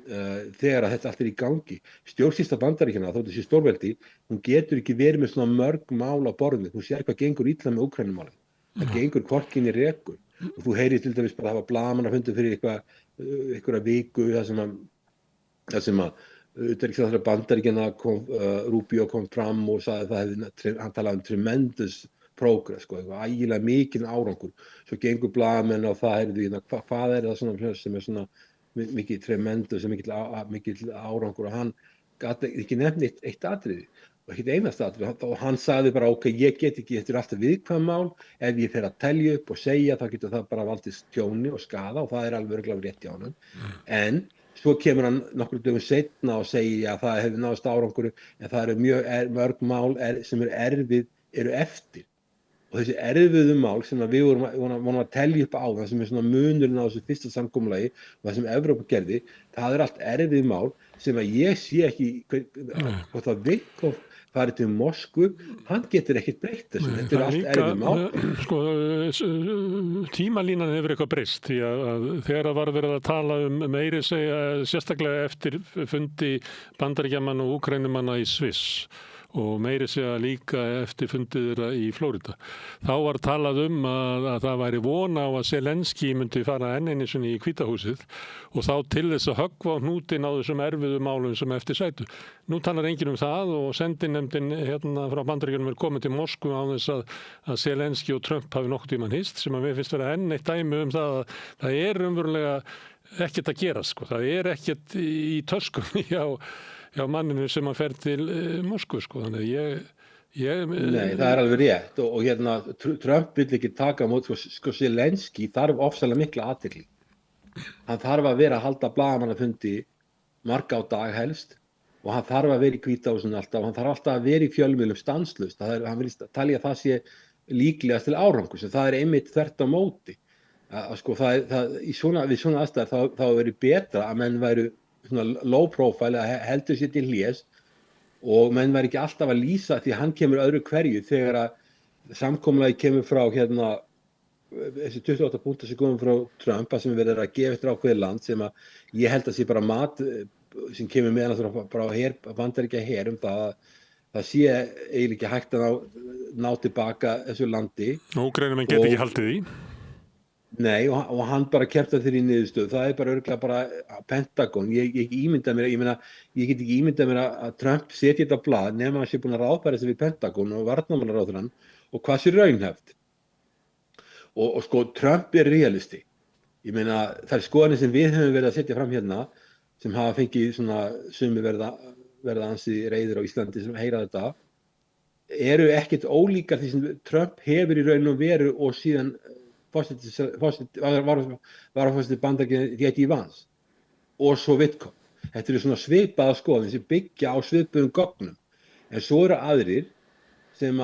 [SPEAKER 20] þegar að þetta allt í gangi. Stjórnsýsla Bandaríkjanna, þótt þessi stórveldi, hún getur ekki verið með svona mörg mál á borðinu. Hún sér hvað gengur illa með Úkraínumálið. Það gengur hvorki né rekur. Og þú heyrir til dæmis bara að hafa blaðamannafundur fyrir einhverja viku þar sem að utanríkisráðherra Bandaríkjanna Rubio kom fram og sagði hann talaði tremendous progress, sko, eitthvað ægilega mikinn árangur. Svo gengur blaðamenn á það, hvað það svona sem svona mikið tremendous, mikill árangur og hann gat ekki nefnt eitt atriði og ekkert einast atriði og hann sagði bara ok, ég get ekki, þetta er alltaf viðkvæm mál, ef ég fer að telja upp og segja þá getur það bara valdið tjóni og skaða og það alveg örugglega rétt hjá honum en svo kemur hann nokkrum dögum seinna og segir að það hefur náðst árangur en það eru mörg mál sem eru eftir og þessi erfiðu mál sem við vorum að telja upp á það sem er svona munurinn á þessu fyrsta samkomulagi og það sem Evrópa gerði, það allt erfiðu mál sem að ég sé ekki hvort það Viktor farið til Moskvu, hann getur ekkert breytt þessu, þetta allt erfiðu mál.
[SPEAKER 1] Sko, tímalínan hefur eitthvað breyst því að þegar það var verið að tala meiri segja sérstaklega eftir fundi Bandaríkjamanna og Úkraínumanna í Sviss og meiri segja líka eftir fundið þeirra í Flórida. Þá var talað að það væri von á að Zelenský myndi fara enn einu sinni í Hvítahúsið og þá til þess að höggva á hnútinn á þessum erfiðu málum sem eftir sætu. Nú talar enginn það og sendinefndin frá Bandaríkjunum er komin til Moskvu á þess að Zelenský og Trump hafi nokkuð tímann hist sem að mér finnst vera enn eitt dæmi það að það umverulega ekkert að gera sko. Það ekkert í töskunni hjá manninu sem að fer til Moskvu sko, þannig
[SPEAKER 20] Nei, það alveg rétt og Trump vill ekki taka mót sko Zelenský þarf ofsalega mikla athygli. Hann þarf að vera að halda blaðamannafundi marga á dag helst og hann þarf að vera í Hvítahúsinu alltaf og hann þarf alltaf að vera í fjölmiðlum stanslaust. Hann vil talja það sé líklegast til árangurs og það einmitt þvert á móti. Sko, við svona aðstæður þá verið betra að menn væru low profile að heldur sér til hlés og menn væri ekki alltaf að lýsa því að hann kemur öðru hverju þegar að samkomulagi kemur frá þessi 28 punktar sem komum frá Trump að sem verður að gefa eftir ákveðið land sem að ég held að sé bara mat sem kemur meðan frá Bandaríkja her það að það sé eiginlega ekki hægt að ná tilbaka þessu landi.
[SPEAKER 1] Úkraínumenn geta ekki haldið í?
[SPEAKER 20] Nei, og hann bara kemta þeirri niðurstöðu. Það bara örugglega bara Pentagon. Ég get ekki ímyndað mér að Trump setji þetta á blað nema hann sé búin að ráðfæra sig við Pentagon og varnarmálaráðherrann og hvað sé raunhæft. Og sko, Trump realisti. Ég meina, þær skoðanir sem við höfum verið að setja fram hérna, sem hafa fengið svona sumi verða ansi reiðir á Íslandi sem heyra þetta, eru ekkert ólíkar því sem Trump hefur í raun og veru og síðan varafórseti Bandaríkjanna J.D. Vance og svo Witkoff. Þetta eru svona svipaða skoðanir sem byggja á svipuðum gögnum. En svo eru aðrir sem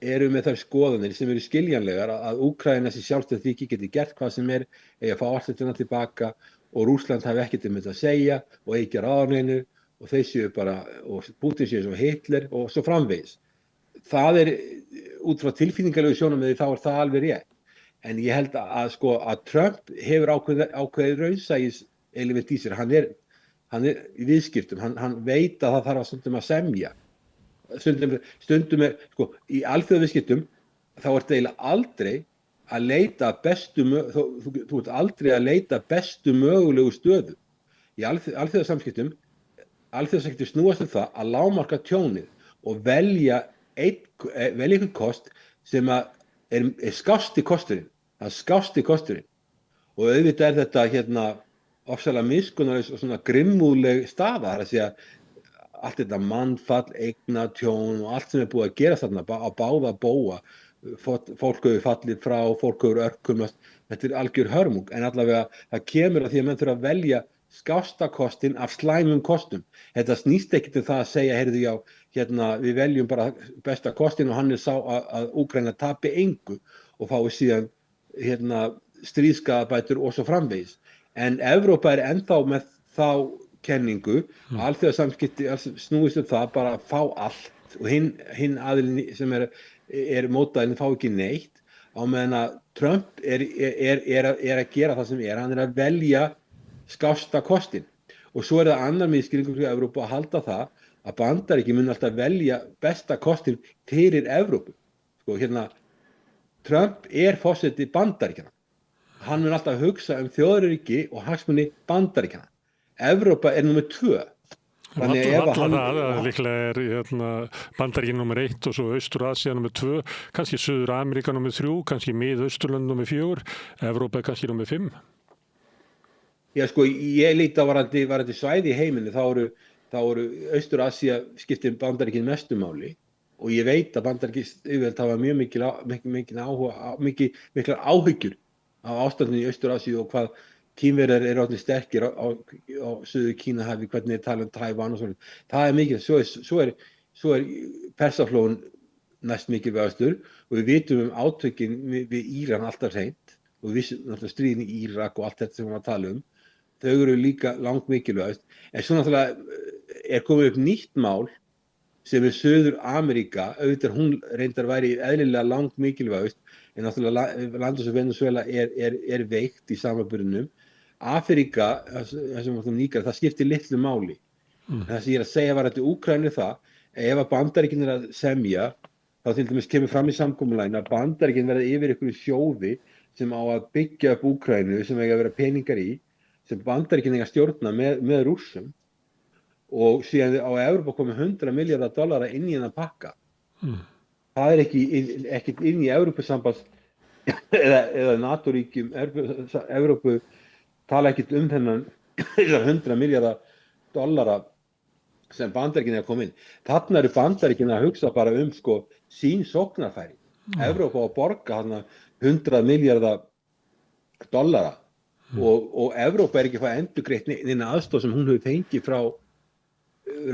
[SPEAKER 20] eru með þær skoðanir sem eru skiljanlegar að Úkraína sé sjálfstætt ríki geti gert hvað sem eigi að fá alltaf tilbaka og Rússland hafi ekkert þetta að segja og eigi ekki ráðneinu og þeir séu bara, og Putin séu svo Hitler og svo framvegis. Það út frá tilfinningarlegu sjónarmiði þá það alveg rétt. En ég held að Trump hefur ákveðið raunsægis element í sér. Hann er í viðskiptum, hann veit að það þarf stundum að semja. Stundum í alþjóðaviðskiptum þá eiginlega aldrei að leita þú ert aldrei að leita bestu mögulegu stöðu. Í alþjóðasamskiptum snúast það að lágmarka tjónið og velja einhvern kost sem er skásti kosturinn. Það skásti kosturinn. Og auðvitað þetta ofsalega miskunnarlaus og svona grimmúðleg staða. Það að segja allt þetta mannfall, eignatjón og allt sem búið að gera þarna á báða bóa. Fólk hefur fallið frá, fólk hefur örkumast. Þetta algjör hörmung. En allavega það kemur að því að menn þurfa að velja skástakostinn af slæmum kostum. Þetta snýst ekkert það að segja, heyrðu já, við veljum bara besta kostinn og hann sá að Úkraína tapi engu og fái síðan stríðskaðabætur og svo framvegis. En Evrópa ennþá með þá kenningu, alþjóðasamskipti snúist það bara að fá allt og hinn aðilinn sem mótaðilinn fá ekki neitt á meðan að Trump er að gera það sem hann að velja skásta kostinn. Og svo það annar misskilningur fyrir Evrópu að halda það að Bandaríkin mun alltaf velja besta kostinn fyrir Evrópu. Trump forseti Bandaríkjanna. Hann mun alltaf hugsa þjóðaröryggi og hagsmuni Bandaríkjanna. Evrópa númer 2.
[SPEAKER 1] Líklega Bandaríkin nummer 1 og svo Austur-Asía nummer 2, kannski Suður-Ameríka nummer 3, kannski Mið-Austurlönd nummer 4, Evrópa kannski nummer 5.
[SPEAKER 20] Já, ég líti á varandi svæði í heiminu, þá eru Austur-Asía skiptir Bandaríkin mestu máli og ég veit að Bandaríkin yfirleitt hafa miklar áhyggjur af ástandinu í Austur-Asíu og hvað Kínverjar orðnir sterkir á Suður Kínahafi, hvernig tala Tævan og svona. Það mikið, svo Persaflóin næst mikilvægastur og við vitum átökin við Íran alltaf hreint og við náttúrulega stríðin í Írak og allt þetta sem við að tala þau eru líka langt mikilvægast. En svo náttúrulega komið upp nýtt mál sem Suður-Ameríka, auðvitað hún reyndar væri eðlilega langt mikilvægast en náttúrulega landur sem Venezuela veikt í samanburðinum. Afríka, það skiptir litlu máli. Það sem ég að segja var að Úkraínu ef að Bandaríkin að semja, þá til dæmis kemur fram í samkomulaginu að Bandaríkin verða yfir einhverju sjóði sem á að byggja upp Úkraínu sem eiga að vera peningar í, sem Bandaríkin eiga að stjórna með Rússum og síðan á Evrópa komið $100 miljardar inn í þennan pakka. Það ekki inn í Evrópusambands eða NATO-ríkjum Evrópu tala ekkert þennan $100 miljardar sem Bandaríkin að koma inn. Þarna eru Bandaríkin að hugsa bara sín sóknarfæri. Evrópa á að borga $100 miljardar og Evrópa ekki að fá endurgreitt neina aðstoð sem hún hefur fengið frá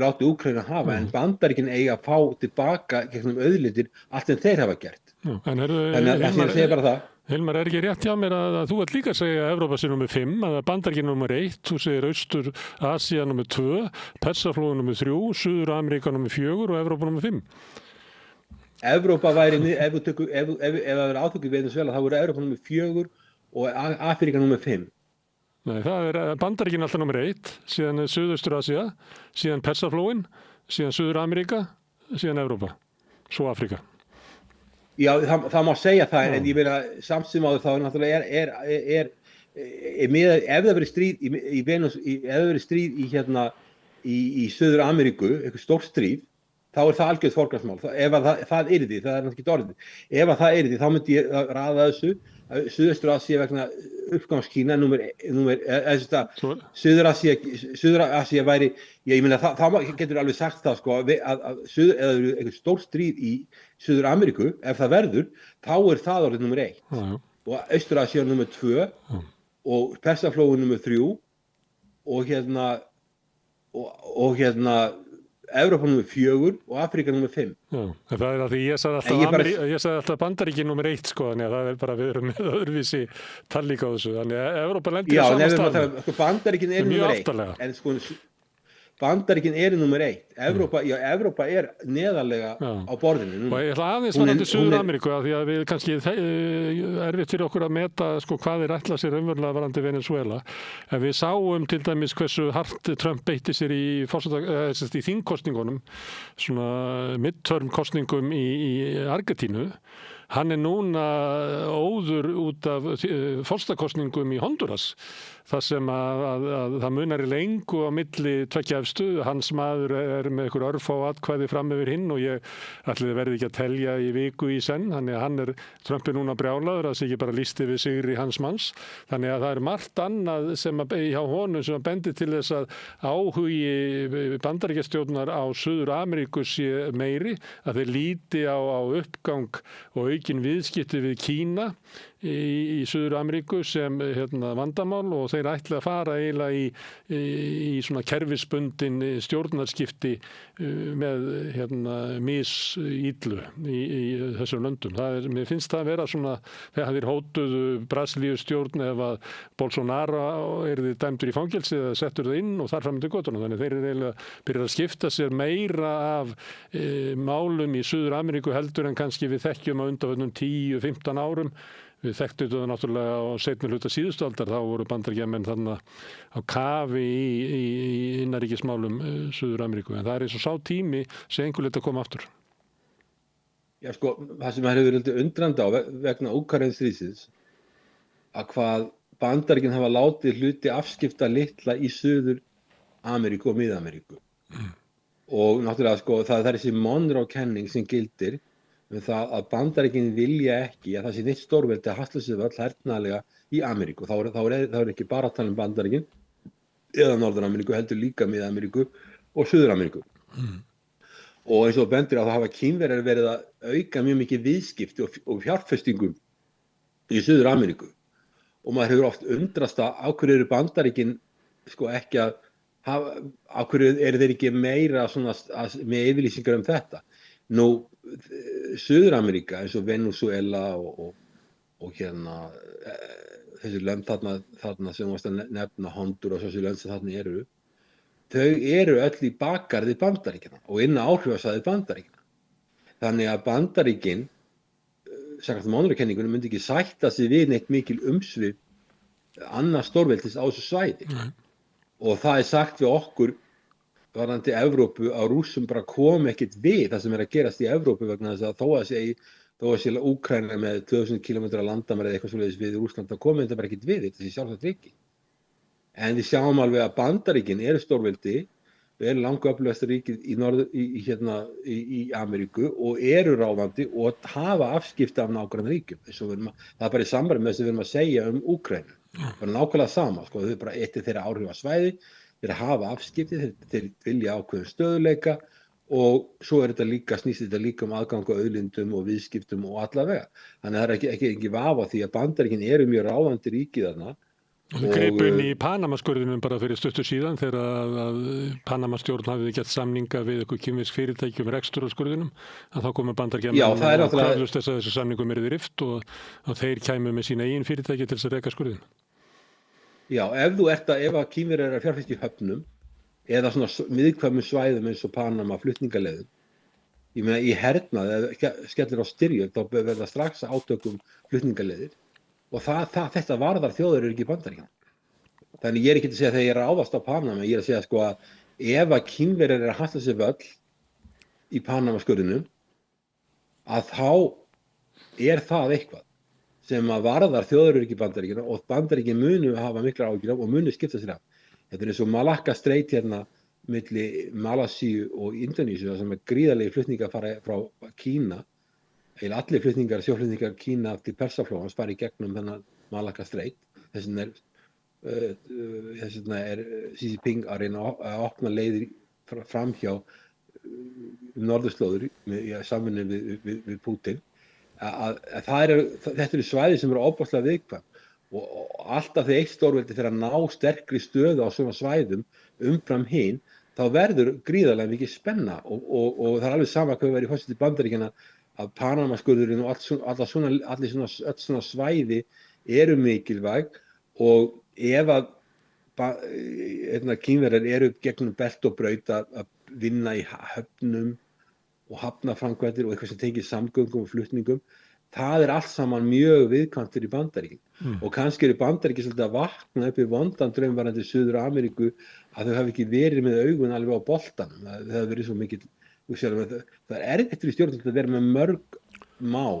[SPEAKER 20] láti Úkraínu að hafa en Bandaríkin eiga að fá tilbaka gegnum auðlindir allt sem þeir hafa gert. Þannig að ég segi bara það.
[SPEAKER 1] Hilmar, ekki rétt hjá mér að þú ert líka að segja að Evrópa sé nummer 5, að Bandaríkin nummer 1, þú segir Austur-Asía nummer 2, Persaflóin nummer 3, Suður-Ameríka nummer 4 og Evrópa nummer 5.
[SPEAKER 20] Evrópa væri, ef það verður átöku í Venesúela, þá voru Evrópa númer 4 og Afríka númer 5.
[SPEAKER 1] Nei, það Bandaríkin alltaf númer 1, síðan Suðaustur-Asía, síðan Persaflóin, síðan Suður-Ameríka, síðan Evrópa, svo Afríka.
[SPEAKER 20] Já, það má segja það, en ég meina samt sem áður þá náttúrulega ef það verður stríð í Suður-Ameríku, eitthvað stórt stríð, þá það algjörð forgangsmál. Ef það yrði, það náttúrulega ekki orðið. Ef það yrði, þá myndi ég raða þessu Suðaustur-Asía vegna uppgangs Kína Suður-Asía væri, ég meina það getur alveg sagt það sko, að eitthvað stórt stríð í Suður-Ameríku, ef það verður, þá það orðið nummer 1. Og Austur-Asía nummer 2 og Persaflóin nummer 3 og Evrópa nummer 4 og Afríka nummer 5.
[SPEAKER 1] Já, en það að því ég sagði alltaf Bandaríkin nummer 1 sko, þannig að það bara við erum með öðruvísi tallíka á þessu, þannig að Evrópa lendir á sama stað.
[SPEAKER 20] Bandaríkin nummer 1, en sko Bandaríkin nummer 1. Evrópa neðarlega á borðinu.
[SPEAKER 1] Og ég ætla aðeins varandi Suður-Ameríku, af því að við kannski erfitt fyrir okkur að meta sko hvað ætla sér umverulega varandi Venezuela. En við sáum til dæmis hversu hart Trump beitti sér í þingkosningunum, svona midterm kosningum í Argentínu. Hann núna óður út af forsetakosningum í Honduras, þar sem að það munar í lengu á milli tveggja efstu. Hans maður með einhver örfá atkvæði fram yfir hinn og ég ætli verði ekki að telja í viku í senn. Þannig að hann Trump núna brjálaður, að sig ekki bara lýsti við sigri hans manns. Þannig að það margt annað sem hjá honum sem bendir til þess að áhugi Bandaríkjastjórnar á Suður-Ameríku sé meiri, að þeir líti á uppgang og aukin viðskipti við Kína í Suður-Ameríku sem vandamál, og þeir ætla að fara eiginlega í svona kerfisbundin stjórnarskipti með misíllu í þessum löndum. Mér finnst það að vera svona, þegar þeir hótuðu Brasilíu stjórn ef að Bolsonaro yrði dæmdur í fangelsi eða settur það inn og þar fram til götunum. Þannig þeir eiginlega byrjað að skipta sér meira af málum í Suður-Ameríku heldur en kannski við þekkjum á undanförnum 10-15 árum. Við þekktum þetta náttúrulega á seinni hluta síðustu aldar, þá voru Bandaríkjamenn þarna á kafi í innanríkismálum Suður-Ameríku. En það eins og sá tími sem einhver leita að koma aftur.
[SPEAKER 20] Já sko, það sem hefur verið undrandi á vegna Úkraínustríðsins, að hvað Bandaríkin hafa látið hluti afskipta litla í Suður-Ameríku og Mið-Ameríku. Og náttúrulega sko, það þessi Monroe-kenning sem gildir, með það að Bandaríkin vilja ekki að það sé neitt stórveldi að hasla sig öll hernaðarlega í Ameríku. Þá er ekki bara að tala um Bandaríkin eða Norður-Ameríku, heldur líka Mið-Ameríku og Suður-Ameríku. Og eins og bendir á það hafa Kínverjar verið að auka mjög mikið viðskipti og fjárfestingum í Suður-Ameríku. Og maður hefur oft undrast að á hverju eru Bandaríkin sko ekki að hafa, á hverju eru þeir ekki meira svona, með yfirlýsingar þetta. Nú, Suður-Ameríka eins og Venezuela og þessi lönd þarna sem varst að nefna Honduras og þessi lönd sem þarna þau eru öll í bakgarði Bandaríkjanna og inn á áhrifasvæði Bandaríkjanna. Þannig að Bandaríkin, samkvæmt Monroe-kenningunni, myndi ekki sætta sig við neitt mikil umsvif annars stórveldis á þessu svæði. Og það sagt við okkur varðandi Evrópu að Rússum bara kom ekkert við það sem að gerast í Evrópu, vegna þess að þó að sé Úkraína með 2000 km landamæri eða eitthvað svoleiðis við Rússland, þá kom þetta bara ekkert við, þetta sé sjálfsagt ekki. En við sjáum alveg að Bandaríkin eru stórveldi, eru langöflugasta ríkið í Ameríku og eru ráðandi og hafa afskipti af nágrannaríkjum. Það bara í samræmi með þess að við erum að segja um Úkraínu. Það er nákvæmlega sama, sko, þau bara eitt þeirra áhrifasvæði. Þeir hafa afskipti, þeir vilja ákveðum stöðuleika og svo snýst þetta líka aðgang á auðlindum og viðskiptum og allavega. Þannig að það er ekki vafa því að Bandaríkin eru mjög ráðandi ríkið þarna.
[SPEAKER 1] Þau gripu inn í Panama-skurðinum bara fyrir stuttu síðan þegar að Panama-stjórn hafði gert samninga við eitthvað kínversk fyrirtæki rekstur á skurðinum. Þá komu Bandaríkjamenn og krafðust þess að þessu samningum yrði rift og þeir kæmu með sína eigin fyrirtæki til þess að reka skurðin.
[SPEAKER 20] Já, ef að Kínverjar eru að fjárfesta í höfnum eða svona miðkvæmum svæðum eins og Panama flutningaleiðum, Ég meina í hernað, ef skellir á styrjöld, þá verða strax átökum flutningaleiðir og þetta varðar þjóðaröryggi Bandaríkjanna. Þannig ég er ekki að segja þegar ég er að áðast á Panama, ég er að segja sko að ef að Kínverjar eru að hasla sér völl í Panama-skurðinum, að þá er það eitthvað sem að varðar þjóðaröryggi Bandaríkjanna og Bandaríkin munu hafa miklar áhyggjur af og munu skipta sér af. Þetta er eins og Malakka Strait hérna milli Malasíu og Indónesíu sem er gríðarlegir flutningar fara frá Kína. Eiginlega allir flutningar, sjóflutningar Kína til Persaflóans fara í gegnum þennan Malakka Strait. Þess vegna er Xi Jinping að reyna að opna leiðir framhjá norðurslóður í samvinnu við Putin. Þetta eru svæði sem eru ofboðslega viðkvæm og alltaf þegar eitt stórveldi fyrir að ná sterkri stöðu á svona svæðum umfram hinn, þá verður gríðarlega mikið spenna og það er alveg sama hvað verið í forseti Bandaríkjanna að Panama-skurðurinn og allir svona svæði eru mikilvæg og ef að Kínverjar eru gegnum belt og braut að vinna í höfnum og hafnaframkvæmdir og eitthvað sem tengir samgöngum og flutningum, það er allt saman mjög viðkvæmt fyrir Bandaríkin. Og kannski eru Bandaríkin svolítið að vakna upp í vondan draum varðandi Suður Ameríku að þau hafi ekki verið með augun alveg á boltanum. Það hefur verið svo mikið, það er erfitt fyrir stjórnvöld að vera með mörg mál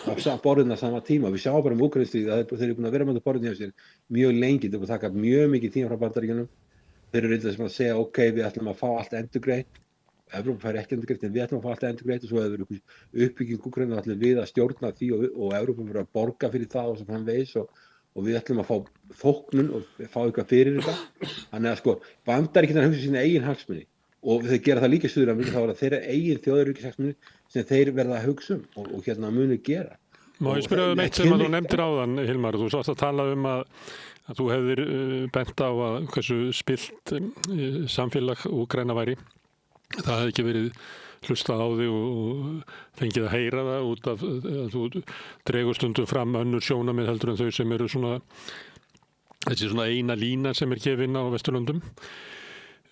[SPEAKER 20] á borðinu á sama tíma. Við sjáum bara Úkraínustríðið að þeir eru búin að vera með borðinu hjá sér mjög lengi, þeir eru búin að taka mjög mikið tíma frá Bandaríkjunum. Þeir eru reyndar sem að segja ok, við ætlum að fá allt endurgreitt. Evrópa fær ekki endurgreitt en við ætlum að fá allt endurgreitt og svo hefur verið uppbygging Úkraínu og ætlum við að stjórna því og Evrópa verður að borga fyrir það og svo framvegis og við ætlum að fá þóknun og fá eitthvað fyrir þetta. Þannig að sko, Bandaríkjunnar hugsa sína eigin hagsmuni og þeir gera það líka í Suður-Ameríku, þá er það þeirra eigin þjóðaröryggishagsmuni sem þeir verða að hugsa og hérna munu gera.
[SPEAKER 1] Má ég spyrja eitt sem að þú nefndir áðan, Hilmar, þú sást að tala að þú hefðir bent á að hversu spillt samfélag Úkraína væri. Það hefði ekki verið hlustað á þig og fengið að heyra það út af að þú dregur stundum fram önnur sjónamið heldur en þau sem eru þessi eina lína sem er gefin á Vesturlöndum.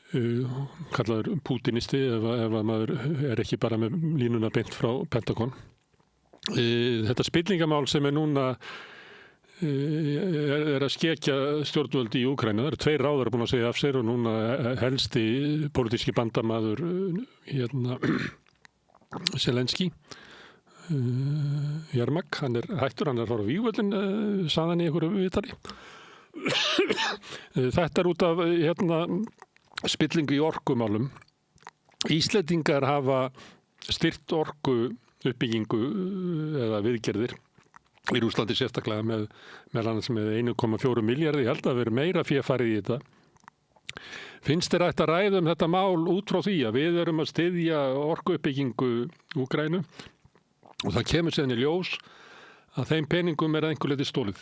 [SPEAKER 1] Kallaður pútinisti ef að maður er ekki bara með línuna beint frá Pentagon. Þetta spillingamál sem er núna er að skekja stjórnvöld í Úkraínu. Það eru 2 ráðar búin að segja af sér og núna helsti pólitíski bandamaður Zelenski Jermak, hann er hættur, hann er að fara á vígvöllin, sagði hann í einhverju viðtali. Þetta er út af spillingu í orkumálum. Íslendingar hafa styrt orku uppbyggingu eða viðgerðir í Rússlandi sérstaklega með annars með 1,4 milljarði, ég held að vera meira fyrir að fara í þetta. Finnst þér ætti að ræða þetta mál út frá því að við erum að styðja orkuuppbyggingu Úkraínu og það kemur síðan í ljós að þeim peningum er einhver leyti stólið?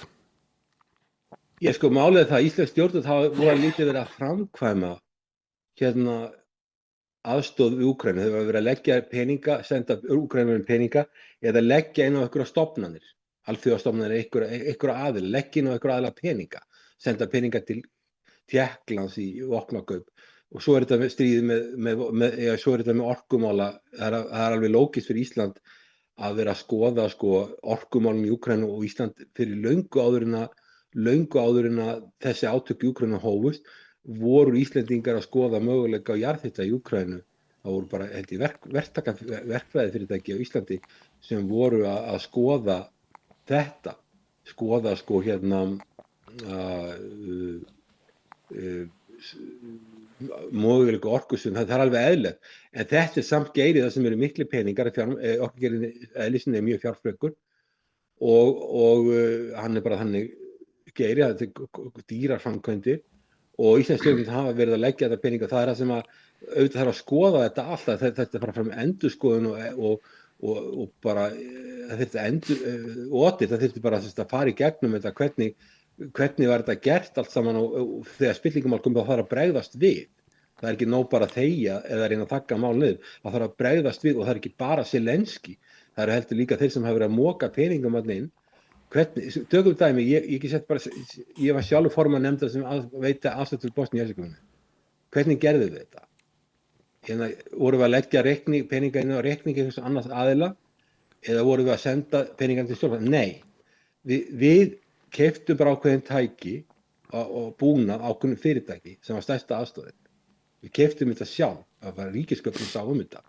[SPEAKER 20] Ég sko málið það að íslensk stjórnvöld hafa voru lítið verið að framkvæma aðstoð við Úkraínu. Þau hafa verið að leggja peninga, senda Úkraínum peninga eða leggja inn á einhverja stofnanir. Alþjóðastofnanir, einhverja aðila, leggja inn á einhverja aðila peninga, senda peninga til Tékklands í vopnakaup og svo er þetta með stríði svo er þetta með orkumála. Það er alveg lógist fyrir Ísland að vera að skoða orkumálum í Úkraínu og Ísland fyrir löngu áður en að þessi átök í Úkraínu hófust voru Íslendingar að skoða möguleika á jarðhita í Úkraínu. Það voru bara verkfræðifyrirtæki á Íslandi sem voru að skoða þetta, möguleika orkusum, það er alveg eðlilegt. En þetta er samt geiri það sem eru miklu peningar, orkugeirin eðlisinn er mjög fjárfrekur og hann er bara þannig geiri, þetta er dýrar framkvæmdir og Íslensk stjórnvöld hafa verið að leggja þetta peninga. Það er það sem að auðvitað þarf að skoða þetta alltaf, þetta fara fram endurskoðun og bara það þurfti bara að fara í gegnum þetta hvernig var þetta gert allt saman og þegar spillingamál kom þá þarf að bregðast við. Það er ekki nóg bara að þegja eða reyna að taka mál niður. Það þarf að bregðast við og það er ekki bara Zelenski. Það eru heldur líka þeir sem hafa verið að moka peningum þarna inn. Tökum dæmi, ég var sjálfur formaður nefndar sem veita afstöðu til Bosníu og Hersegóvínu. Hvernig gerðu þau þetta? vorum við að leggja peninga inn á reikningi einhvers annars aðila eða vorum við að senda peninga til stjórnvalda? Nei, við keyptum bara ákveðin tæki og búnað ákveðin fyrirtæki sem var stærsta aðstoðin. Við keyptum þetta sjálf, það var ríkisköpun sá þetta.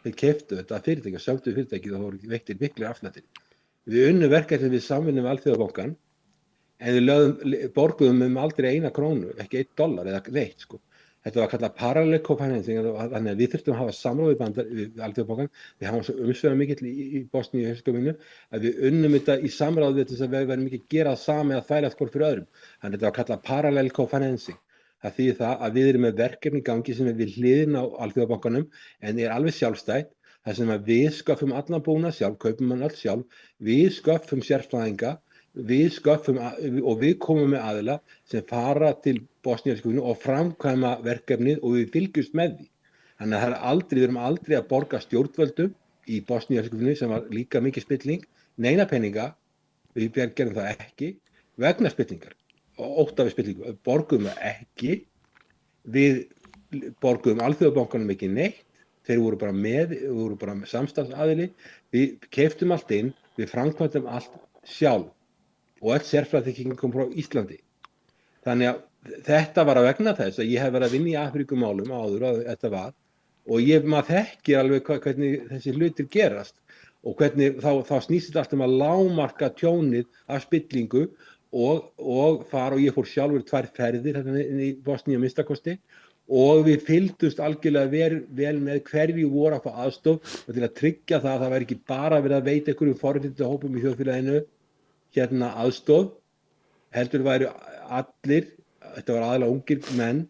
[SPEAKER 20] Við keyptum þetta fyrirtæki og sömdu fyrirtæki og það voru veittir miklir afslættir. Við unnum verkefni við samvinnu við Alþjóðabankann en við borguðum aldrei 1 krónu, ekki $1 eða neitt sko. Þetta var kallað parallel co-financing, þannig að við þurftum að hafa samráð við Alþjóðabankann. Við hafum svo umsvifamikill í Bosníu og Hersegóvínu að við unnum þetta í samráð við þess að við verðum ekki að gera það sama eða þvælast hvort fyrir öðrum. Þannig að þetta var kallað parallel co-financing. Það þýðir það að við erum með verkefni í gangi sem er við hliðina á Alþjóðabankanum en er alveg sjálfstætt. Það sem að við sköffum allan búnað sjálf, kaupum hann allt sjálf, við sköffum sérfræðinga, og við komum með aðila sem fara til Bosníu og Hersegóvínu og framkvæma verkefnið og við fylgjumst með því. Þannig að við erum aldrei að borga stjórnvöldum í Bosníu og Hersegóvínu sem var líka mikið spilling, neina peninga, við gerum það ekki, vegna spillingar og ótta við spillingu, borgum það ekki, við borgum Alþjóðabankanum ekki neitt, þeir voru bara voru bara samstarfsaðili, við keyptum allt inn, við framkvæmdum allt sjálf. Og öll sérfræðiþekking kom frá Íslandi. Þannig að þetta var að vegna þess að ég hef verið að vinna í Afríkumálum áður að þetta var og maður þekkir alveg hvernig þessi hlutir gerast og hvernig þá snýst þetta alltaf að lágmarka tjónið af spillingu og fara og ég fór sjálfur 2 ferðir hérna í Bosníu að minnstakosti og við fylgdumst algjörlega vel með hverju voru að fá aðstoð og til að tryggja það að það væri ekki bara verið að veita einhverjum forréttindahópum í þjóðfélaginu aðstoð, heldur væru allir, þetta var aðalega ungir menn,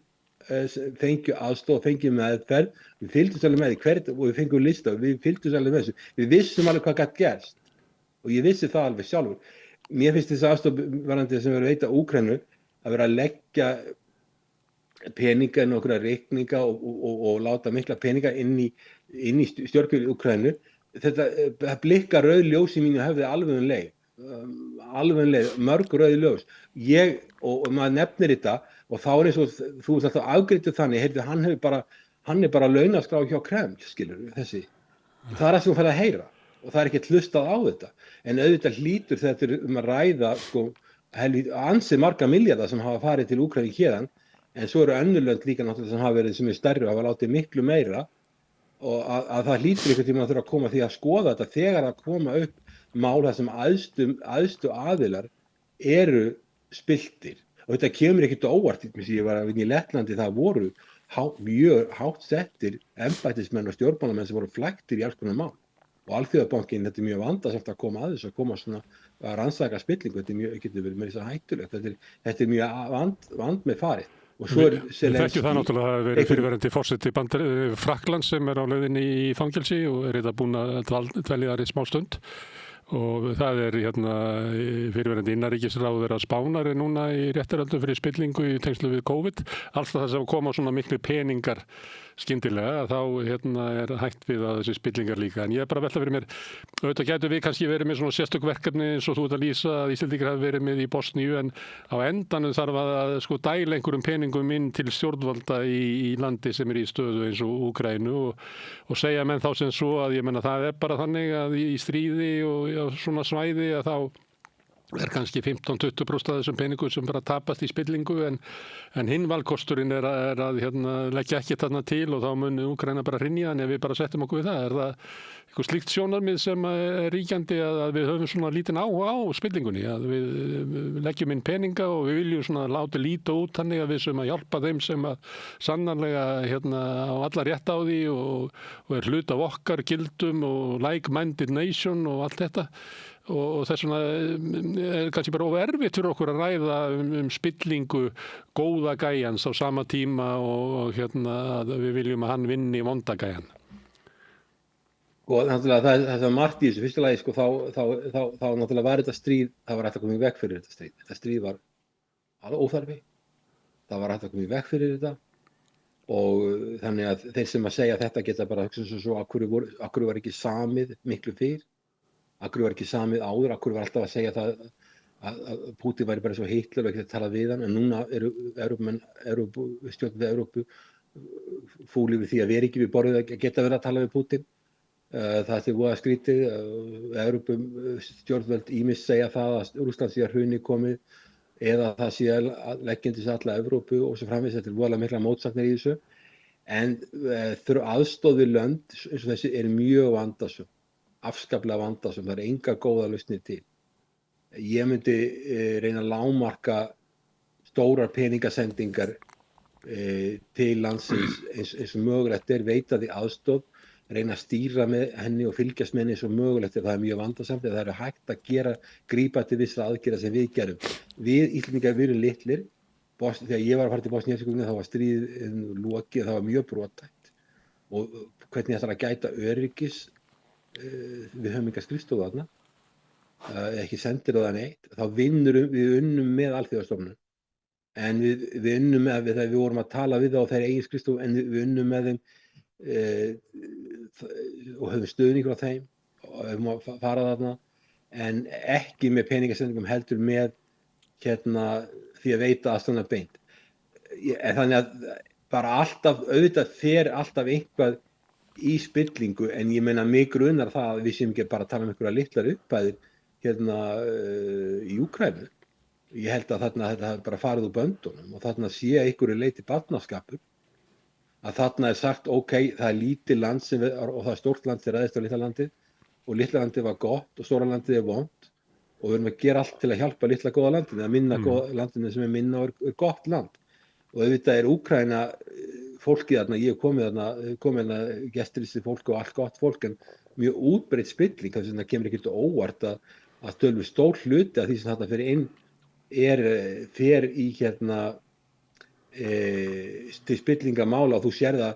[SPEAKER 20] fengju aðstoð, fengju meðferð, við fylgdumst alveg með því og við fengum lista og við fylgdumst alveg með þessu, við vissum alveg hvað gætt gerst og ég vissi það alveg sjálfur. Mér finnst þessi aðstoð varðandi sem verið að veita Úkraínu að vera að leggja peninga inn okkur að reikninga og láta mikla peninga inn í stjórnkerfi Úkraínu, þetta blikkar rauð ljós í mínu höfði alveg leið. Mörg rauð ljós. Og maður nefnir þetta og þá er eins og þú ert alltaf afgreiddur þannig, heyrðu, hann er bara launaskrá hjá Kreml, skilur þessi. Það er það sem þú færð að heyra og það er ekkert hlustað á þetta. En auðvitað hlýtur þetta að ræða sko, ansi marga milljarða sem hafa farið til Úkraínu héðan, en svo eru önnur lönd líka náttúrulega sem hafa verið sem er stærri og hafa látið miklu meira og að það hlýtur einhvern tímann að þurfa að koma því að skoða þetta þegar að koma upp mál þar sem æðstu aðilar eru spilltir. Og þetta kemur ekkert óvart, ég var að vinna í Lettlandi, það voru mjög hátt settir embættismenn og stjórnmálamenn sem voru flæktir í alls konar mál. Og Alþjóðabankinn, þetta er mjög vandasamt að koma að þessu, að koma svona að rannsaka spillingu, þetta getur verið með þess að hættulegt, þetta er mjög vand með farið. Við þekkjum það náttúrulega að vera fyrirverandi forseti Frakklands sem er á leiðinni í fangelsi og er þetta búin að dvelja þar í smá stund. Og það er fyrirverandi innanríkisráðherra Spánar er núna í réttarhöldum fyrir spillingu í tengslu við COVID. Alltaf þess að koma svona miklu peningar skyndilega, þá er hægt við að þessi spillingar líka. En ég er bara að velta fyrir mér, auðvitað gætu við kannski verið með svona sérstök verkefni eins og þú ert að lýsa að Íslendingar hafi verið með í Bosníu, en á endanum þarf að dæla einhverjum peningum inn til stjórnvalda í landi sem er í stöðu eins og Úkraínu og segja menn þá sem svo að ég menna það er bara þannig að í stríði og svona svæði að þá er kannski 15-20% af þessum peningum sem bara tapast í spillingu en hinn valkosturinn er að leggja ekki þarna til og þá mun Úkraína bara hrynja en ef við bara setjum okkur við það, er það eitthvað slíkt sjónarmið sem er ríkjandi að við höfum svona lítinn áhuga á spillingunni, að við leggjum inn peninga og við viljum svona láta líta út þannig að við sem að hjálpa þeim sem að sannanlega á alla rétt á því og er hlut af okkar gildum og like-minded nation og allt þetta. Og þess vegna er kannski bara of erfitt fyrir okkur að ræða spillingu góða gæjans á sama tíma og að við viljum að hann vinni vonda gæjan. Og náttúrulega það var margt í þessu fyrsta lagi þá náttúrulega var þetta stríð, það var hægt að koma í veg fyrir þetta stríð. Þetta stríð var alveg óþarfi, það var hægt að koma í veg fyrir þetta og þannig að þeir sem að segja þetta geta bara hugsa svo akkur var ekki samið miklu fyrr. Akkur var ekki samið áður, akkur var alltaf að segja það að Pútín væri bara svo Hitler og ekki að tala við hann, en núna eru stjórnvöld Evrópu fúl yfir því að vera ekki við borðið að geta verið að tala við Pútín. Það sé voða skrítið. Evrópum stjórnvöld ýmist segja það að Rússland sé að hruni komið eða það sé að leggjandi sig alla Evrópu og svo framvegis. Þetta voðalega mikla mótsagnir í þessu. En aðstoð við lönd eins og þessi mjög vandasöm, afskaplega vandasöm. Það enga góða lausnir til. Ég myndi reyna að lágmarka stórar peningasendingar til landsins eins og mögulegt veita því aðstoð, reyna að stýra með henni og fylgjast með henni eins og mögulegt það mjög vandasamt, það hægt að grípa til vissra aðgerða sem við gerum. Við Íslendingar við erum litlir, þegar ég var að fara til Bosníu-Hersegóvínu þá var stríðið lokið, það var mjög brothætt og hvernig þetta að gæta öryggis, við höfum enga skrifstofu þarna, ekki sendir það neitt, þá við unnum með alþjóðastofnun. En við unnum með þegar við vorum að tala við þá á þeirra eigin skrifstofu en við unnum með þeim og höfum stuðningur á þeim og höfum að fara þarna en ekki með peningasendingum heldur með því að veita aðstæðuna beint. Þannig að bara alltaf, auðvitað fer alltaf eitthvað í spillingu en ég meina mig grunar það að við séum ekki bara að tala um einhverja litlar upphæðir í Úkraínu. Ég held að þarna þetta hafi bara farið úr böndunum og þarna sé einhverju leyti barnaskapur að þarna sagt ok, það lítið land og það stórt land sem ræðist á litla landið og litla landið var gott og stóra landið vont og við erum að gera allt til að hjálpa litla góða landinu eða minna góða landinu sem minna og gott land og auðvitað Úkraína fólkið þarna, ég hef komið þarna gesturlýsti fólk og allt gott fólk en mjög útbreidd spilling, þess vegna kemur ekkert óvart að tölum stór hluti af því sem þarna fyrir inn fer í til spillingamála og þú sér það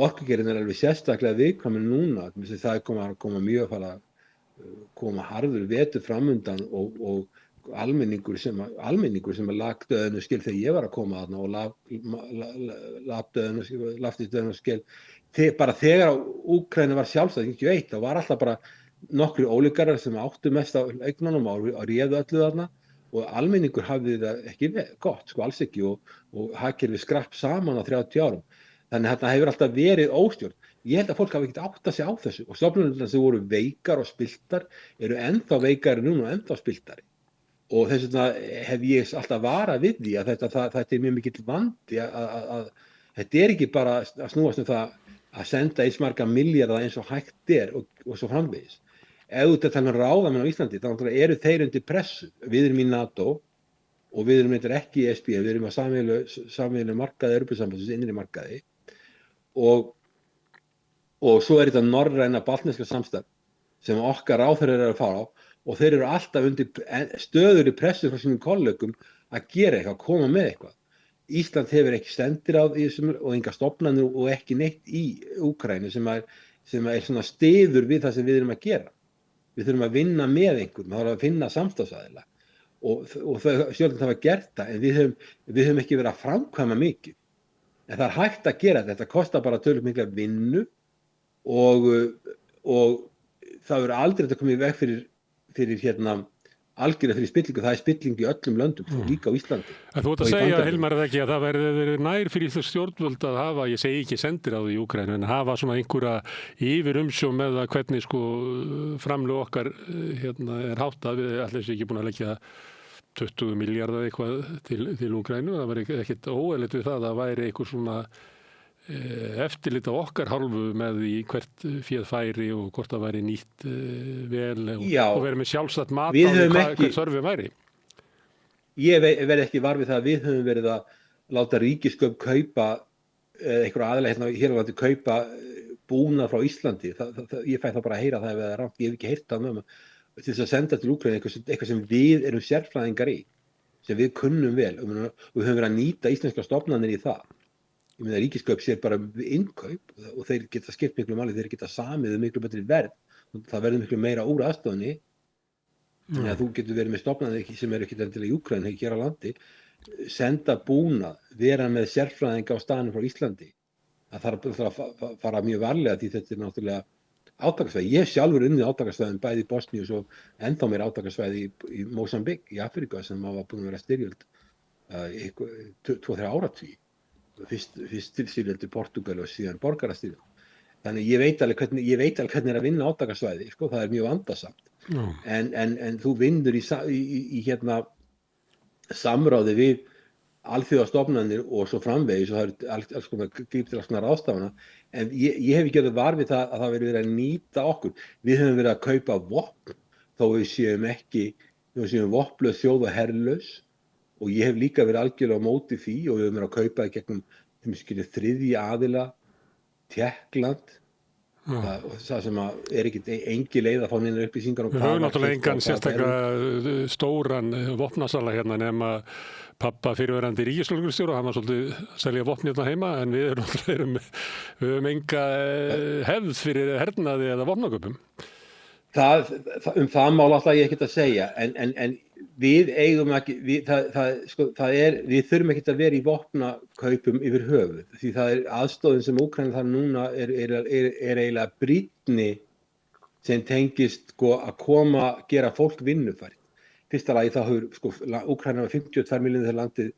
[SPEAKER 20] orkugerðin alveg sérstaklega viðkvæmur núna það koma mjög að koma harður vetur framundan og almenningur sem lagt döðinu skil þegar ég var að koma þarna og lafti döðinu skil bara þegar Úkraína var sjálfstæð ekki veit, það var alltaf bara nokkri ólíkarar sem áttu mest á eignunum og réðu öllu þarna og almenningur hafði það ekki gott, alls ekki og hagkerfið skrapp saman á 30 árum. Þannig að þetta hefur alltaf verið óstjórn. Ég held að fólk hafi ekkert áttað sig á þessu og stofnanirnar sem voru veikar og spiltar eru ennþá veikari núna og ennþá spiltari. Og þess vegna hef ég alltaf varað við því að þetta mjög mikill vandi að þetta ekki bara að snúast það að senda eins marga milljarða eins og hægt og svo framvegis. Ef þú ert að ráðamenn á Íslandi, þá eru þeir undir pressu. Við erum í NATO og við erum ekki í ESB, við erum á sameiginlegu markaði, Evrópusambandsins innri markaði og svo þetta norræna baltneska samstarf sem okkar ráðherrar eru að fara á og þeir eru alltaf undir stöðugri pressu frá sínum kollegum að gera eitthvað, að koma með eitthvað. Ísland hefur ekki sendiráð í þessum og enga stofnanir og ekki neitt í Úkraínu sem er svona stiður við það sem við erum að gera. Við þurfum að vinna með einhverjum, það þarf að finna samstarfsaðila og stjórnvöld hafa gert það en við höfum ekki verið að framkvæma mikið. En það hægt að gera þetta kostar bara töluvert mikla vinnu og það verður aldrei að koma í veg fyrir algjörlega fyrir spillingu, það spilling í öllum löndum, líka á Íslandi.
[SPEAKER 1] En þú ert að segja, Hilmar, ekki að það verður nær fyrir þessu stjórnvöld að hafa, ég segi ekki sendiráð í Úkraínu, en hafa svona einhverja yfirumsjón með það hvernig framlög okkar er háttað, við allir ekki búin að leggja 20 milljarða eitthvað til Úkraínu, það var ekkert óeðlilegt við það, það væri eitthvað svona eftirlit á okkar hálfu með því hvert féð færi og hvort það væri nýtt vel og verið með sjálfstætt mat á því hver þörfin væri.
[SPEAKER 20] Ég verði ekki var við það að við höfum verið að láta ríkisköp kaupa einhverja aðilega hér á landi kaupa búnað frá Íslandi. Ég fæ það bara að heyra það ef það er rangt. Ég hef ekki heyrt það með til þess að senda til Úkraínu eitthvað sem við erum sérfræðingar í, sem við kunnum vel og við höfum verið að nýta íslenska stofnanir í það. Ég meina ríkiskaup sér bara innkaup og þeir geta skipt miklu máli, þeir geta samið miklu betri verð. Það verður miklu meira úr aðstoðinni. Þannig að þú getur verið með stofnanir sem eru ekki endilega í Úkraínu, ekki hér á landi, senda búnað, vera með sérfræðinga á staðnum frá Íslandi. Það þarf að fara mjög varlega því þetta er náttúrulega átakasvæði. Ég sjálfur unnið átakasvæðin bæði í Bosníu og svo ennþá meira átakasvæði í Mósambík, í Afríku sem var búin að vera styrjöld 2-3 áratugi. fyrst styrjaldir Portúgal og síðan borgarastyrjöld. Þannig ég veit alveg hvernig að vinna átakasvæði, sko, það mjög vandasamt. En þú vinnur í hérna samráði við alþjóðastofnanir og svo framvegis og það alls konar gríp til alls konar ráðstafana, en ég hef ekki orðið var við það að það verið að nýta okkur. Við höfum verið að kaupa vopn þó við séum vopnlaus þjóð og herlaus, og ég hef líka verið algjörlega á móti því og við höfum verið að kaupa í gegnum þriðja aðila, Tékkland, það sem ekki engi leið að fá neina upplýsingar.
[SPEAKER 1] Við höfum náttúrulega engan sérstaklega stóran vopnasala hérna nema pappa fyrirverandi ríkislögreglustjóra, hann var svolítið að selja vopn hérna heima, en við höfum enga hefð fyrir hernaði eða vopnaköpum.
[SPEAKER 20] Það mál alltaf ég ekkert að segja, en við eigum ekki, við þurfum ekkert að vera í vopnakaupum yfir höfuð, því það aðstoðin sem Úkraína þar núna er eiginlega brýnni sem tengist að gera fólk vinnufært. Fyrsta lagi þá hefur Úkraína var 52 milljónir þegar landið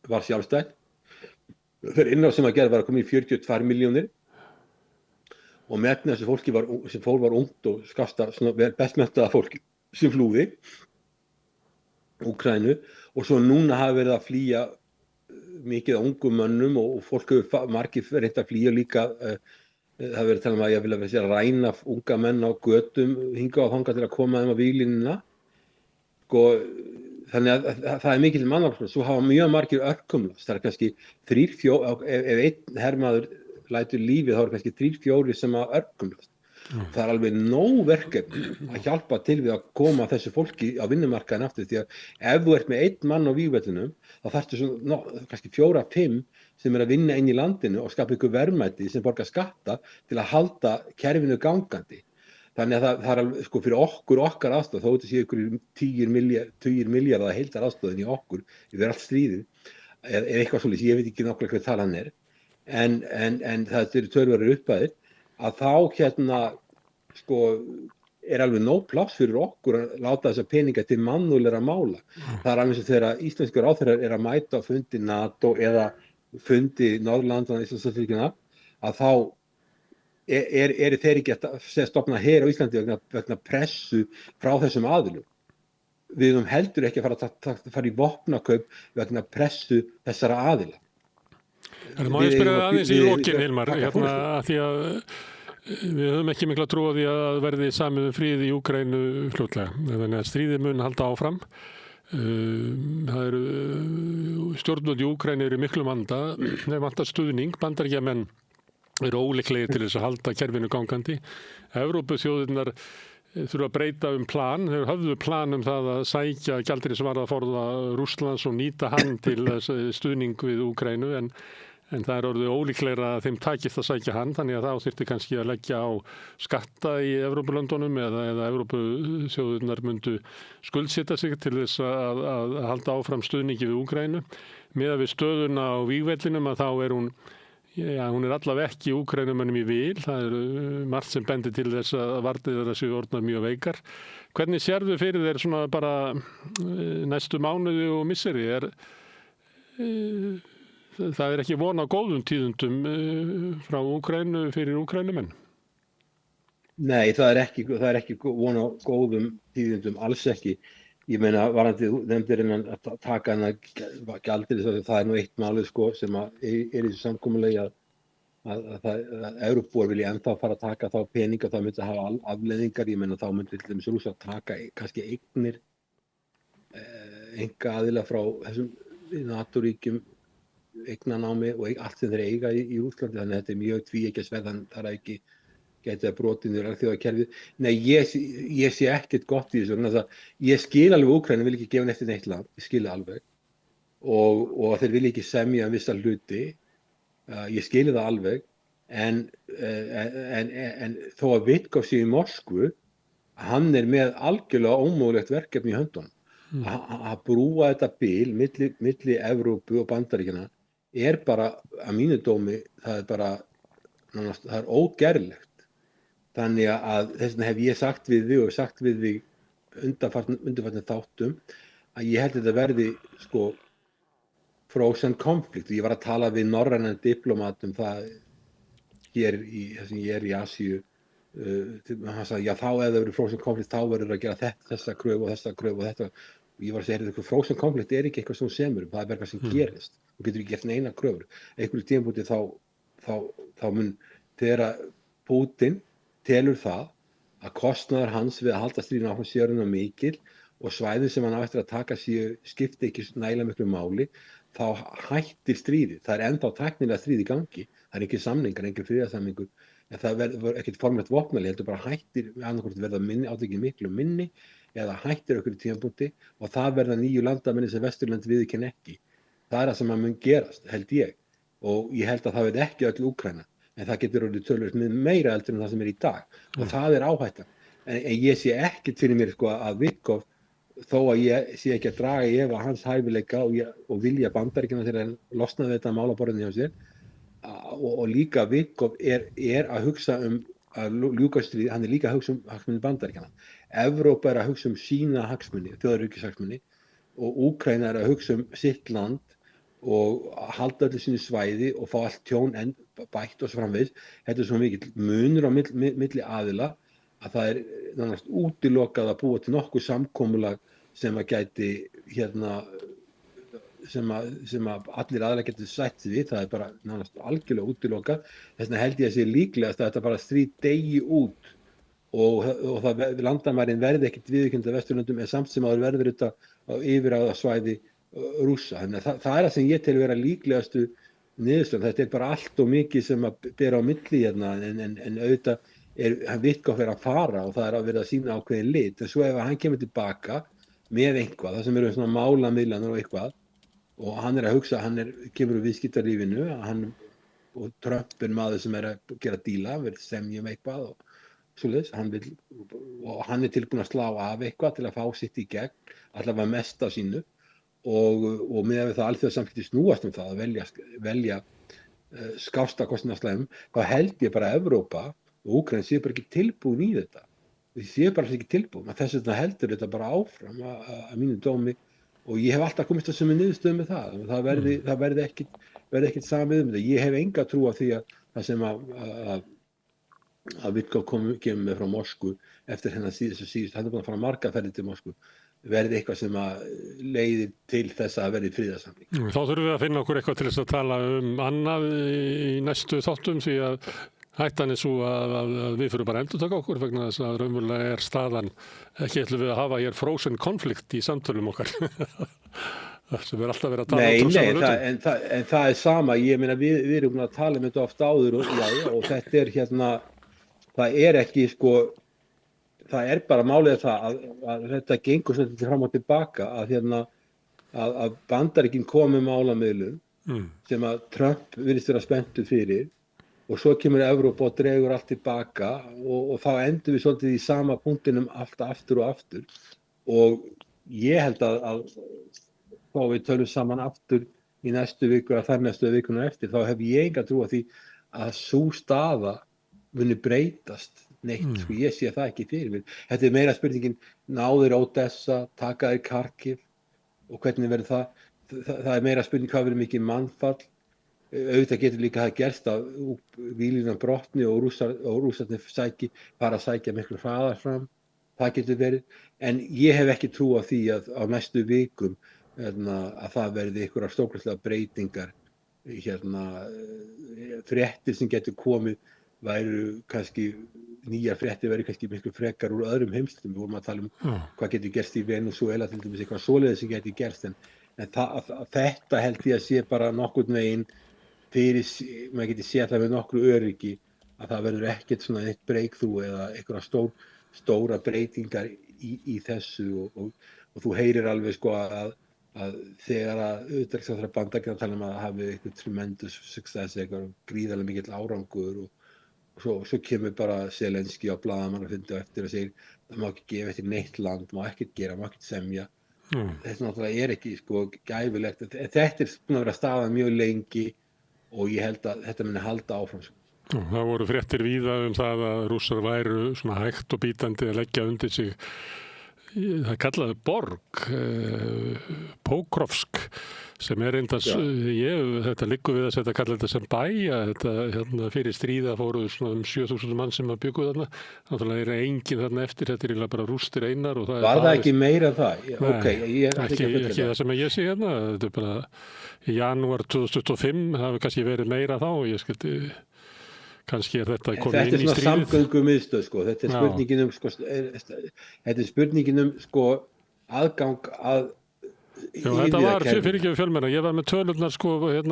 [SPEAKER 20] var sjálfstætt. Þeir innrás sem að gera var að koma í 42 milljónir. Og meðan þessu fólki sem var ungt og skasta best menntaða fólki sem flúði Úkraínu, og svo núna hafa verið að flýja mikið ungum mönnum og fólk hefur margir reynt að flýja líka. Það hefur verið að tala um að ég vil að ræna unga menn á götum hingað og þangað til að koma þeim á víglínuna. Þannig að það er mikil mannaflóð. Svo hafa mjög margir örkumlast. Það er kannski 3-4, ef einn hermaður lætur lífið, þá er kannski 3-4 sem að örkumlast. Það er alveg nóg verkefni að hjálpa til við að koma þessu fólki á vinnumarkaðinn aftur, því að ef þú ert með einn mann á vígvellinum, þá þarftu kannski 4-5 sem að vinna inn í landinu og skapa ykkur verðmæti sem borgar skatta til að halda kerfinu gangandi. Þannig að það er alveg, fyrir okkar aðstoð, þó þetta sé ykkur 10 milljarða heildar aðstoðin í okkur yfir allt stríðið, eða eitthvað svolítið, ég veit ekki nákvæmlega hvað talan er, en það eru töluverðir upphæðir, að þá er alveg nóg pláss fyrir okkur að láta þessa peninga til mannúðlegra mála. Það er alveg sem þegar íslenskur ráðherrar að mæta á fundi NATO eða fundi Norðurlandana í Íslandsríkjana, að þá eru þeir ekki að stofna her á Íslandi vegna pressu frá þessum aðilum. Við höfum heldur ekki að fara í vopnakaup vegna pressu þessara aðila.
[SPEAKER 1] Má ég spyrja aðeins í lokin, Hilmar, að því að við höfum ekki mikla trú á því að verði samið frið í Úkraínu fljótlega. Þannig að stríðið mun halda áfram. Það eru stjórnvöld í Úkraínu eru miklu vanda. Þeir vantar stuðning. Bandaríkjamenn eru ólíklegir til þess að halda kerfinu gangandi. Evrópuþjóðirnar þurfa að breyta plan. Þeir höfðu plan það að sækja gjaldeyrisvaraforða Rússlands og nýta hann til stuðning við Úkraínu, en það er orðið ólíklegra að þeim takist að sækja hann, þannig að það þyrfti kannski að leggja á skatta í Evrópulöndunum eða Evrópuþjóðirnar myndu skuldsetja sig til þess að halda áfram stuðningi við Úkraínu. Miðað við stöðuna á vígvellinum að þá er hún er allavega ekki Úkraínumönnum í vil. Það er margt sem bendir til þess að varnir þeirra séu orðnar mjög veikar. Hvernig sérðu fyrir þeir svona bara næstu mánuði og misseri? Það er ekki von á góðum tíðindum frá Úkraínu fyrir Úkraínumenn?
[SPEAKER 20] Nei, það er ekki von á góðum tíðindum, alls ekki. Ég meina, varandi nefndir að taka hana gjaldeyris, það er nú eitt málið sem er í þessu samkomulagi að Evrópubúar vilja ennþá fara að taka þá peninga, það myndi að hafa afleiðingar. Ég meina, þá myndi til dæmis Rússar taka kannski eignir einkaaðila frá þessum NATO-ríkjum, eignanámi og allt sem þeir eiga í Rússlandi, þannig að þetta er mjög tvíeggjarsverð, það er ekki gæti að brotinu í alþjóðakerfið. Nei, ég sé ekkert gott í þessu. Ég skil alveg Úkraínu, vil ekki gefa eftir neitt land, ég skil alveg, og þeir vilja ekki semja vissa hluti, ég skil það alveg, en þó að Vitkov sé í Moskvu, hann er með algjörlega ómögulegt verkefni í höndunum. Að brúa þetta bil milli Evrópu og Bandaríkjanna er bara, að mínu dómi, það er ógerlegt. Þannig að þess vegna hef ég sagt við þig og sagt við þig undanfarnir þáttum að ég held að þetta verði frozen conflict. Ég var að tala við norrænan diplomat það hér sem ég í Asíu. Hann sagði, já þá ef það verður frozen conflict þá verður að gera þessa kröfu og þessa kröfu og þetta. Og ég var að segja, frozen conflict ekki eitthvað sem semur, það bara eitthvað sem gerist. Þú getur ekki gert neina kröfur. Einhverju tímabúti þá mun þegar Pútín telur það að kostnaður hans við að halda stríðinu áfram sé orðinn of mikill og svæðin sem hann á eftir að taka skipti ekki nægilega miklu máli, þá hættir stríðið. Það ennþá tæknilega stríð í gangi, það ekki samningar, engin friðarsamningur, en það verður ekkert formlegt vopnahlé, heldur bara hættir, annarkvort verða átökin miklu minni eða hættir okkur í tímapunkti og það verða nýju landamenni sem Vesturlönd viðurkenna ekki. Það það sem að mun gerast, held ég, og ég held að það verði ekki öll Úkraína, en það getur orðið töluvert meira eldur en það sem í dag og það áhættan. En ég sé ekkert fyrir mér að Witkoff, þó að ég sé ekki að draga í efa hans hæfileika og vilja Bandaríkjanna til að losna við þetta málaborðinni hjá sér og líka Witkoff að hugsa að ljúka stríð, hann líka að hugsa hagsmuni Bandaríkjanna. Evrópa að hugsa sína hagsmuni, þjóðaröryggishagsmuni og Úkraína að hugsa sitt land og halda öllu sínu svæði og fá allt tjón bætt og svo framvegis. Þetta svo mikill munur á milli aðila að það nánast útilokað að búa til nokkuð samkomulag sem að gæti sem að allir aðilar getur sætt sig við, það bara nánast algjörlega útilokað. Þess vegna held ég að sé líklegast að þetta bara stríð degi út og það landamærin verði ekkert viðurkennd af Vesturlöndum en samt sem áður verður þetta yfirráðasvæði Rússa. Þannig að það það sem ég tel vera líklegastu niðurstöðum. Þetta bara allt og mikið sem að bera á milli en auðvitað Witkoff að fara og það að vera að sýna ákveðin lit. En svo ef hann kemur tilbaka með eitthvað, það sem eru svona málamiðlanir og eitthvað og hann að hugsa, kemur úr viðskiptalífinu og Trump maður sem að gera díla, verður semja eitthvað og svoleiðis, hann tilbúinn að slá af eitthvað til að fá sitt í gegn, allavega mest af sínu og með það alþjóðasamskipti snúast það að velja skásta kostnaðarslægum, þá held ég bara að Evrópa og Úkraína séu bara ekki tilbúin í þetta. Þið séu bara ekki tilbúin. Þess vegna heldur þetta bara áfram að mínu dómi og ég hef alltaf komist að sömu niðurstöðu með það. Það verði ekkert samið þetta. Ég hef enga trú á því að það sem að Witkoff kemur með frá Moskvu eftir hennar síðust, hann búin að fara marga ferðir til Moskvu, verði eitthvað sem að leiðir til þess að verði friðarsamning.
[SPEAKER 1] Þá þurfum við að finna okkur eitthvað til þess að tala annað í næstu þáttum því að hættan svo að við fyrir bara að endurtaka okkur vegna þess að raunverulega staðan ekki ætlum við að hafa hér frozen conflict í samtölum okkar. Sem við alltaf verið að tala um sama hlutum.
[SPEAKER 20] En það sama, ég meina við erum að tala um þetta oft áður og þetta það ekki það bara málið það að þetta gengur svolítið fram og tilbaka að Bandaríkin komi málamiðlun sem að Trump virðist vera spenntur fyrir og svo kemur Evrópa og dregur allt tilbaka og þá endur við svolítið í sama punktinum alltaf aftur og aftur og ég held að þá við tölum saman aftur í næstu viku eða þar næstu vikuna eftir þá hef ég enga trú á því að sú staða muni breytast neitt, ég sé það ekki fyrir mér. Þetta meira spurningin, náður Odessa, taka þeir Kharkiv og hvernig verður það? Það meira spurning hvað verður mikið mannfall. Auðvitað getur líka það gerst að víglínan brotni og rússarnir fara að sækja miklu hraðar fram. Það getur verið. En ég hef ekki trú á því að á næstu vikum að það verði einhverjar stórkostlegar breytingar. Fréttir sem getur komið væru kannski nýjar fréttir væri kannski miklu frekar úr öðrum heimslutum. Við vorum að tala hvað getur gerst í Venezuela til dæmis eitthvað svoleiðis sem getur gerst en þetta held ég að sé bara nokkurn veginn fyrir, maður getur séð það með nokkru öryggi að það verður ekkert svona eitt breakthrough eða einhverja stóra breytingar í þessu og þú heyrir alveg að þegar að utanríkisráðherra Bandaríkjanna tala að hafi eitthvað tremendous success, eitthvað gríðarlega mikill árangur og svo kemur bara Zelenski á blaðamannafundi á eftir og segir það má ekki gefa eftir neitt land, má ekkert gera, má ekkert semja. Þetta náttúrulega ekki gæfulegt. Þetta búin að vera staðan mjög lengi og ég held að þetta muni halda áfram.
[SPEAKER 1] Það voru fréttir víða það að Rússar væru svona hægt og bítandi að leggja undir sig það kallaði borg, Pokrovsk, sem reyndar, þetta liggur við að setja kalla þetta sem bæja, þetta fyrir stríða fóru svona 7.000 mann sem að byggu þarna, náttúrulega enginn þarna eftir, þetta eiginlega bara rústir einar og það
[SPEAKER 20] Var það ekki meira það?
[SPEAKER 1] Nei,
[SPEAKER 20] ekki
[SPEAKER 1] það sem ég sé hérna, þetta bara í janúar 2025, það hefur kannski verið meira þá og ég skildi kannski þetta komið inn í stríðið. Þetta svona
[SPEAKER 20] samgöngumiðstöð, sko, þetta er spurningin aðgang að
[SPEAKER 1] þetta var fyrir ekki fjölmenna. Ég var með tölurnar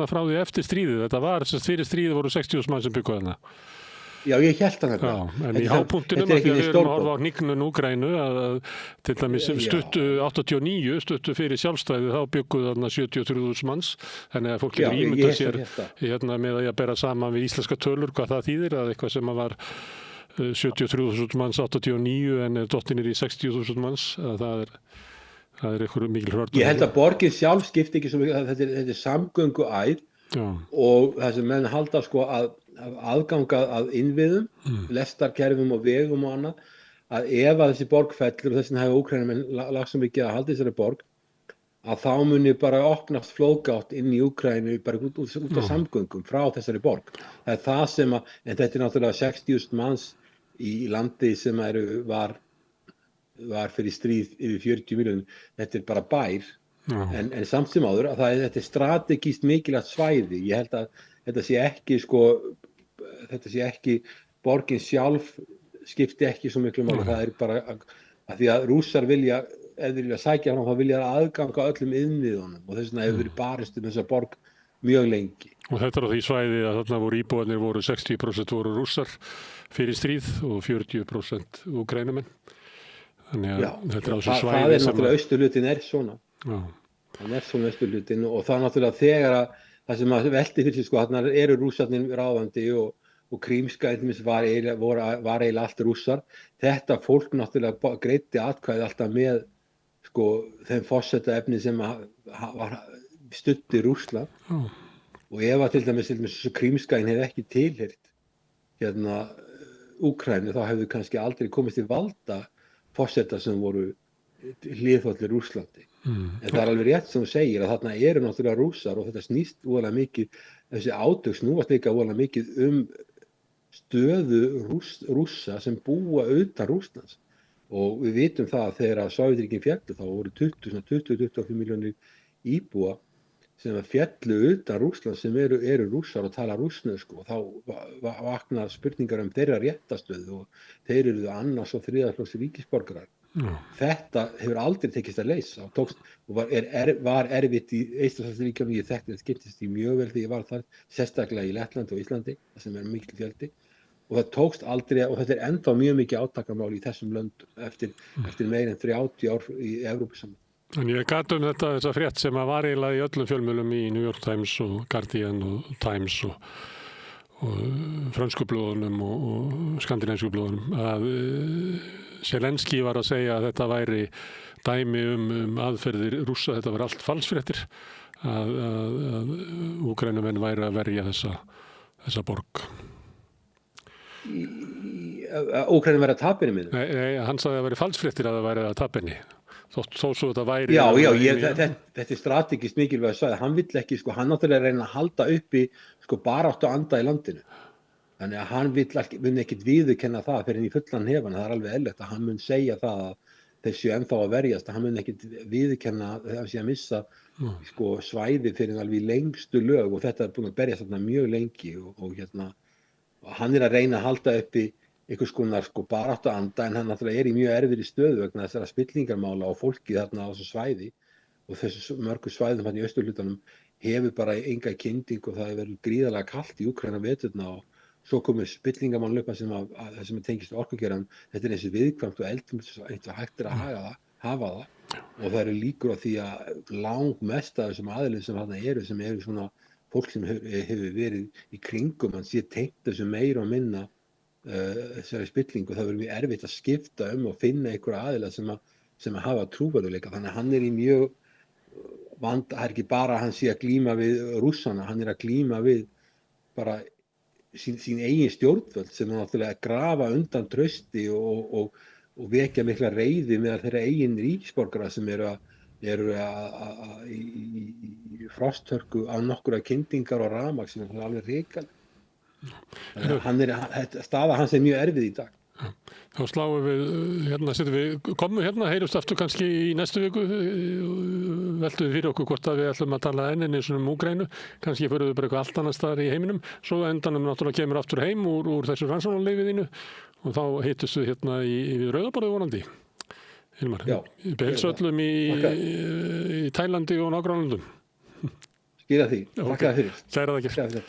[SPEAKER 1] frá því eftir stríðið. Þetta var, fyrir stríðið voru 60.000 mann sem byggu þarna.
[SPEAKER 20] Já, ég hélt það þetta.
[SPEAKER 1] En í hápunktinum, að því að við erum að horfa á hnignun Úkraínu, að til dæmis stuttu 89, stuttu fyrir sjálfstæði, þá byggu þarna 73.000 manns. Þannig að fólk getur ímyndað sér með að ég bera saman við íslenska tölur, hvað það þýðir, að eitthvað sem var 73.000 manns 89 en dottinir í 60.000 manns, að það er eitthvað mikil hörð.
[SPEAKER 20] Ég held að borgin sjálf skipti ekki svo mikið, þetta er samgönguæð og það sem menn halda að aðganga að innviðum, lestarkerfum og vegum og annað, að ef að þessi borg fellur og þess vegna hefur Úkraínumenn lagt svo mikið að halda þessari borg, að þá muni bara opnast flóðgátt inn í Úkraínu bara út af samgöngum frá þessari borg. Það er það sem að, en þetta er náttúrulega 60.000 manns í landi sem var fyrir stríð yfir 40 miljónum, þetta er bara bær, en samt sem áður að þetta er strategískt mikilvægt svæði. Ég held að þetta sé ekki borgin sjálf skipti ekki svo miklu máli, það er bara að því að Rússar vilja, ef þeir vilja sækja frá, þá vilja aðganga öllum innviðunum og þess vegna hefur verið barist þessa borg mjög lengi.
[SPEAKER 1] Og þetta er á því svæði að þarna voru íbúarnir 60% voru Rússar fyrir stríð og 40% Úkraínumenn. Þannig að þetta er á þessu svæði
[SPEAKER 20] það er náttúrulega austurhlutin svona. Það er svona austurhlutin og það er náttúrulega þegar að það sem að velti fyrir sig, þarna eru Rússarnir ráðandi og Krímska var eiginlega allt Rússar. Þetta fólk náttúrulega greiddi atkvæði alltaf með þeim forsetaefni sem studdi Rússland og ef að til dæmis Krímskain hefði ekki tilheyrt Úkraínu þá hefðu kannski aldrei komist til valda forseta sem voru hliðhollir Rússlandi. En það er alveg rétt sem þú segir að þarna eru náttúrulega Rússar og þetta snýst voðalega mikið, þessi átök snúast líka voðalega mikið stöðu Rússa sem búa utan Rússlands og við vitum það að þegar Sovétríkin féllu þá voru 20-25 miljónir íbúa sem féllu utan Rússlands sem eru Rússar og tala rússnesku og þá vakna spurningar þeirra réttastöðu og þeir eru annars og þriðaflokks ríkisborgarar. Þetta hefur aldrei tekist að leysa og var erfitt í Eystrasaltsríkjunum. Ég þekkti þetta skiptist í mjög vel þegar ég var þar, sérstaklega í Lettlandi og Íslandi, það sem mikil fjöldi og það tókst aldrei og þetta er ennþá mjög mikið átakamál í þessum löndum eftir meira en 30 ár í Evrópusambandinu.
[SPEAKER 1] En ég gat þessa frétt sem var eiginlega í öllum fjölmiðlum í New York Times og Guardian og Times og frönsku blöðunum og skandinæsku blöðunum að Zelenski var að segja að þetta væri dæmi aðferðir Rússa, þetta var allt falsfréttir að Úkraínumenn væri að verja þessa borg.
[SPEAKER 20] Úkraínumenn væri að tapa henni minni?
[SPEAKER 1] Nei, hann sagði að það væri falsfréttir að það væri að tapa henni. Þó svo þetta væri...
[SPEAKER 20] Þetta er strategist mikilvægt svæði. Hann vill ekki, hann náttúrulega reyna að halda uppi baráttu anda í landinu. Þannig að hann mun ekkit viðurkenna það fyrir í fullan hefan. Það er alveg eðlilegt að hann mun segja það að þeir séu ennþá að verjast. Hann mun ekkit viðurkenna að það sé að missa svæði fyrir alveg í lengstu lög og þetta er búin að berjast mjög lengi og hann er að reyna að halda uppi einhvers konar baráttu anda en hann náttúrulega er í mjög erfiðri stöðu vegna þessara spillingarmála og fólkið þarna á þessu svæði og þessu mörgu svæðum hann í austurhlutanum hefur bara enga kynding og það hefur verið gríðarlega kalt í Úkraínu veturna og svo komur spillingamál upp sem tengist orkugeran. Þetta er eins og viðkvæmt og eldfimt eitthvað hægt að hafa það og það eru líkur á því að langmest af þessum aðilum sem þarna eru sem eru svona fólk sem hefur verið í kringum hann sé tengt þessu meira og minna þessari spillingu. Það verður mjög erfitt að skipta og finna einhverja aðila sem hafa trúverðuleika. Þannig að hann er í mjög vand, það er ekki bara að hann sé að glíma við Rússana, hann er að glíma við bara sín eigin stjórnvöld sem er náttúrulega að grafa undan trausti og og vekja mikla reiði meðal þeirra eigin ríkisborgara sem eru í frosthörku á nokkura kyndingar og rafmagn sem er alveg hrikaleg. Staða hans mjög erfið í dag.
[SPEAKER 1] Þá sláum við, komum heyrjumst aftur kannski í næstu viku, veltum við fyrir okkur hvort að við ætlum að tala enn um Úkraínu, kannski fyrir við bara eitthvað allt annars staðar í heiminum, svo endanum náttúrulega kemur aftur heim úr þessu rannsóknarleyfi þínu og þá hittust við í Rauðaborði vonandi. Hilmar, beilsöllum í Tælandi og nágrannlöndum.
[SPEAKER 20] Skilja því, þakka fyrir.
[SPEAKER 1] Kæra þakkir.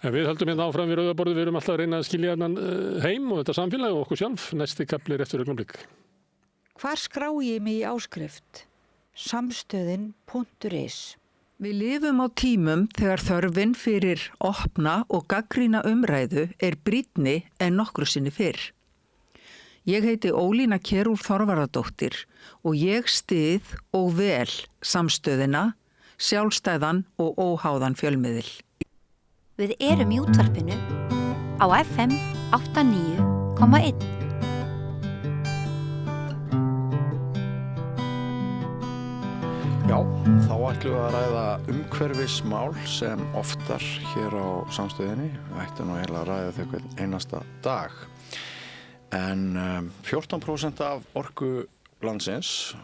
[SPEAKER 1] En við höldum áfram við Rauðaborði, við erum alltaf að reyna að skilja þennan heim og þetta samfélag og okkur sjálf. Næsti kafli eftir augnablik.
[SPEAKER 2] Hvar skrá ég mig í áskrift? Samstöðin.is.
[SPEAKER 21] Við lifum á tímum þegar þörfin fyrir opna og gagnrýna umræðu brýnni en nokkru sinni fyrr. Ég heiti Ólína Kjerúl Þorvarðardóttir og ég styð og vel Samstöðina, sjálfstæðan og óháðan fjölmiðil.
[SPEAKER 12] Við erum í útvarpinu á FM 89,1.
[SPEAKER 16] Já, þá ætlum við að ræða umhverfismál sem oftar hér á Samstöðinni. Við ættum nú heila að ræða þau hvern einasta dag. En 14% af orku landsins,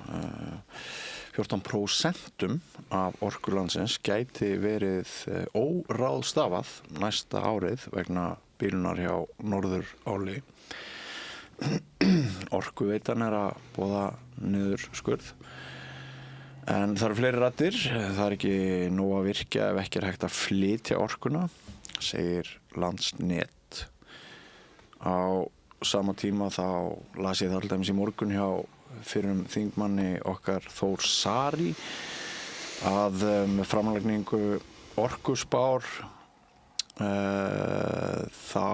[SPEAKER 16] 14% af orku landsins gæti verið óráðstafað næsta árið vegna bílunar hjá Norðuráli. Orkuveitan að boða niður skurð. En það eru fleiri raddir, það ekki nóg að virkja ef ekki hægt að flytja orkuna, segir Landsnet. Á sama tíma þá las ég það alltaf í morgun hjá fyrir þingmanni okkar Þór Sari að með framlagningu orkuspár þá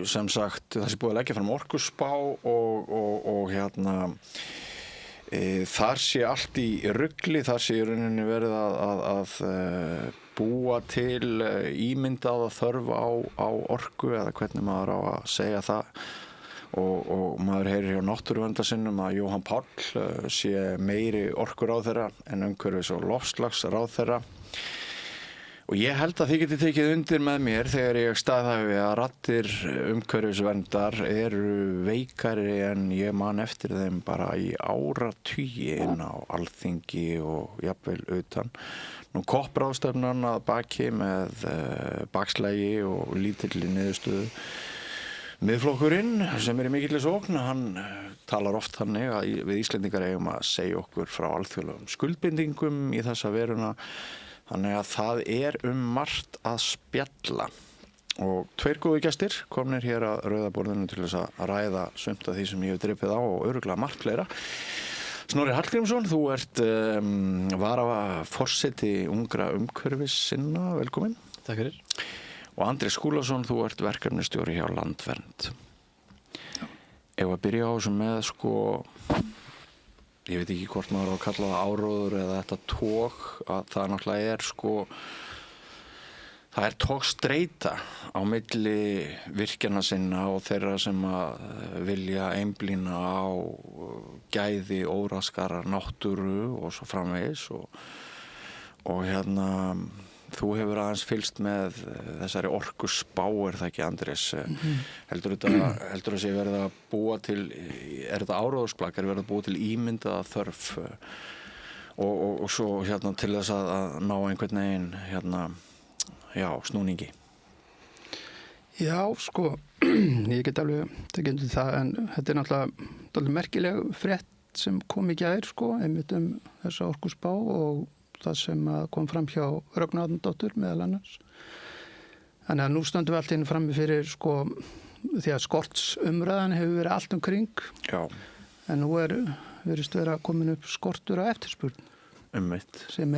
[SPEAKER 16] sem sagt það sé búið að leggja fram orkuspá og þar sé allt í rugli, þar sé í rauninni verið að búa til ímyndaða þörf á orku eða hvernig maður á að segja það. Og maður heyrir hjá náttúruverndarsinnum að Jóhann Páll sé meiri orkuráðherra en umhverfis- og loftslagsráðherra. Og ég held að þið geti tekið undir með mér þegar ég staðhæfi að raddir umhverfisverndar eru veikari en ég man eftir þeim bara í áratugi inn á Alþingi og jafnvel utan. Nú COP-ráðstefnan að baki með bakslagi og lítilli niðurstöðu. Miðflokkurinn sem í mikilli sókn, hann talar oft þannig að við Íslendingar eigum að segja okkur frá alþjóðlegum skuldbindingum í þessa veruna. Þannig að það margt að spjalla. Og tveir góðu gestir komnir hér að Rauðaborðinu til þess að ræða sumt af því sem ég hef dripið á og örugglega margt fleira. Snorri Hallgrímsson, þú ert varaforseti ungra umhverfissinna, velkomin.
[SPEAKER 22] Takk fyrir.
[SPEAKER 16] Og Andri Skúlason, þú ert verkefnistjóri hjá Landvernd. Ef að byrja á þessu með ég veit ekki hvort maður á að kalla það áróður eða þetta tók, að það náttúrulega það tókstreita á milli virkjana sinna og þeirra sem að vilja einblína á gæði óraskarar náttúru og svo framvegis og þú hefur aðeins fylgst með þessari orkuspá, það ekki Andrés? Heldur að sé verið að búa til, þetta áróðursplagg, verið að búa til ímyndaða þörf og svo til þess að ná einhvern veginn, snúningi?
[SPEAKER 22] Já, ég get alveg tekið undir það, en þetta náttúrulega merkileg frétt sem kom í gær, einmitt þessa orkuspá og það sem kom fram hjá Rögnu Árnadóttur meðal annars. Þannig að nú stöndum við allt inn frammi fyrir því að skortsumræðan hefur verið allt kring.
[SPEAKER 16] Já.
[SPEAKER 22] En nú virðist vera komin upp skortur á eftirspurn. Sem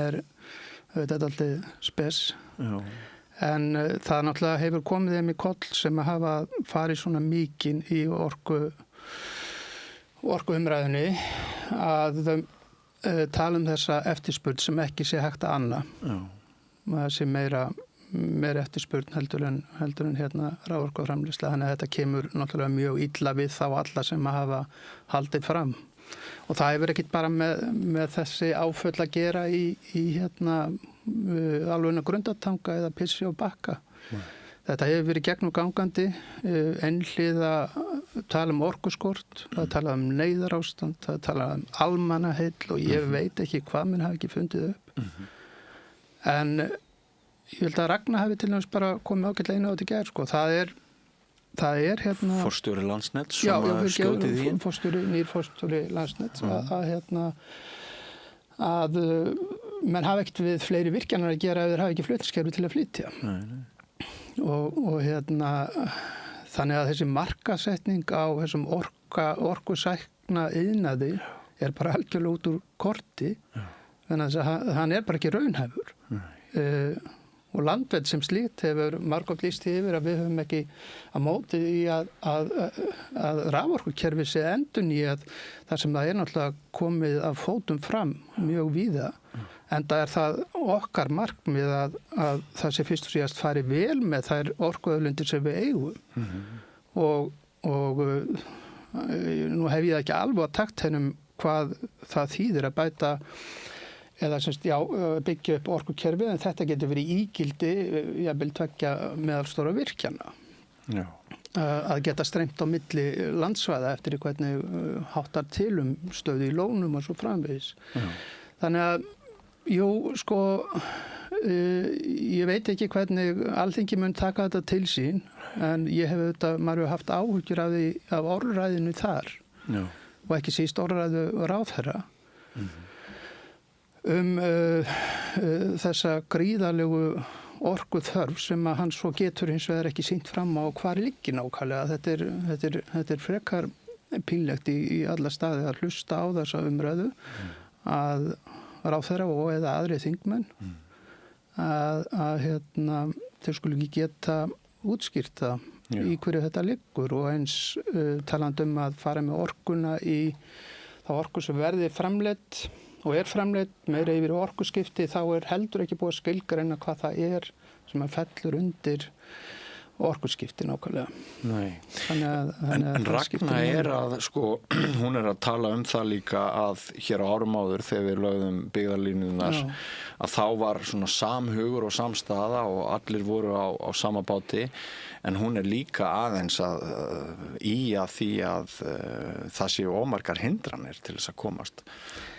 [SPEAKER 22] þetta alltaf spes.
[SPEAKER 16] Já.
[SPEAKER 22] En það náttúrulega hefur komið þeim í koll sem að hafa farið svona mikinn í orkuumræðinni að tala þessa eftirspurn sem ekki sé hægt að anna.
[SPEAKER 16] Já.
[SPEAKER 22] Það sé meira meir eftirspurn heldur en hérna raforkuframleiðsla, þannig að þetta kemur náttúrulega mjög illa við þá alla sem að hafa haldið fram. Og það hefur ekkert bara með þessi áföll að gera í hérna alveg grundartanga eða Pissi og Bakka. Þetta hefur verið gegnumgangandi, einhliða tala orkuskort, það tala neyðarástand, það tala almannaheill og ég veit ekki hvað minn hafi ekki fundið upp. En ég held að Ragnar hafi til næst bara komið ágætlega inn á þetta í gær, sko. Það er hérna...
[SPEAKER 16] Forstjóri Landsnets sem skjótið í.
[SPEAKER 22] Nýr forstjóri Landsnets að menn hafa ekkert við fleiri virkjanir að gera ef þeir hafa ekki flutningskerfi til að flytja.
[SPEAKER 16] Nei.
[SPEAKER 22] Og hérna þannig að þessi markasetning á þessum orkusækna iðnaði er bara algjörlega út úr korti, þannig að hann er bara ekki raunhæfur. Og Landvernd sem slíkt hefur margoft lýst yfir að við höfum ekki að móti í að raforkukerfi sé endurnýjað þar sem það er náttúrulega komið af fótum fram mjög víða. Enda er það okkar markmið að það sé fyrst og síðast fari vel með þær orkuauðlindir sem við eigum. Og nú hef ég ekki alveg að takt hennum hvað það þýðir að bæta eða byggja upp orkukerfi, en þetta getur verið ígildi jafnvel tveggja meðalstóra virkjana.
[SPEAKER 16] Já.
[SPEAKER 22] Að geta strengt á milli landsvæða eftir hvernig háttar til stöðu í lónum og svo framvegis. Já. Þannig að ég veit ekki hvernig Alþingi mun taka þetta til sín, en ég hef maður haft áhyggjur af orðræðinu þar. Já. Og ekki síst orðræðu ráðherra. Þessa gríðarlegu orkuþörf sem að hann svo getur hins vegar ekki sýnt fram á hvar liggi nákvæmlega. Þetta er frekar pínlegt í alla staði að hlusta á þessa umræðu að ráðherra og eða aðri þingmenn að þeir skulu ekki geta útskýrt það í hverju þetta liggur, og eins talandi að fara með orkuna í þá orku sem verði framleidd og er framleidd meira yfir orkuskipti, þá er heldur ekki búið að skilgreina hvað það er sem að fellur undir orkuskipti nákvæmlega.
[SPEAKER 16] Nei.
[SPEAKER 22] En
[SPEAKER 16] Ragna er að, hún er að tala það líka að hér á árum áður þegar við lögðum byggðarlínunar, að þá var svona samhugur og samstaða og allir voru á sama báti, en hún er líka aðeins að því að það séu ómargar hindranir til þess að komast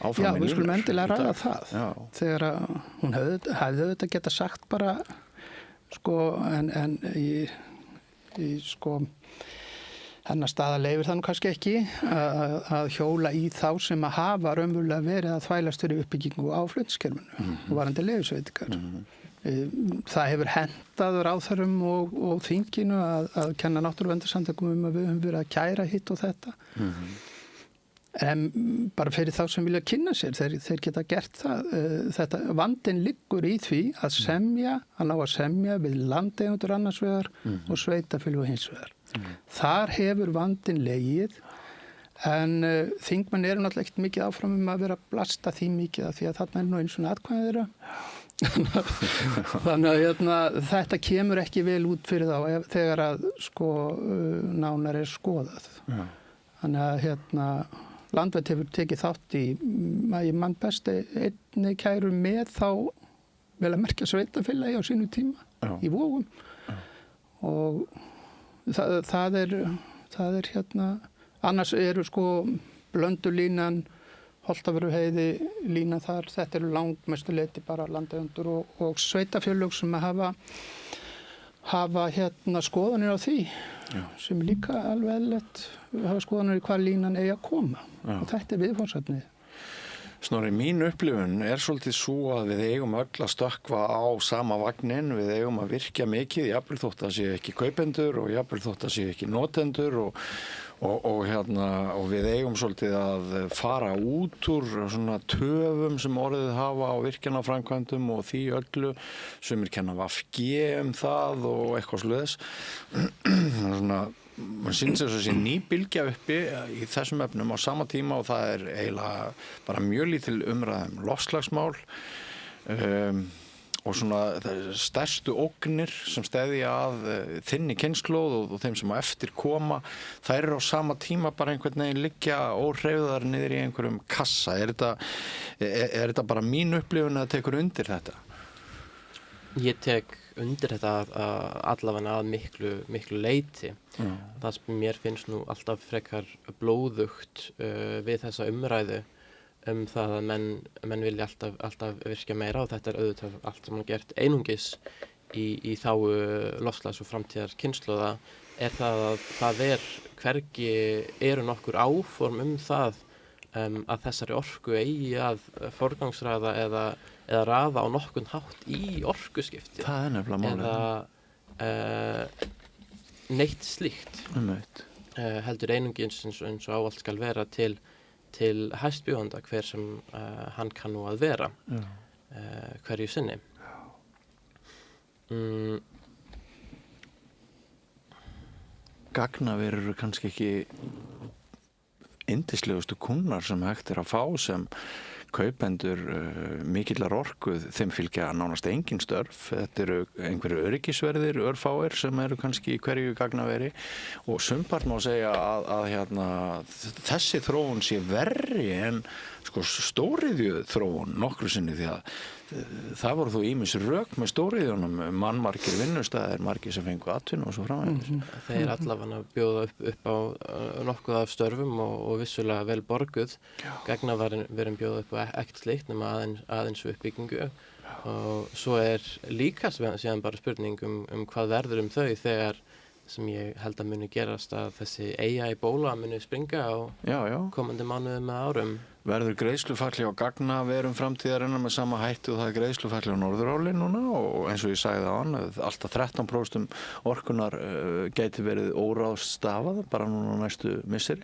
[SPEAKER 16] áfram.
[SPEAKER 22] Já, við skulum endilega ræða það. Já. Þegar hún hefði þetta geta sagt bara en hennar staða leyfir það nú kannski ekki að hjóla í þá sem að hafa raunverulega verið að þvælast fyrir uppbyggingu á flutningskerfinu og varandi leyfisveitingar. Það hefur hentað ráðherrum og þinginu að kenna náttúruverndarsamtökum að við höfum verið að kæra hitt og þetta. En bara fyrir þá sem vilja kynna sér, þeir geta gert það. Þetta vandinn liggur í því að ná að semja við landeigendur annars vegar og sveitarfélög hins vegar. Þar hefur vandinn legið, en þingmenn eru náttúrulega ekkert mikið áfram að vera að blasta því mikið af því að þarna er nú eins og atkvæði þeirra. Þannig að þetta kemur ekki vel út fyrir þá þegar að nánar er skoðað. Já. Þannig að Landvernd hefur tekið þátt í ég mann best einni kæru með þá vel að merkja sveitarfélagi á sínu tíma í Vogum. Og það er annars eru Blöndulínan, Holtavöruheiði lína þar, þetta eru langmestu leyti bara landeigendur og sveitarfélög sem hafa skoðanir á því. Já. Sem er líka alveg eðlilegt hafa skoðanir í hvað línan eigi að koma. Já. Og þetta er viðfangsefnið.
[SPEAKER 16] Snorri, mín upplifun er svolítið svo að við eigum öll að stökkva á sama vagnin, við eigum að virkja mikið, jafnvel þótt að séu ekki kaupendur og jafnvel þótt að séu ekki notendur og við eigum svolítið að fara út úr svona töfum sem orðið hafa á virkjanaframkvæmdum og því öllu, sumir kenna VG það og eitthvað svoleiðis. Svona mann sýnir þess að sé ný bylgja uppi í þessum efnum á sama tíma og það er eiginlega bara mjög lítil umræða loftslagsmál og svona stærstu ógnir sem steðja að þinni kynslóð og þeim sem á eftir koma, þær eru á sama tíma bara einhvern veginn liggja óhreyfðar niður í einhverjum kassa. Er þetta bara mín upplifun að tekur undir þetta?
[SPEAKER 3] Ég tek undir þetta allavega að miklu leyti. Það sem mér finnst nú alltaf frekar blóðugt við þessa umræðu það að menn vilja alltaf virkja meira, og þetta auðvitað allt sem gert einungis í þágu loftslags- og framtíðar kynslóða, það að það hvergi eru nokkur áform það að þessari orku eigi að forgangsraða eða raða á nokkun hátt í orkuskipti.
[SPEAKER 16] Það nefnilega málið.
[SPEAKER 3] Eða neitt slíkt. Heldur einungis eins og ávallt skal vera til hæstbjóðanda hver sem hann kann nú að vera hverju sinni.
[SPEAKER 16] Gagnaverur eru kannski ekki yndislegustu kúnnar sem hægt að fá sem kaupendur mikillar orku, þeim fylgja nánast engin störf. Þetta eru einhverju öryggisverðir, örfáir sem eru kannski í hverju gagnaveri, og sumpart má segja að þessi þróun sé verri en stóriðju þróun nokkru sinni, því að það voru þó ýmis rök með stóriðjunum, mannmargir vinnustæðir, margir sem fengu atvinnu og svo framvegis.
[SPEAKER 3] Þeir allavega bjóða upp á nokkuð af störfum og vissulega vel borguð. Gagnaverin bjóða upp á ekkert slíkt nema aðeins uppbyggingu, og svo líka síðan bara spurning hvað verður þau þegar, sem ég held að muni gerast, að þessi AI-bóla muni springa á komandi mánuðum með árum.
[SPEAKER 16] Verður greiðslufalli á gagnaverum framtíðarinnar með sama hætti og það er greiðslufalli á Norðuráli núna, og eins og ég sagði áðan, alltaf 13% orkunar gæti verið óráðstafað bara núna næstu misseri.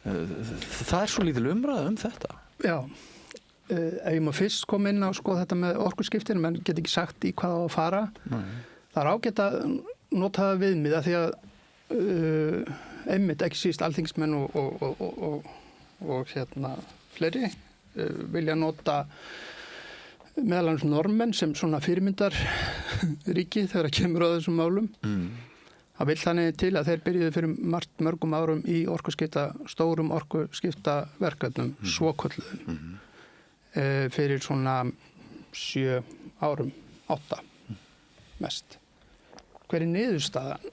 [SPEAKER 16] Það svo lítil umræða þetta.
[SPEAKER 22] Já, ef ég má fyrst koma inn á þetta með orkuskiptin, menn get ekki sagt í hvað á að fara. Það er ágætt að nota það viðmiða, því að einmitt ekki síst alþingismenn og fleiri vilja nota meðal annars Norðmenn sem svona fyrirmyndar ríki þegar kemur á þessum málum. Það vill þannig til að þeir byrjuðu fyrir mörgum árum í stórum orkuskipta verkefnum, svokölluðum, fyrir svona 7 árum, 8 mest. Hver niðurstaðan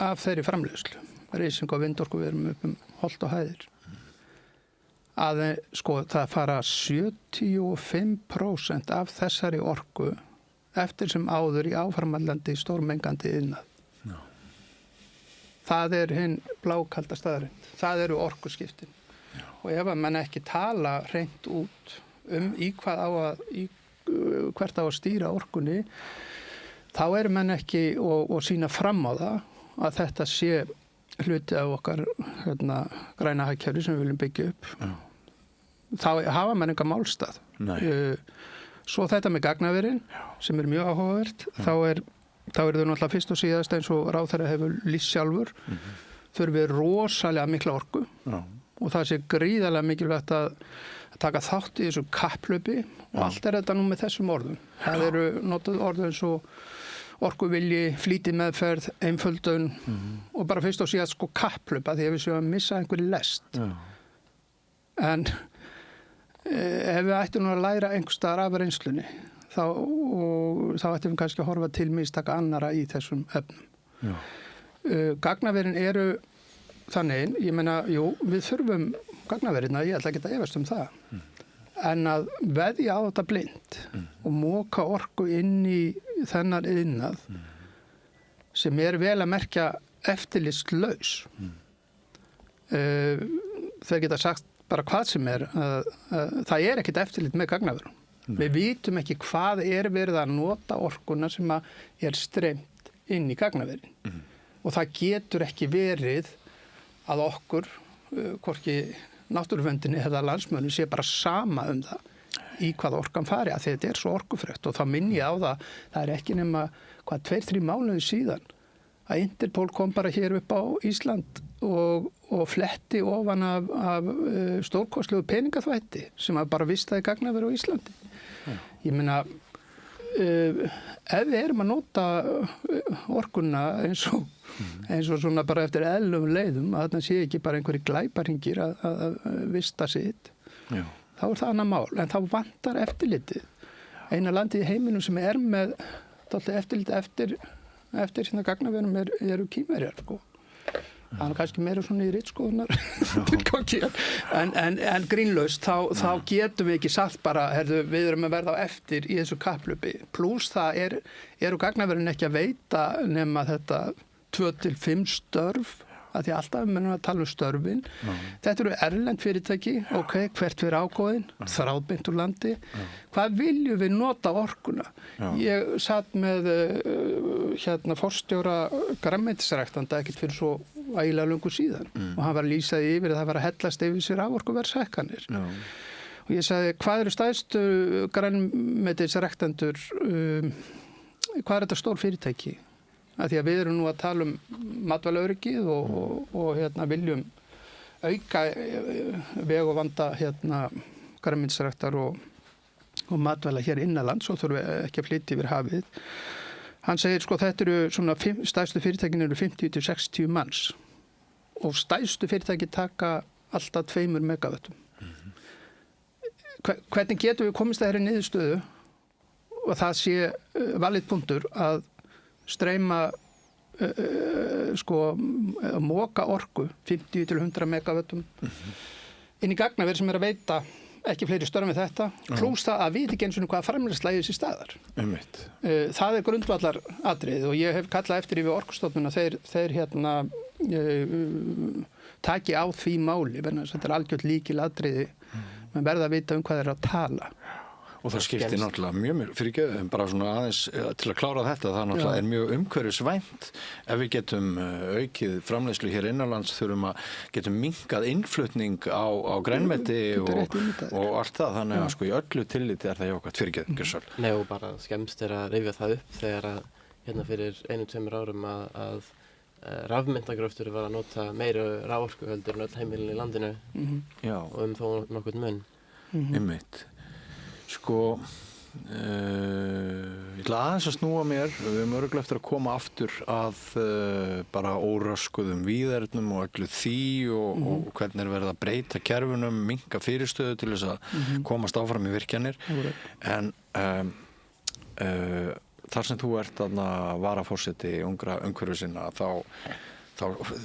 [SPEAKER 22] af þeirri framleiðslu, reising og vindorku, við erum upp holt og hæðir, að það fara 75% af þessari orku eftir sem áður í áframhaldandi stórmengandi iðnað. Það hinn blákalda staðarind. Það eru orkuskiptin. Og ef að menn ekki tala hreint út hvert á að stýra orkunni, þá eru menn ekki og sýna fram á það að þetta sé hluti af okkar græna hagkerfi sem við viljum byggja upp. Þá hafa menn enga málstað. Svo þetta með gagnaverin sem mjög áhugavert, þá eru þau náttúrulega fyrst og síðast eins og ráðherra hefur lýst sjálfur, þurfum við rosalega mikla orku, og það sé gríðarlega mikilvægt að taka þátt í þessu kapplaupi, og allt þetta nú með þessum orðum. Það eru notuð orðu eins og orkuvilji, flýti meðferð, einföldun, og bara fyrst og síðast kapplaupa, því að við séum að missa einhverju lest. En ef við ættum að læra einhvers staðar af reynslunni, þá ættum við kannski að horfa til mistaka annara í þessum efnum. Gagnaverin eru þannig, ég meina, við þurfum gagnaverina, ég ætla ekki að efast það, en að veðja á þetta blind og moka orku inn í þennan iðnað sem vel að merkja eftirlitslaus. Þeir geta sagt bara hvað sem það ekkert eftirlit með gagnaverum. Við vitum ekki hvað verið að nota orkuna sem streymt inn í gagnaverin. Og það getur ekki verið að okkur, hvorki náttúruvendinni eða landsmönnum, sé bara sama það í hvað orkan fari, að þetta svo orkufrekt. Og þá minni ég á það ekki nema 2-3 mánuði síðan að Interpol kom bara hér upp á Ísland og fletti ofan af stórkostlegu peningaþvætti sem bara vistaði gagnaver á Íslandi. Ég meina, ef við erum að nota orkuna eins og svona bara eftir eðlum leiðum, að þarna sé ekki bara einhverjir glæparhingir að vista sitt, þá er það annað mál. En þá vantar eftirlitið. Eina landið í heiminum sem er með eftirlit eftir sína gagnaverum eru Kínverjar, sko. Það er kannski meira svona í ritskoðunar en grínlaust þá getum við ekki sagt bara, við erum að verða á eftir í þessu kapphlaupi. Plús það eru gagnaverin ekki að veita nema þetta 2 til 5 störf, að því alltaf við munum að tala um störfin. Þetta eru erlend fyrirtæki, hvert fyrir ágóðin, þráðbeint úr landi. Hvað viljum við nota orkuna? Ég satt með forstjóra grænmetisræktanda ekkert fyrir svo ægilega löngu síðan og hann var að lýsa því yfir að það var að hellast yfir sér raforkuverðshækkanir. Og ég sagði, hvað eru stærstu grænmetisræktandur, hvað er þetta stór fyrirtæki? Að því að við erum nú að tala um matvælaöryggið og viljum auka veg og vanda grænmetisræktar og matvæla hér innanlands og þurfum ekki að flytja yfir hafið. Hann segir, sko, þetta eru svona stærstu fyrirtækin eru 50 til 60 manns og stærstu fyrirtæki taka alltaf 2 megavöttum. Hvernig getum við komist að þeirri niðurstöðu og það sé valið punktur að streyma móka orku 50 til 100 megavöttum inn í gagnaver sem er að veita ekki fleiri störf með þetta, plús það að vita ekki eins og hvaða framleiðsla í þessi staðar. Það er grundvallar atriði og ég hef kallað eftir yfir Orkustofnun að þeir taki á því máli, þetta er algjört líkil atriði, menn verða að vita hvað þeir að tala.
[SPEAKER 16] Og það skiptir náttúrulega mjög fyrir ekki, bara svona aðeins til að klára þetta, það náttúrulega er mjög umhverfisvænt. Ef við getum aukið framleiðslu hér innanlands þurfum að getum minnkað innflutning á grænmeti og allt það, þannig að sko í öllu tilliti er það jákvæmt fyrir ekki Gjörsal.
[SPEAKER 3] Nei, og bara skemmst er að rifja það upp þegar að hérna fyrir 1-2 árum að rafmyntagröftur var að nota meira raforku heldur en öll heimilin í landinu og þó nokkurn mun.
[SPEAKER 16] Einmitt. Sko, ég ætla aðeins að snúa mér, við erum örugglega eftir að koma aftur að bara óröskuðum víðernum og öllu því og hvernig er verið að breyta kerfunum, minnka fyrirstöðu til þess að komast áfram í virkjanir. En þar sem þú ert þarna varaforseti ungra umhverfissinna, þá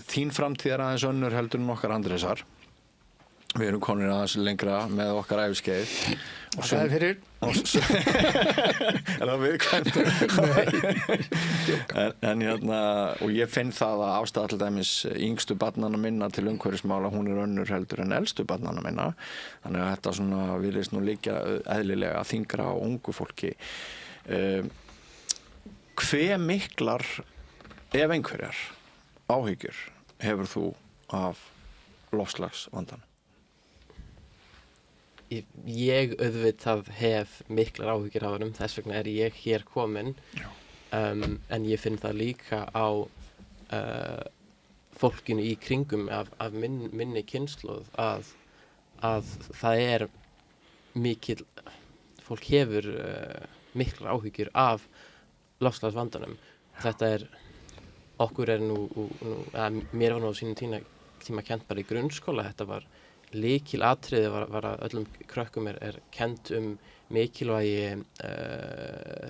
[SPEAKER 16] þín framtíð er aðeins önnur heldur en okkar Andrésar. Við erum konir aðeins lengra með okkar æviskeið.
[SPEAKER 22] Það er fyrir.
[SPEAKER 16] Er það viðkvæmt? Og ég finn það að ástæða til dæmis yngstu barnanna minna til umhverfismála, hún er önnur heldur en elstu barnanna minna. Þannig að þetta svona virðist nú líka eðlilega þyngra á ungu fólki. Hve miklar, ef einhverjar, áhyggjur hefur þú af loftslagsvandanum?
[SPEAKER 3] Ég auðvitað hef miklar áhyggjur af honum, þess vegna er ég hér komin, en ég finn það líka á fólkinu í kringum af minni kynslóð að það er fólk hefur miklar áhyggjur af loftslagsvandanum. Þetta er, okkur er mér var nú á sínum tíma kennt bara í grunnskóla, þetta var lykil atriði var að öllum krökkum er kennt mikilvægi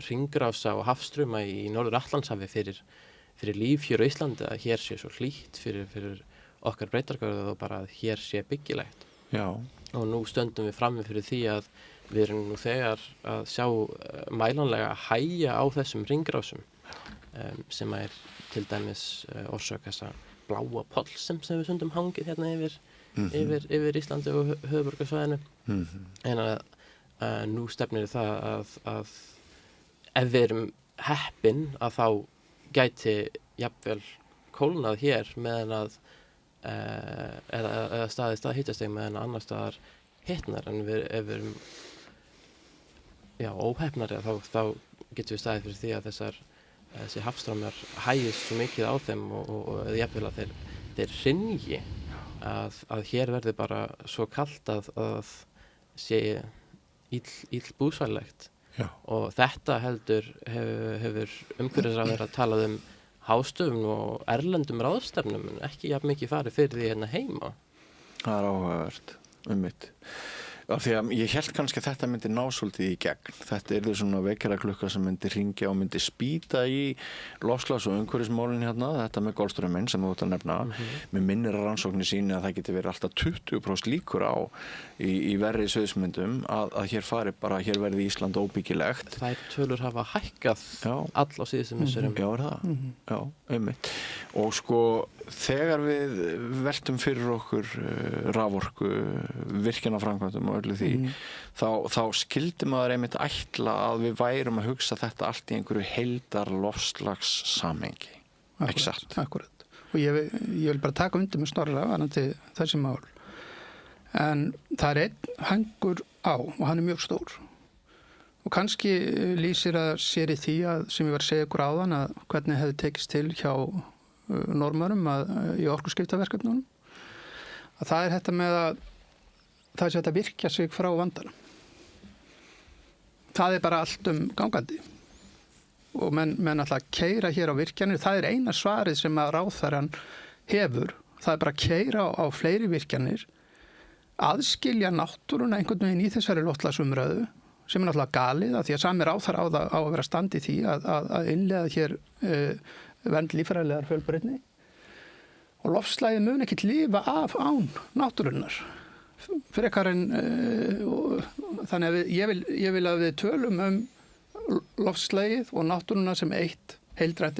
[SPEAKER 3] hringrása og hafstrauma í Norður-Atlantshafi fyrir líf hér á Íslandi, að hér sé svo hlýtt fyrir okkar breytargörðu og bara að hér sé byggilegt. Og nú stöndum við frammi fyrir því að við erum nú þegar að sjá mælanlega að hægja á þessum hringrásum sem er til dæmis orsök þessa bláa poll sem við stundum hangið hérna yfir Íslandi og höfuðborgarsvæðinu. En að nú stefnir það að ef við erum heppin að þá gæti jafnvel kólnað hér meðan að eða stað hittastig meðan annar staðar hitnar, en ef við erum óheppnari þá getum við staðið fyrir því að þessi hafstraumar hægist svo mikið á þeim og jafnvel að þeir hrynji, að hér verði bara svo kalt að sé ill búsvælegt. og þetta heldur hefur umhverfisráðherra talað um hástöfum og erlendum ráðstefnum en ekki jafn mikið farið fyrir því hérna heima.
[SPEAKER 16] Það er áhugavert, mitt. Af því að ég held kannski að þetta myndi ná svolítið í gegn. Þetta yrði svona vekjaraklukka sem myndi hringja og myndi spýta í loftslags- og umhverfismálin hérna, þetta með Golfstrauminn sem þú ert að nefna. Mér minnir að rannsóknir sýni að það geti verið alltaf 20% líkur á í verri sviðsmyndum að hér fari bara, hér verði Ísland óbyggilegt.
[SPEAKER 3] Þær tölur hafa hækkað all á síðustum misserum.
[SPEAKER 16] Já, er það? Já, einmitt. Og sko, þegar við veltum fyrir okkur raforku, virkjanaframkvæmdum og öllu því, þá skildi maður einmitt ætla að við værum að hugsa þetta allt í einhverju heildar loftslagssamhengi. Ekki satt?
[SPEAKER 22] Akkurat. Og ég vil bara taka undir með Snorra varðandi þessi mál. En það er einn hangur á og hann er mjög stór. Og kannski lýsir að sér í því að, sem ég var að segja ykkur áðan, að hvernig hefði tekist til hjá Norðmönnum í orkuskiptaverkefnunum. Að það er þetta með að það er að virkja sig frá vandanum. Það er bara allt gangandi. Og menn alltaf keyra hér á virkjanir. Það er eina svarið sem að ráðherrann hefur. Það er bara að keyra á fleiri virkjanir, aðskilja náttúruna einhvern veginn í þessari loftslagsumræðu, sem er náttúrulega galið, að því að sami ráðherra á að vera standi því að innleiða hér vernd líffræðilegar fjölbreytni. Og loftslagið mun ekkert lifa af án náttúrunnar. Frekar en þannig að ég vil að við tölum loftslagið og náttúruna sem eitt heildrænt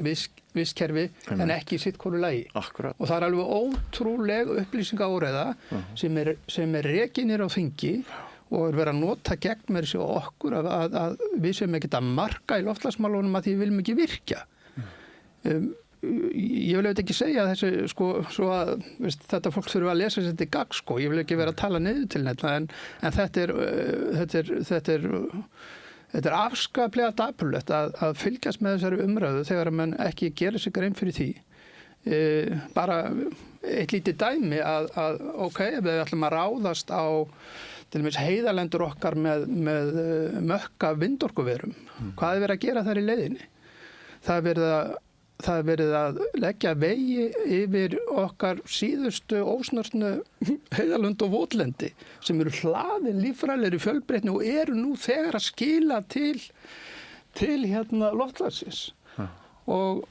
[SPEAKER 22] vistkerfi en ekki í sitt hvoru lagi.
[SPEAKER 16] Akkurat.
[SPEAKER 22] Og það er alveg ótrúleg upplýsingaóreiða sem er rekinir á þingi og er verið að nota gegn með þessi okkur að við sem ekki að marka í loftslagsmálunum að því við viljum ekki virkja. Ég vil ekki segja þessi, sko, svo að þetta fólk þurfa að lesa þetta í gagn, sko. Ég vil ekki vera að tala niður til þetta, en þetta er afskaplega dapurlegt að fylgjast með þessari umræðu þegar mann ekki gerir sig grein fyrir því. Bara eitt lítið dæmi að ok, ef við ætlum að ráðast á til dæmis heiðalendur okkar með mökka vindorkuverum, hvað er verið að gera þar í leiðinni? Það er verið að leggja vegi yfir okkar síðustu ósnortnu heiðalönd og votlendi sem eru hlaðin líffræðilegri fjölbreytni og eru nú þegar að skila til loftslagsins. Og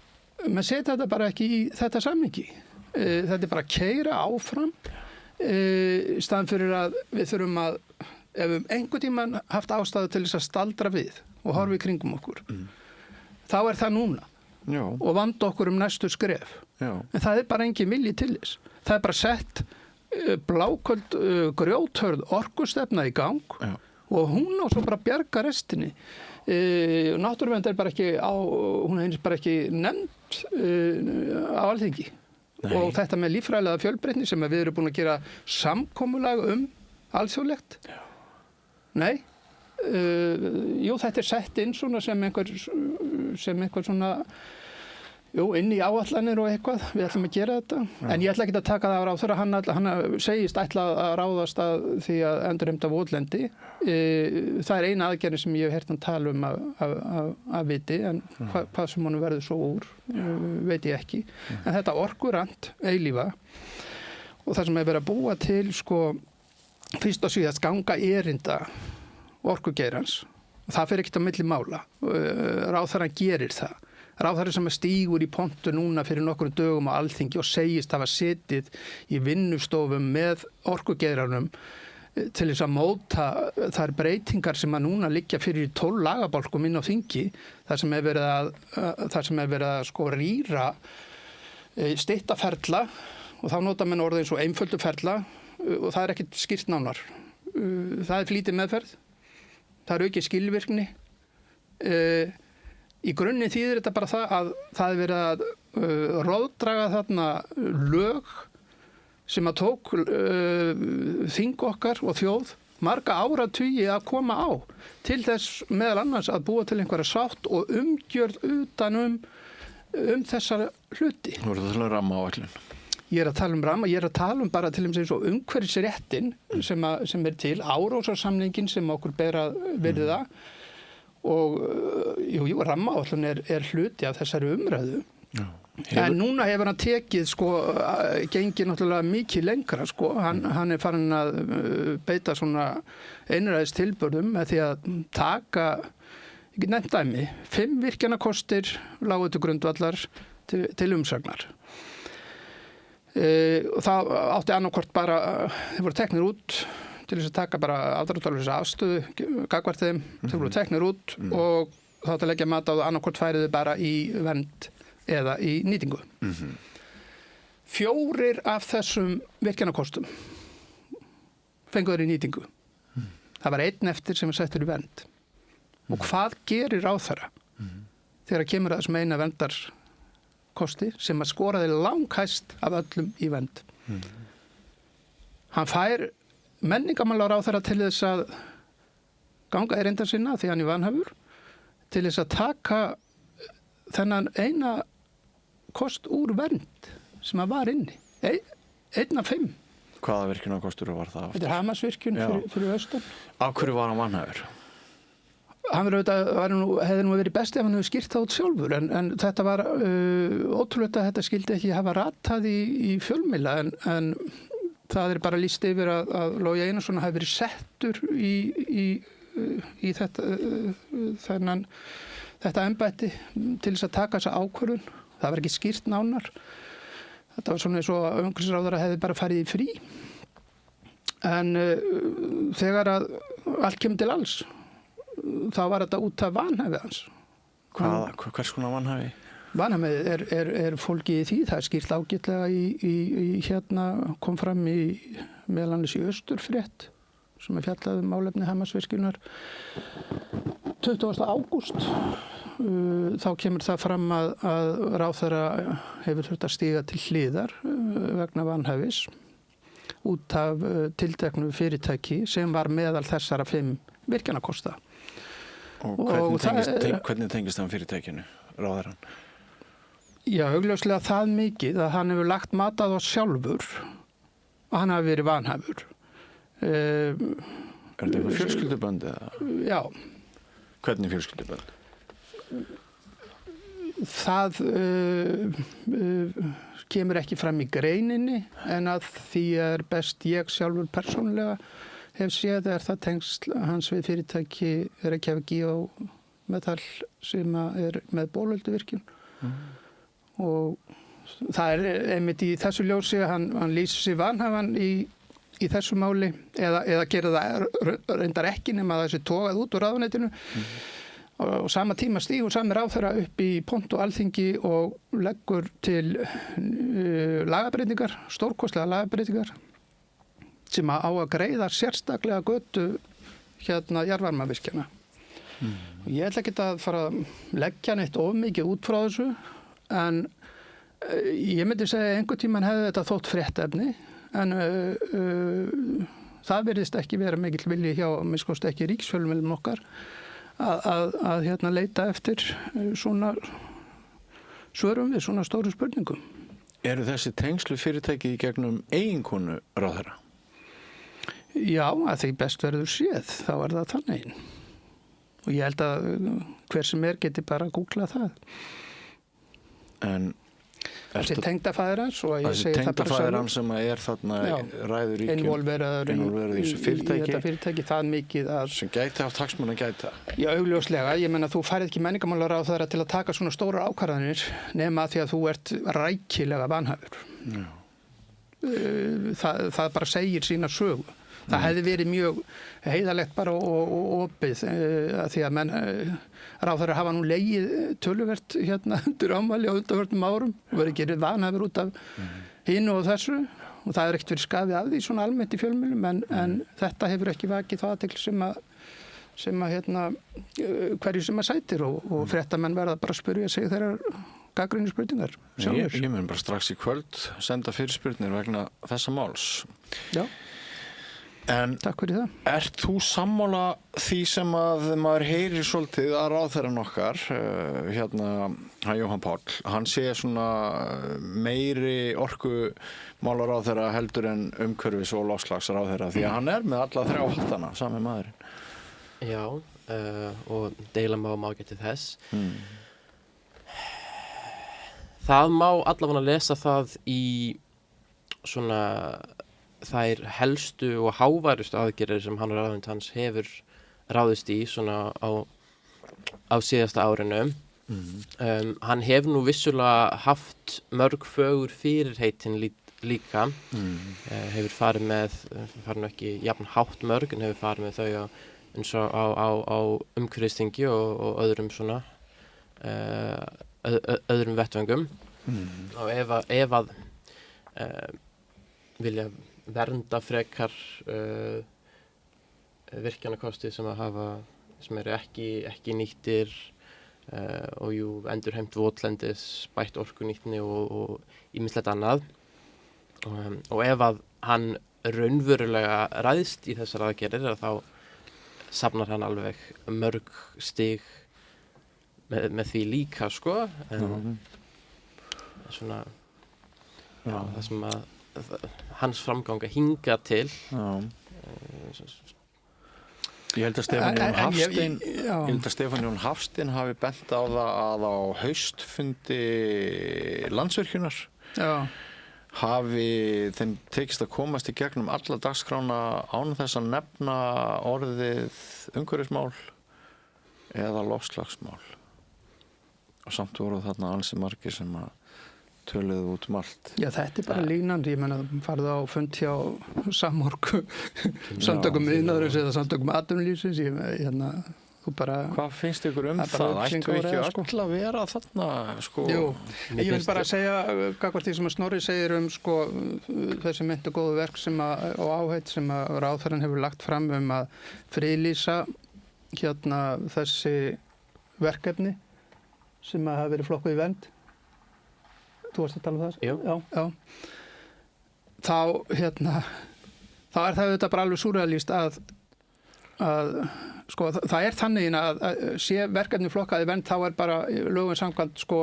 [SPEAKER 22] maður setja þetta bara ekki í þetta samhengi. Þetta er bara að keyra áfram í staðan fyrir að við þurfum að, ef við einhvern tímann haft ástæðu til þess að staldra við og horfa í kringum okkur, þá er það núna.
[SPEAKER 16] Já.
[SPEAKER 22] Og vanda okkur næstu skref.
[SPEAKER 16] Já.
[SPEAKER 22] En það er bara engin vilji til þess. Það er bara sett bláköld grjóthörð orkustefna í gang. Já. Og hún á svo bara bjarga restinni. Náttúruvernd er bara ekki hún er bara ekki nefnd á Alþingi. Nei. Og þetta með líffræðilega fjölbreytni sem við erum búin að gera samkomulag alþjóðlegt. Já. Nei. Jú, þetta er sett inn svona sem einhver svona inn í áætlanir og eitthvað, við ætlum að gera þetta. En ég ætla ekki að taka það á ráðherra, hann segist ætla að ráðast að því að endurheimta votlendi. Það er eina aðgerðin sem ég hef heyrt hann tala um að viti, en hvað sem honum verður svo úr, veit ég ekki. En þetta orkurant eilífa og það sem er verið að búa til, sko, fyrst og síðast ganga erinda orkugeirans. Það fer ekkert á milli mála. Ráðherrann gerir það. Ráðherrann sem stígur í pontu núna fyrir nokkrum dögum á Alþingi og segist hafa setið í vinnustofum með orkugeiranum til þess að móta þær breytingar sem að núna liggja fyrir 12 lagabálkum inn á þingi, þar sem er verið að sko rýra stytta ferla og þá nota menn orðið eins og einföldu ferla og það er ekkert skýrt nánar. Það er flýtið meðferð. Það er aukið skilvirkni. Í grunni þýðir þetta bara það að það er verið að róðdraga þarna lög sem að tók þing okkar og þjóð marga áratugi að koma á til þess meðal annars að búa til einhverja sátt og umgjörð utanum þessar hluti.
[SPEAKER 16] Þú ert að tala um rammaáætlun.
[SPEAKER 22] Ég er að tala um ramma, ég er að tala um bara til eins og umhverfisréttin sem er til, Árósarsamningin sem okkur ber að virða jú, rammaáætlun er hluti af þessari umræðu. En núna hefur hann tekið gengið náttúrulega mikið lengra hann farin að beita svona einræðis tilburðum með því að taka, ég get nefnt dæmi, 5 virkjanakostir lágu til grundvallar til umsagnar. Og það átti annarkvort bara, þeir voru teknir út til þess að taka bara afdráttarlausa afstöðu gagnvart þeim, þeir voru teknir út og þá átti að leggja mat á það annarkvort færiðu bara í vernd eða í nýtingu. 4 af þessum virkjanakostum fenguður í nýtingu. Það var 1 eftir sem settur í vernd. Og hvað gerir ráðherra þegar kemur að þessum eina verndarkosti sem að skoraði langhæst af öllum í vernd? Hann fær menningarmálaráðherra til þess að ganga erinda sinna því hann er vanhæfur, til þess að taka þennan eina kost úr vernd sem að var inni. 1 af 5.
[SPEAKER 16] Hvaða virkjunarkostur var það?
[SPEAKER 22] Þetta er Hamarsvirkjun fyrir austan.
[SPEAKER 16] Af hverju var hann vanhæfur?
[SPEAKER 22] Hann hefði nú verið best ef hann hefði skýrt það út sjálfur, en þetta var ótrúlegt að þetta skildi ekki hafa ratað í fjölmiðla, en það er bara lýst yfir að Logi Einarsson hafi verið settur í þetta embætti til þess að taka þessa ákvörðun. Það var ekki skýrt nánar. Þetta var svona eins og umhverfisráðherra hefði bara farið í frí. En þegar að allt kemur til alls, þá var þetta út af vanhæfi hans.
[SPEAKER 16] Hvers konar vanhæfi?
[SPEAKER 22] Vanhæfið er fólkið í því. Það er skýrt ágætlega kom fram meðal annars í Austurfrétt sem er fjallað málefni Hamarsvirkjunar 20. ágúst. Þá kemur það fram að ráðherra hefur þurft að stíga til hliðar vegna vanhæfis út af tilteknu fyrirtæki sem var meðal þessara 5 virkjanakosta.
[SPEAKER 16] Og hvernig tengist það fyrirtækinu, ráðherrann?
[SPEAKER 22] Já, augljóslega það mikið að hann hefur lagt mat á það sjálfur og hann hafi verið vanhæfur.
[SPEAKER 16] Er þetta eitthvað fjölskyldubönd eða?
[SPEAKER 22] Já.
[SPEAKER 16] Hvernig fjölskyldubönd?
[SPEAKER 22] Það kemur ekki fram í greininni, en að því er best ég sjálfur persónulega hef séð það tengst hans við fyrirtæki Reykjavík Geometal sem er með Bolölduvirkjun. Og það er einmitt í þessu ljósi hann lýsir sig vanhæfan í þessu máli eða gerir það reyndar ekki nema að þessi togað út úr ráðuneytinu. Og sama tíma stígur sami ráðherra upp í pontu Alþingi og leggur til lagabreytingar, stórkostlega lagabreytingar sem á að greiða sérstaklega götu jarðvarmavirkjana. Ég ætla ekki að fara að leggja neitt of mikið út frá þessu, en ég myndi segja einhvern tímann hefði þetta þótt fréttefni, en það virðist ekki vera mikill vilji hjá, minnst ekki ríkisfjölmiðlum okkar, að leita eftir svona svörum við svona stóru spurningum.
[SPEAKER 16] Eru þessi tengslu fyrirtæki í gegnum eiginkonu ráðherra?
[SPEAKER 22] Já, að því best verður séð, þá er það þannig. Og ég held að hver sem geti bara að googla það.
[SPEAKER 16] En
[SPEAKER 22] þessi tengdafæðir hans, og ég segi það bara sjálf. Þessi
[SPEAKER 16] tengdafæðir hans sem er þarna ræður ríkjum, involveraður í
[SPEAKER 22] þetta fyrirtæki, það mikið að...
[SPEAKER 16] Sem gæti haft hagsmuna gæta.
[SPEAKER 22] Já, augljóslega. Ég menna, þú færið ekki menningarmálaráðherra til að taka svona stóra ákvarðanir nema því að þú ert rækilega vanhæfur. Það bara segir sína sögu. Það hefði verið mjög heiðalegt bara og opið því að ráðherrar hafa nú legið töluvert undir ámæli á undanförnum árum og verið gerið vanhæfur út af hinu og þessu, og það er ekkert verið skafið af því svona almennt í fjölmiðlum, en þetta hefur ekki vakið það athygli sem hverju sem sætir, og fréttamenn verða bara að spyrja sig þeirra gagnrýnu spurningar sjálfur.
[SPEAKER 16] Ég mun bara strax í kvöld senda fyrirspurnir vegna þessa máls.
[SPEAKER 22] Já.
[SPEAKER 16] En
[SPEAKER 22] takk fyrir það.
[SPEAKER 16] Ert þú sammála því sem að maður heyrir svolítið að ráðherrann okkar, hann Jóhann Páll, hann sé svona meiri orkumálaráðherra heldur en umhverfis- og loftslagsráðherra, því að hann er með alla 3 hattana, sami maðurinn?
[SPEAKER 3] Já, og deila má geti þess. Það má allavega lesa það í svona þær helstu og háværustu aðgerðir sem hann og ráðund hans hefur ráðist í svona á síðasta árinu. Hann hefur nú vissulega haft mörg fögur fyrirheitin líka. Hefur farið nú ekki jafn hátt mörg, en hefur farið með þau eins og á umhverfisþingi og öðrum svona öðrum vettvöngum. Og ef að vilja vernda frekar virkjanakosti sem eru ekki nýttir og endurheimt votlendis, bætt orkunýtni og ýmislegt annað. Og ef að hann raunverulega ræðst í þessar aðgerðir, þá safnar hann alveg mörg stig með því líka, sko. Svona, það sem að hans framganga hinga til.
[SPEAKER 16] Ég held að Stefán Jón Hafstein hafi bent á það að á haustfundi Landsvirkjunar hafi þeim tekist að komast í gegnum alla dagskrána án þess að nefna orðið umhverfismál eða loftslagsmál. Og samt voru þarna ansi margir sem að töluðu út allt.
[SPEAKER 22] Já, þetta bara línan. Ég meina, farið á fund hjá Samorku, samtökum iðnaðarins eða samtökum atvinnulífsins. Þú bara...
[SPEAKER 16] Hvað finnst ykkur það? Ættu ekki öll að vera þarna, sko?
[SPEAKER 22] Jú, ég vil bara segja, gagnvart því sem að Snorri segir sko, þessi myndu góðu verk og áheit sem að ráðherrann hefur lagt fram að friðlýsa þessi verkefni sem að hafa verið flokkuð í vernd. Þú varst að tala um það? Já. Þá er það auðvitað bara alveg súrrealískt að sko, það er þannig að sé verkefni flokkað í vernd, þá er bara lögum samkvæmt, sko,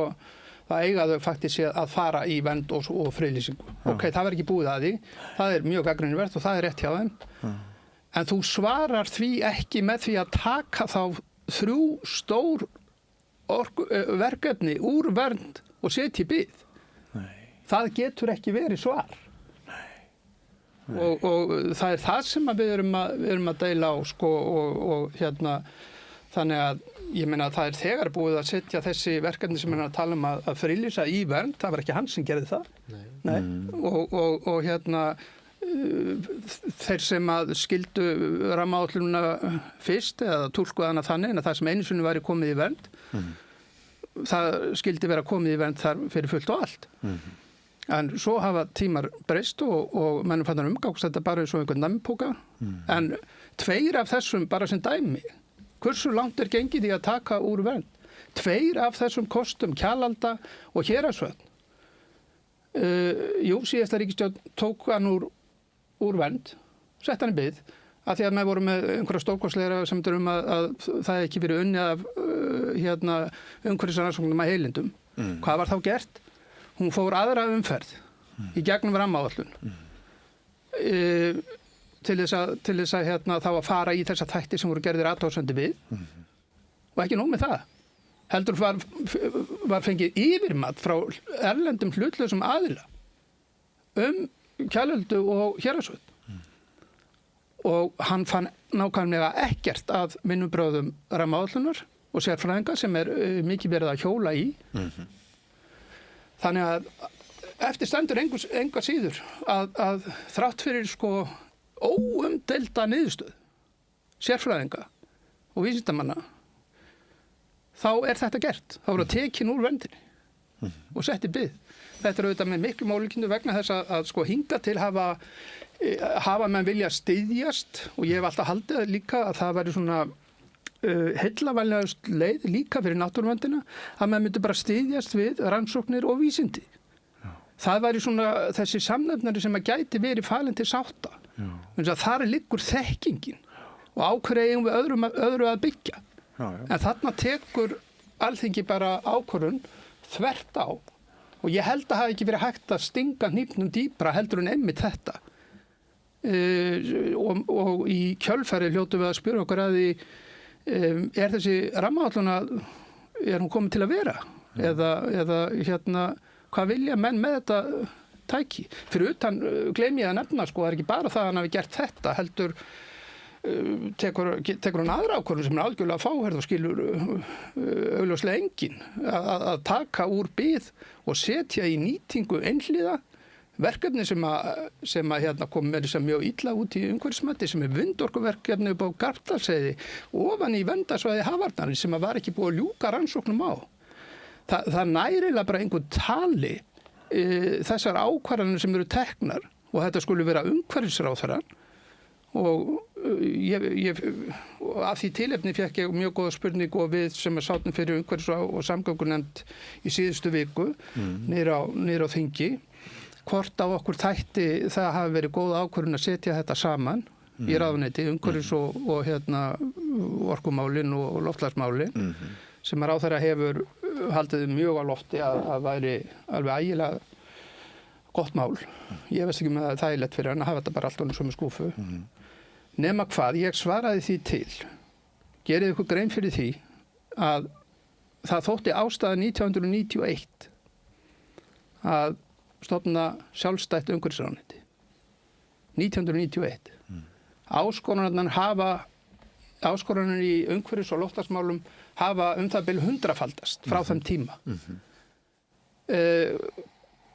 [SPEAKER 22] það eiga þau faktískt að fara í vernd og friðlýsingu. Ok, það verður ekki búið að því, það er mjög gagnrýnivert og það er rétt hjá þeim. En þú svarar því ekki með því að taka þá 3 stór verkefni úr vernd og setja í bið. Það getur ekki verið svar. Og það er það sem við erum að deila á, sko, og þannig að ég meina að það er þegar búið að setja þessi verkefni sem að tala um að friðlýsa í vernd, það var ekki hann sem gerði það. Nei. Og þeir sem að skildu rammaáætlunina fyrst eða túlkuðu hana þannig, en það sem einu sinni væri komið í vernd, það skildi vera komið í vernd þar fyrir fullt og allt. En svo hafa tímar breyst og mennum fann umgangst þetta bara eins og einhvern nefnpóka. En 2 af þessum, bara sem dæmi, hversu langt er gengið í að taka úr vernd? 2 af þessum kostum, Kjalalda og Héraðsvötn. Síðasta ríkisstjórn tók hann úr vernd, sett hann í bið, af því að við vorum með einhverja stórkostleira sem að það ekki verið unnið af umhverfisrannsóknum að heilindum. Hvað var þá gert? Hún fór aðra umferð í gegnum rammaáætlun til þess að þá að fara í þessa þætti sem voru gerðir athugasemdir við og ekki nóg með það. Heldur var fengið yfirmat frá erlendum hlutlausum aðila Kjalöldu og Héraðsvötn og hann fann nákvæmlega ekkert að vinnubrögðum rammaáætlunar og sérfræðinga sem mikið verið að hjóla í. Þannig að eftir stendur enga síður að þrátt fyrir, sko, óumdeilda niðurstöð sérfræðinga og vísindamanna, þá er þetta gert. Það voru tekin úr verndinni og sett í bið. Þetta auðvitað með miklu ólíkindu vegna þess að sko hinga til hafa menn vilja styðjast og ég hef alltaf haldið líka að það væri svona heillavænlegast leið líka fyrir náttúruverndina að maður myndi bara styðjast við rannsóknir og vísindi. Það væri svona þessi samnefnari sem að gæti verið falin til sátta. Þar liggur þekkingin og ákveðum við öðru að byggja. En þarna tekur Alþingi bara ákvörðun þvert á og ég held að það hafi ekki verið hægt að stinga hnífnum dýpra heldur en einmitt þetta. Og í kjölfari hljótum við að spyrja okkur að því er þessi rammaáætlun er hún komin til að vera eða hvað vilja menn með þetta tæki? Fyrir utan gleymi ég að nefna sko, það er ekki bara það að hann hafi gert þetta, heldur tekur hann aðra ákvörðun sem er algjörlega fáherð og skilur augljóslega engin að taka úr bið og setja í nýtingu einhliða verkefni sem að kom með þess að mjög illa út í umhverfismati sem er vindorkuverkefni upp á Garpdalsheiði ofan í verndarsvæði Havarnarins sem að var ekki búið að ljúka rannsóknum á. Það nærilega bara einhver tali þessar ákvarðanir sem eru teknar og þetta skulle vera umhverfisráðherra og af því tilefni fekk ég mjög góða spurningu og við sem sátum fyrir umhverfis- og samgöngunefnd í síðustu viku niður á þingi hvort af okkur þætti það hafi verið góð ákvörðun að setja þetta saman í ráðuneyti, umhverfis og orkumálin og loftslagsmálin sem að ráðherra hefur haldið mjög á lofti að væri alveg ægilega gott mál. Ég veist ekki með það þægilegt fyrir hann að hafa þetta bara allt annars sömu skúfu. Nema hvað, ég svaraði því til. Gerið ykkur grein fyrir því að það þótti ástæða 1991 að stofna sjálfstætt umhverfisráðuneyti. 1991. Áskoranir í umhverfis- og loftslagsmálum hafa það bil 100-faldast frá þeim tíma.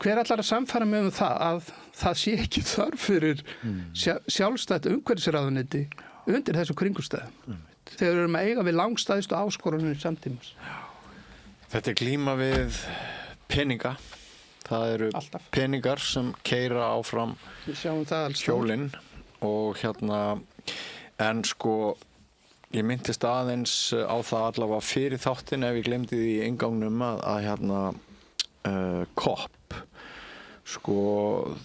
[SPEAKER 22] Hver ætlar að samfara mig það að það sé ekki þörf fyrir sjálfstætt umhverfisráðuneyti undir þessu kringumstæðum. Þegar við erum að eiga við langstæðustu áskoranir samtímans.
[SPEAKER 16] Þetta glíma við peninga. Það eru peningar sem keyra áfram hjólinn og en sko ég myndist aðeins á það allavega fyrir þáttinn ef ég glemdi því í inngangnum að COP sko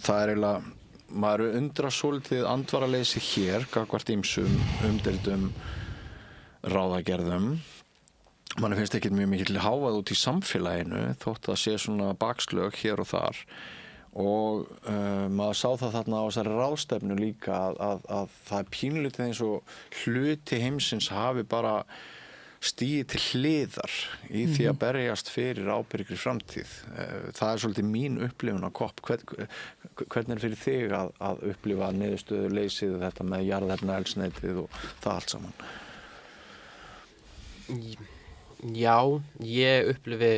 [SPEAKER 16] það er eiginlega maður undrar svolítið andvaraleysi hér gagnvart ýmsum umdeildum ráðagerðum. Manni finnst ekkert mjög mikið háað út í samfélaginu þótt að sé svona bakslög hér og þar og maður sá það þarna á þessari ráðstefnu líka að það er pínlítið eins og hluti heimsins hafi bara stigið til hliðar í því að berjast fyrir ábyrgri framtíð. Það er svolítið mín upplifun á COP. Hvernig er fyrir þig að upplifa niðurstöðuleysið þetta með jarðefnaeldsneytið og það allt saman?
[SPEAKER 3] Já, ég upplifi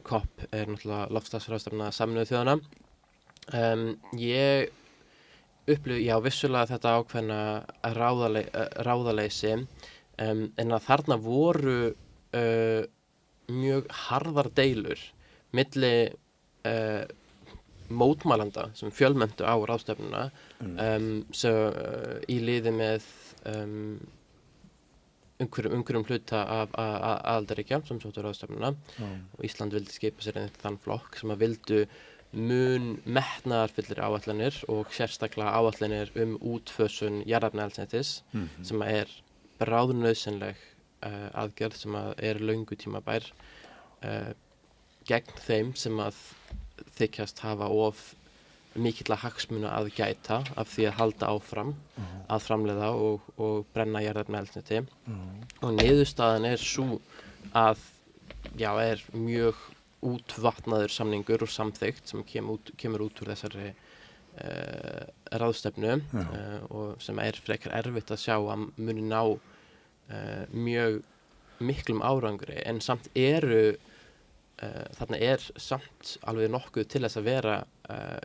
[SPEAKER 3] COP er náttúrulega loftslagsráðstefna Sameinuðu þjóðanna. Ég upplifi, já, vissulega þetta ákveðna ráðaleysi en að þarna voru mjög harðar deilur milli mótmælanda sem fjölmenntu á ráðstefnuna í liði með einhverjum hluta af aðildarríkja sem sóttu ráðstefnuna og Ísland vildi skipa sér inn í þann flokk sem að vildu mun metnaðarfyllir áætlanir og sérstaklega áætlanir útfösun jarðefnaeldsneytis sem er bráðnauðsynleg aðgerð sem að er löngu tímabær gegn þeim sem að þykjast hafa of mikilla hagsmuna að gæta af því að halda áfram að framleiða og brenna jarðefnaeldsneyti og niðurstaðan er sú að já, er mjög útvatnaður samningur og samþykkt sem kemur út úr þessari ráðstefnu og sem er frekar erfitt að sjá að muni ná mjög miklum árangri en samt þarna er samt alveg nokkuð til þess að vera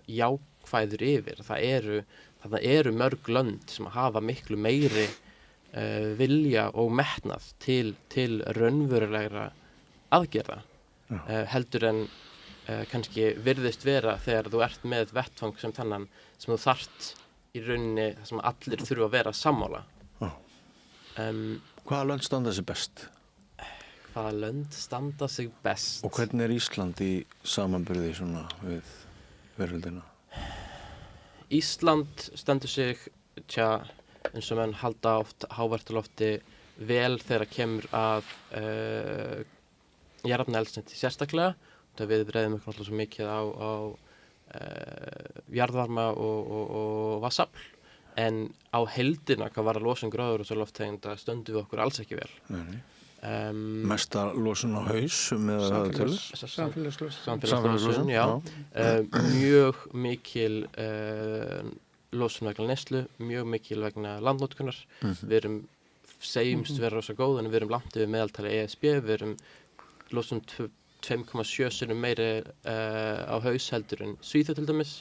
[SPEAKER 3] jákvæður yfir. Þarna eru mörg lönd sem hafa miklu meiri vilja og metnað til raunverulegra aðgerða heldur en kannski virðist vera þegar þú ert með vettvang sem þennan sem þú þarft í rauninni þar sem allir þurfa að vera sammála.
[SPEAKER 16] Hvaða lönd standa sig best?
[SPEAKER 3] Hvaða lönd standa sig best?
[SPEAKER 16] Og hvernig er Ísland í samanburði svona við veröldina?
[SPEAKER 3] Ísland stendur sig eins og menn halda oft hávært á lofti vel þegar kemur að jarðefnaeldsneyti sérstaklega. Það við reiðum okkur alltaf svo mikið á jarðvarma og vatnsafl en á heildina hvað var að losun gróðurhúsalofttegunda stöndum við okkur alls ekki vel.
[SPEAKER 16] Mesta losun á haus með
[SPEAKER 3] samfélagslosun, já. Mjög mikil losun vegna neyslu, mjög mikil vegna landnotkunar. Við segjumst vera rosa góð en við langt yfir meðaltali ESB, við losun 2,7 sinnum meiri á haus heldur en Svíþjóð til dæmis.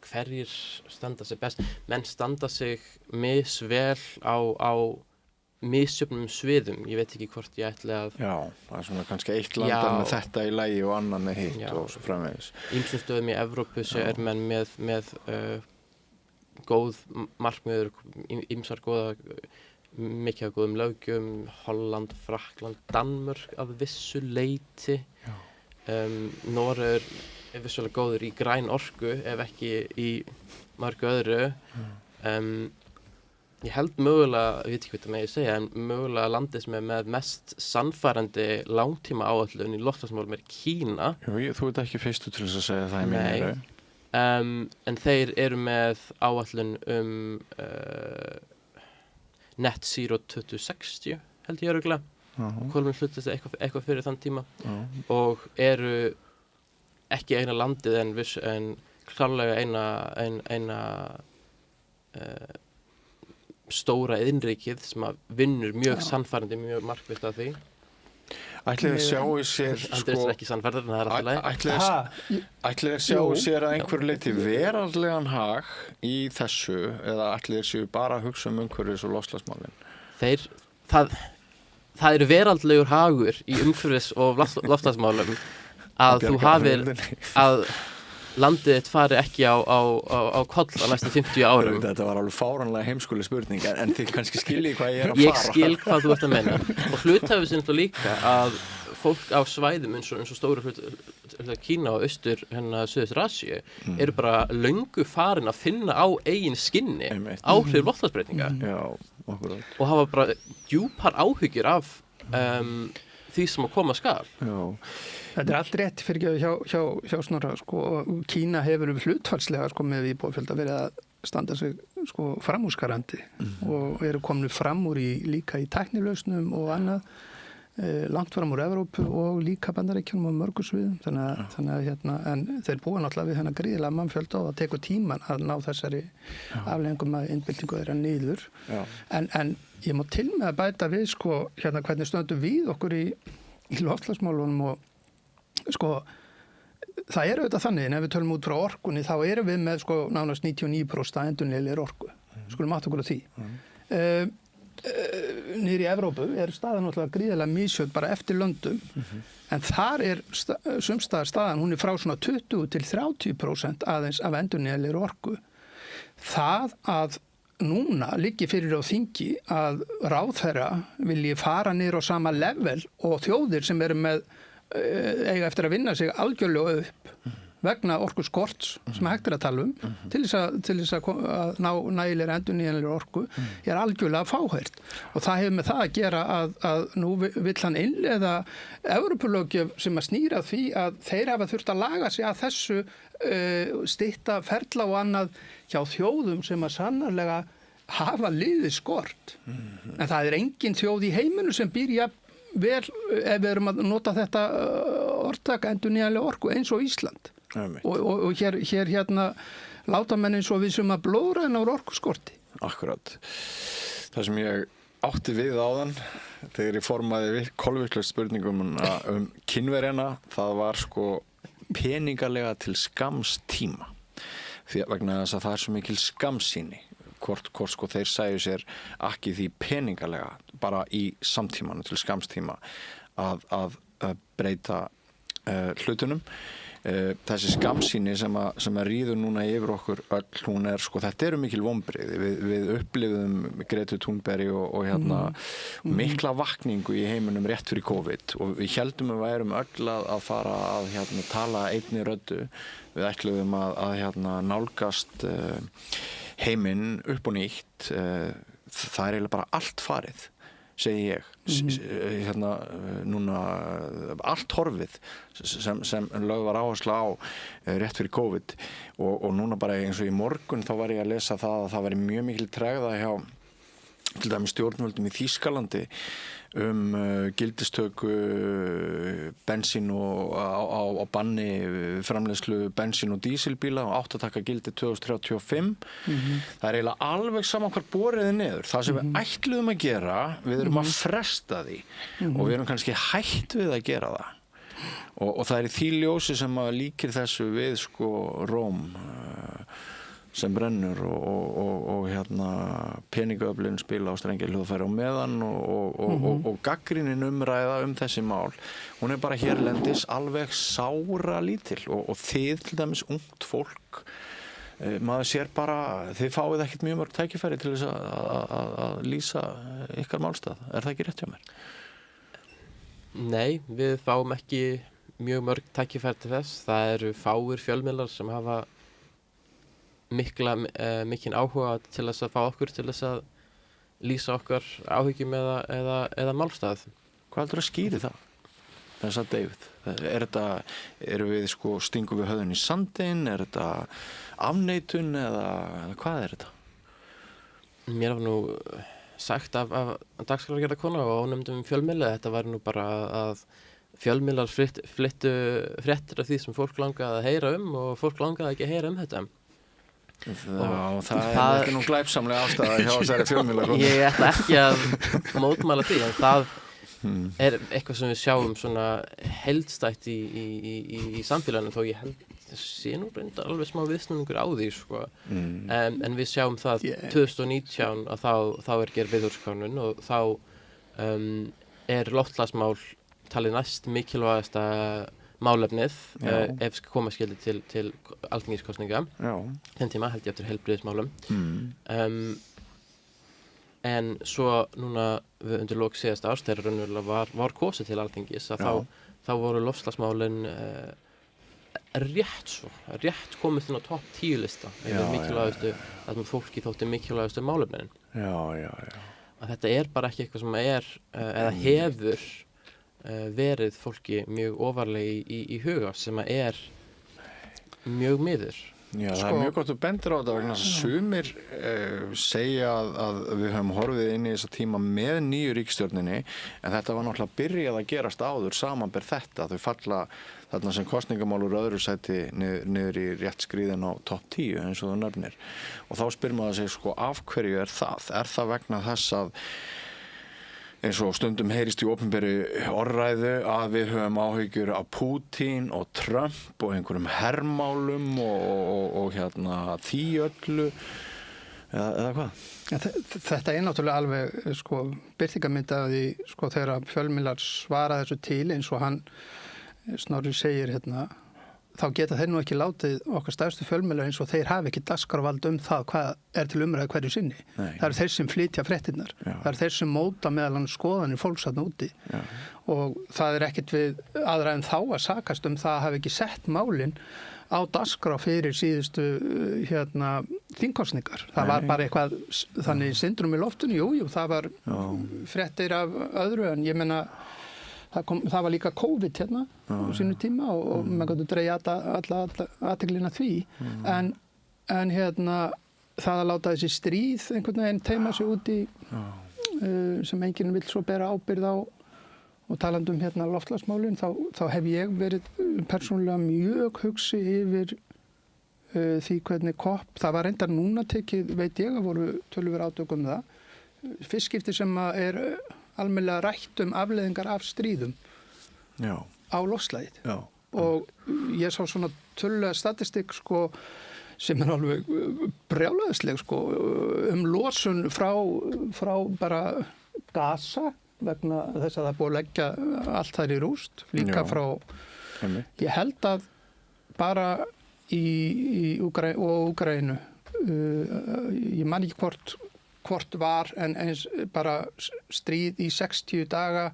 [SPEAKER 3] Hverjir standa sig best? Menn standa sig misvel á misjöfnum sviðum. Ég veit ekki hvort ég ætli að...
[SPEAKER 16] Já, það svona kannski eitt landar með þetta í lagi og annan með hitt og svo framvegis.
[SPEAKER 3] Ýmsum stöðum í Evrópu menn með góð markmiður, ýmsar mikið af góðum lögjum, Holland, Frakkland, Danmörk að vissu leyti. Noregur vissulega góður í græn orku ef ekki í mörgu öðru. Ég held mögulega, ég veit ekki hvað það með ég segja, en mögulega landið sem með mest sannfærandi langtíma áætlun í loftslagsmálum Kína.
[SPEAKER 16] Þú ert ekki fyrstu til þess að segja það í minni.
[SPEAKER 3] En þeir eru með áætlun net zero 2060 held ég örugglega. Kolum hlutast eitthvað fyrir þann tíma og eru ekki eina landið en klárlega eina stóra iðnríkið sem að vinnur mjög sannfærandi, mjög markvisst af því.
[SPEAKER 16] Ætli þeir sjáu sér
[SPEAKER 3] Andrés er ekki sannfærður en það allt í lagi.
[SPEAKER 16] Ætli þeir sjáu sér að einhverju leyti veraldlegan hag í þessu eða ætli þeir séu bara að hugsa umhverfis og loftslagsmálin?
[SPEAKER 3] Það eru veraldlegur hagur í umhverfis og loftslagsmálum að þú hafir að landið þitt fari ekki á koll á næstu 50 árum.
[SPEAKER 16] Þetta var alveg fáránlega heimskuleg spurning en þið kannski skiljið hvað ég er að fara.
[SPEAKER 3] Ég skil hvað þú ert að meina og hluthafi sem líka að fólk á svæðum eins og stóru hluta Kína og austur Suðaustur-Asíu eru bara löngu farin að finna á eigin skinni áhrif loftslagsbreytinga og hafa bara djúpar áhyggjur af því sem að koma skal.
[SPEAKER 22] Þetta allt rétt fyrir hjá Snorra Kína hefur hlutfallslega með íbúafjölda verið að standa sig framúrskarandi og eru komin fram úr líka í tæknilausnum og annað langt fram úr Evrópu og líka Bandaríkjunum og mörgum sviðum þannig að en þeir búa náttúrulega við þennan gríðarlega mannfjölda og það tekur tíman að ná þessari afleiðingum að innbyltingu þeirra niður en ég má til með að bæta við hvernig stöndum við okkur í loftslagsmálunum og það er auðvitað þannig en ef við tölum út frá orkunni þá erum við með nánast 99% endurnýjanlegri orku skulum átta okkur á því niður í Evrópu er staðan náttúrulega gríðarlega misjöfn bara eftir löndum en þar er sumstaðar staðan hún er frá svona 20-30% aðeins af endurnýjanlegri orku það að núna liggi fyrir á þingi að ráðherra vilji fara niður á sama level og þjóðir sem eru með eiga eftir að vinna sig algjörlega upp vegna orkuskorts sem hægt að tala til þess að ná nægilega endurnýjanlegri orku er algjörlega fáheyrt og það hefur með það að gera að nú vill hann innleiða Evrópulöggjöf sem að snýra því að þeir hafa þurft að laga sig að þessu stytta ferla og annað hjá þjóðum sem að sannarlega hafa liðið skort en það er engin þjóð í heiminu sem býr vel ef við erum að nota þetta orðtak endurnýjanlega orku eins og Ísland og hér láta menn eins og við sem að blóðræna úr orkuskorti.
[SPEAKER 16] Akkurat. Það sem ég átti við áðan þegar ég formaði kolviklaust spurningum kynverjana það var peningalega til skamms tíma því vegna þess að það er svo mikil skammsýni hvort þeir sæju sér ekki því peningalega bara í samtímanu til skammstíma að breyta hlutunum þessi skammsýni sem að ríður núna yfir okkur öll hún þetta eru mikil vonbrigði við upplifðum Gretu Thunberg og mikla vakningu í heiminum rétt fyrir COVID og við heldum við værum öll að fara að tala einni röddu við ætluðum að nálgast heiminn upp og nýtt það er eiginlega bara allt farið segi ég. Hérna núna allt horfið sem lögð var áhersla á rétt fyrir COVID og núna bara eins og í morgun þá var ég að lesa það að það væri mjög mikil tregða hjá til dæmis stjórnvöldum í Þýskalandi gildistöku bensín og á banni framleiðslu bensín og dísilbíla og átt að taka gildi 2035. Það er eiginlega alveg saman hvar borið er niður. Það sem við ætluðum að gera, við erum að fresta því og við erum kannski hætt við að gera það. Og það er í því ljósi sem að líkir þessu við sko Róm sem brennur og hérna peningaöflin spila á strengja hljóðfæri á meðan og gagnrýnin umræða þessi mál. Hún er bara hérlendis alveg sára lítil og þið til dæmis ungt fólk maður sér bara, þið fáið ekkert mjög mörg tækifæri til þess að lýsa ykkar málstað. Er það ekki rétt hjá mér?
[SPEAKER 3] Nei, við fáum ekki mjög mörg tækifæri til þess. Það eru fáir fjölmiðlar sem hafa mikinn áhuga til þess að fá okkur til þess að lýsa okkar áhyggjum eða málstað.
[SPEAKER 16] Hvað heldur að skýri það? Þess að David, eru við sko stingum við höfðun í sandinn, er þetta afneitun eða hvað er þetta?
[SPEAKER 3] Mér var nú sagt af dagskrárgerðarkonu og ónefndum fjölmiðli, þetta var nú bara að fjölmiðlar flyttu fréttir af því sem fólk langaði að heyra og fólk langaði ekki að heyra þetta.
[SPEAKER 16] Já, það er ekki nú glæpsamlega ástæða hjá þessari fjölmiðla.
[SPEAKER 3] Ég ætla ekki að mótmæla því, en það er eitthvað sem við sjáum svona heildstætt í samfélaginu, þó ég held sé nú reyndar alveg smá viðsnúningur á því sko. En við sjáum það 2019 að þá er gerð viðhorfskönnun og þá er loftslagsmál talið næst mikilvægasta málefnið ef koma skildi til alþingiskosninga. Þenn tíma held ég eftir heilbrigðismálum. En svo núna undir lok síðasta árs þegar raunverulega var kosið til alþingis að þá voru loftslagsmálin rétt komið inn á topp 10 lista yfir mikilvægustu, að fólki þótti mikilvægustu málefnin. Að þetta er bara ekki eitthvað sem eða hefur verið fólki mjög ofarlega í huga sem er mjög miður.
[SPEAKER 16] Já, það er mjög gott að bendur á þetta vegna þess að sumir segja að við höfum horfið inn í þessa tíma með nýju ríkisstjórninni en þetta var náttúrulega byrjað að gerast áður samanber þetta, þau falla þarna sem kosningamál úr öðru sæti niður í rétt skriðin á topp 10 eins og þú nefnir og þá spyr maður sig sko af hverju er það? Er það vegna þess að eins og stundum heyrist í opinberri orðræðu að við höfum áhyggjur af Putin og Trump og einhverjum hermálum og hérna því öllu eða hvað?
[SPEAKER 22] Ja, þetta er náttúrulega alveg sko birtingarmynd af því sko þegar fjölmiðlar svara þessu til eins og hann Snorri segir hérna þá geta þeir nú ekki látið okkar stærstu fjölmiðlar eins og þeir hafi ekki dagskrárvald það hvað er til umræðu hverju sinni. Það eru þeir sem flytja fréttirnar. Það eru þeir sem móta meðal annars skoðanir fólks þarna úti. Og það er ekkert við aðra en þá að sakast það hafi ekki sett málin á dagskrá fyrir síðustu þingkosningar. Það var bara eitthvað þannig syndrum í loftinu. Jú, það var fréttir af öðru en ég meina það var líka COVID á sínu tíma og maður gæti dreigja alla athyglina því en það að láta þessi stríð einhvern veginn teima sig út í sem enginn vill svo bera ábyrgð á og talandi loftslagsmálin þá hef ég verið persónulega mjög hugsi yfir því hvernig það var reyndar núna tekið, veit ég að voru töluverð átök það fyrst skipti sem er almennilega rætt afleiðingar af stríðum á loftslagið og ég sá svona tölulega statistik sko sem er alveg brjálæðisleg sko losun frá bara Gaza vegna þess að það er búið að leggja allt þær í rúst líka frá ég held að bara í Úkraínu ég man ekki hvort var en eins bara stríð í 60 daga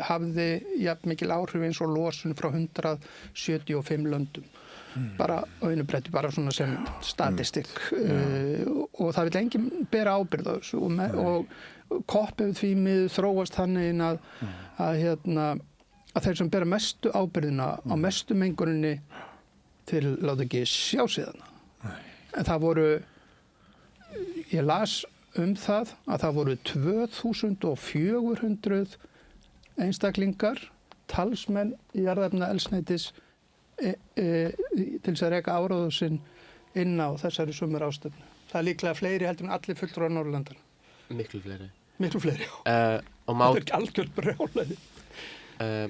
[SPEAKER 22] hafði jafn mikil áhrif eins og losun frá 175 löndum bara á einu bretti, bara svona sem statistik og það vil enginn bera ábyrgð á þessu kopp hefur því miður þróast þannig að þeir sem bera mestu ábyrgðina á mestu menguninni þeir láta ekki sjá sig þarna. En það voru, ég las það að það voru 2400 einstaklingar, talsmenn jarðefnaeldsneytis til þess að reka áráðu sinn inn á þessari sumur ástefnu. Það líklega fleiri heldur en allir fulltrúar Norðurlandana.
[SPEAKER 3] Miklu fleiri.
[SPEAKER 22] Miklu fleiri, já.
[SPEAKER 3] Og
[SPEAKER 22] þetta ekki algjört brjálæði.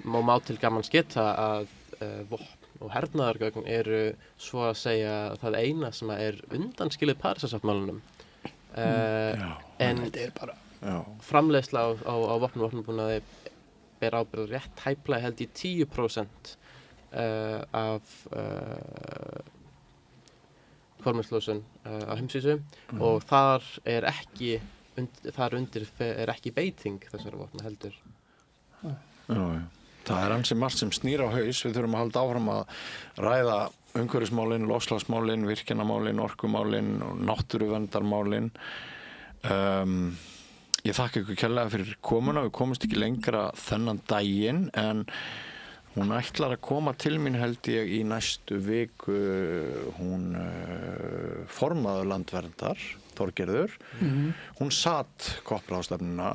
[SPEAKER 3] Má til gamans geta að vopn og hernaðargögn eru svo að segja það eina sem er undanskilið Parísarsáttmálanum. En framleiðsla á vopnum og vopnabúnaði ber ábyrgð rétt tæplega held í 10% af formleyslósun á heimsvísu og þar ekki beiting þessara vopna heldur.
[SPEAKER 16] Það ansi margt sem snýr á haus. Við þurfum að halda áfram að ræða umhverfismálin, loftslagsmálin, virkjanamálin, orkumálin og náttúruverndarmálin. Ég þakka ykkur kærlega fyrir komuna. Við komumst ekki lengra þennan daginn en hún ætlar að koma til mín held ég í næstu viku. Hún formaður landverndar, Þorgerður. Hún satt COP-ráðstefnuna.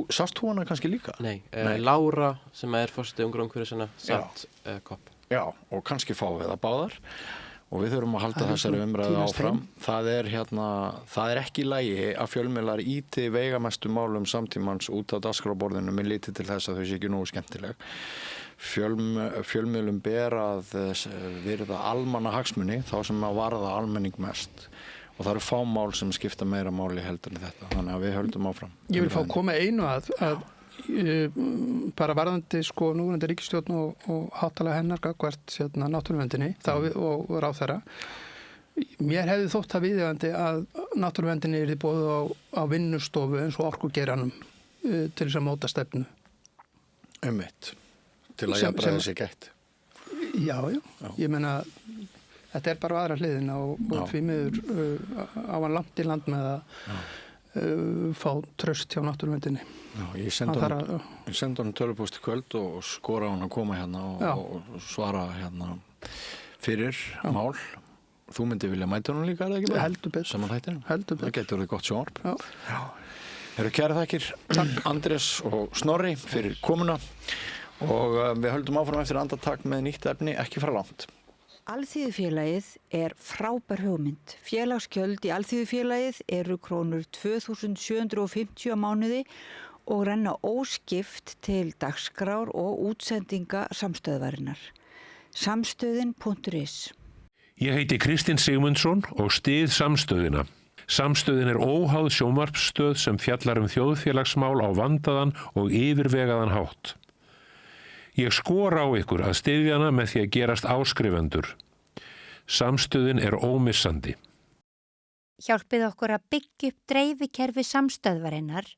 [SPEAKER 16] Sást þú hana kannski líka?
[SPEAKER 3] Nei. Lára sem forseti umhverfissinna satt COP.
[SPEAKER 16] Já, og kannski fáum við það báðar. Og við þurfum að halda þessari umræðu áfram. Það er ekki í lagi að fjölmiðlar ýti veigamestu málum samtímans út á dagskrárborðinu með lítið til þess að þau sé ekki nógu skemmtileg. Fjölmiðlum ber að virða almannahagsmuni, þá sem að varða almenning mest. Og það eru fá mál sem skipta meira máli heldur en þetta. Þannig að við höldum áfram.
[SPEAKER 22] Ég vil fá koma einu að bara varðandi núverandi ríkisstjórn og háttalega hennar gagnvart náttúruverndinni og ráðherra. Mér hefði þótt það viðeigandi að náttúruverndinni yrði boðið á vinnustofu eins og orkugeiranum til þess að móta stefnu.
[SPEAKER 16] Einmitt. Til að jafnræði sig gætt.
[SPEAKER 22] Já. Ég meina, þetta bara aðra hliðina og því miður á hann langt í land með að fá tröst hjá náttúruverndinni.
[SPEAKER 16] Já, ég sendi honum tölvupóst í kvöld og skora hann að koma hérna og svara hérna fyrir mál. Þú myndi vilja mæta honum líka, er það ekki bara?
[SPEAKER 22] Heldur betur.
[SPEAKER 16] Saman hættin?
[SPEAKER 22] Heldur betur.
[SPEAKER 16] Það getur verið gott sjónvarp. Já. Kæra þakkir, Andrés og Snorri fyrir komuna og við höldum áfram eftir andartak með nýtt efni, ekki fara langt.
[SPEAKER 2] Alþýðufélagið frábær hugmynd. Félagsgjöld í Alþýðufélagið eru krónur 2.750 á mánuði og renna óskipt til dagskrár og útsendinga samstöðvarinnar. Samstöðin.is.
[SPEAKER 5] Ég heiti Kristinn Sigmundsson og styð Samstöðina. Samstöðin óháð sjónvarpsstöð sem fjallar þjóðfélagsmál á vandaðan og yfirvegaðan hátt. Ég skora á ykkur að styðja hana með því að gerast áskrifendur. Samstöðin ómissandi.
[SPEAKER 12] Hjálpið okkur að byggja upp dreifikerfi samstöðvarinnar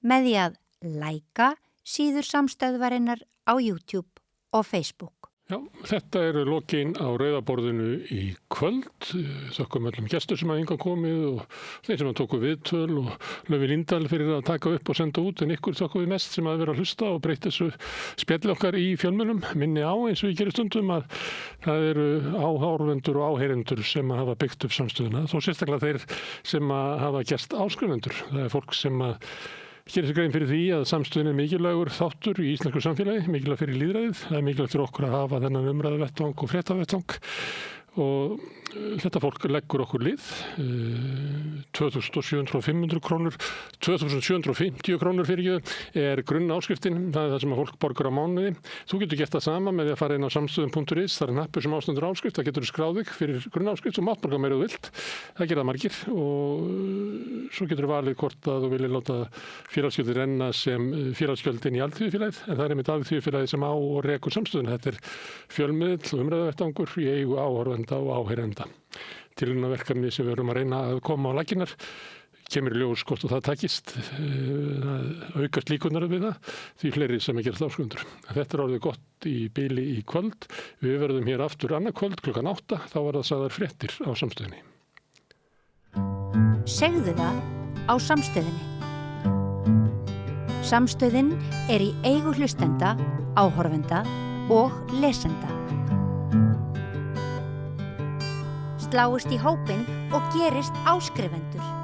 [SPEAKER 12] með því að læka síður samstöðvarinnar á YouTube og Facebook.
[SPEAKER 1] Já, þetta lokin á rauðaborðinu í kvöld. Þökkum öllum gestur sem hafa hingað komið og þeir sem tóku viðtöl og Löfi Líndal fyrir að taka upp og senda út en ykkur þökkum við mest sem hafa verið að hlusta og breytt þessu spjalli okkar í fjölmiðlum. Minni á eins og ég gerir stundum að það eru áhorfendur og áheyrendur sem hafa byggt upp samstöðuna. Þó sérstaklega þeir sem hafa gerst áskrifendur. Það fólk sem gerir sér grein fyrir því að samstöðin mikilvægur þáttur í íslensku samfélagi, mikilvæg fyrir lýðræðið. Það mikilvægt fyrir okkur að hafa þennan umræðuvettvang og fréttavettvang og þetta fólk leggur okkur lið 2.750 krónur 2.750 krónur fyrir grunn áskriftin, það það sem að fólk borgar á mánuði. Þú getur gert það sama með því að fara inn á samstöðin.is, það hnappur sem ástendur áskrift, það getur skráð þig fyrir grunn áskrift og mátt borga meira þú vilt, það gera margir og svo getur valið hvort að þú viljið láta félagsgjöldin renna sem félagsgjöldin í Alþýðufélagið, en það einmitt Alþýðufélagið sem á og rekur samstöðin. Þetta fjölmiðill og umræðuvettvangur í eigu áhorfenda og áheyrenda. Tilraunaverkefni sem við erum að reyna að koma á laggirnar kemur í ljós hvort og það takist aukast líkurnar við það því fleiri sem gerast áskrifendur. Þetta orðið gott í bili í kvöld. Við verðum hér aftur annað kvöld klukkan 8, þá var það sagðar fréttir á samstöðinni.
[SPEAKER 12] Segðu það á samstöðinni. Samstöðin er í eigu hlustenda, áhorfenda og lesenda. Sláist í hópinn og gerist áskrifendur.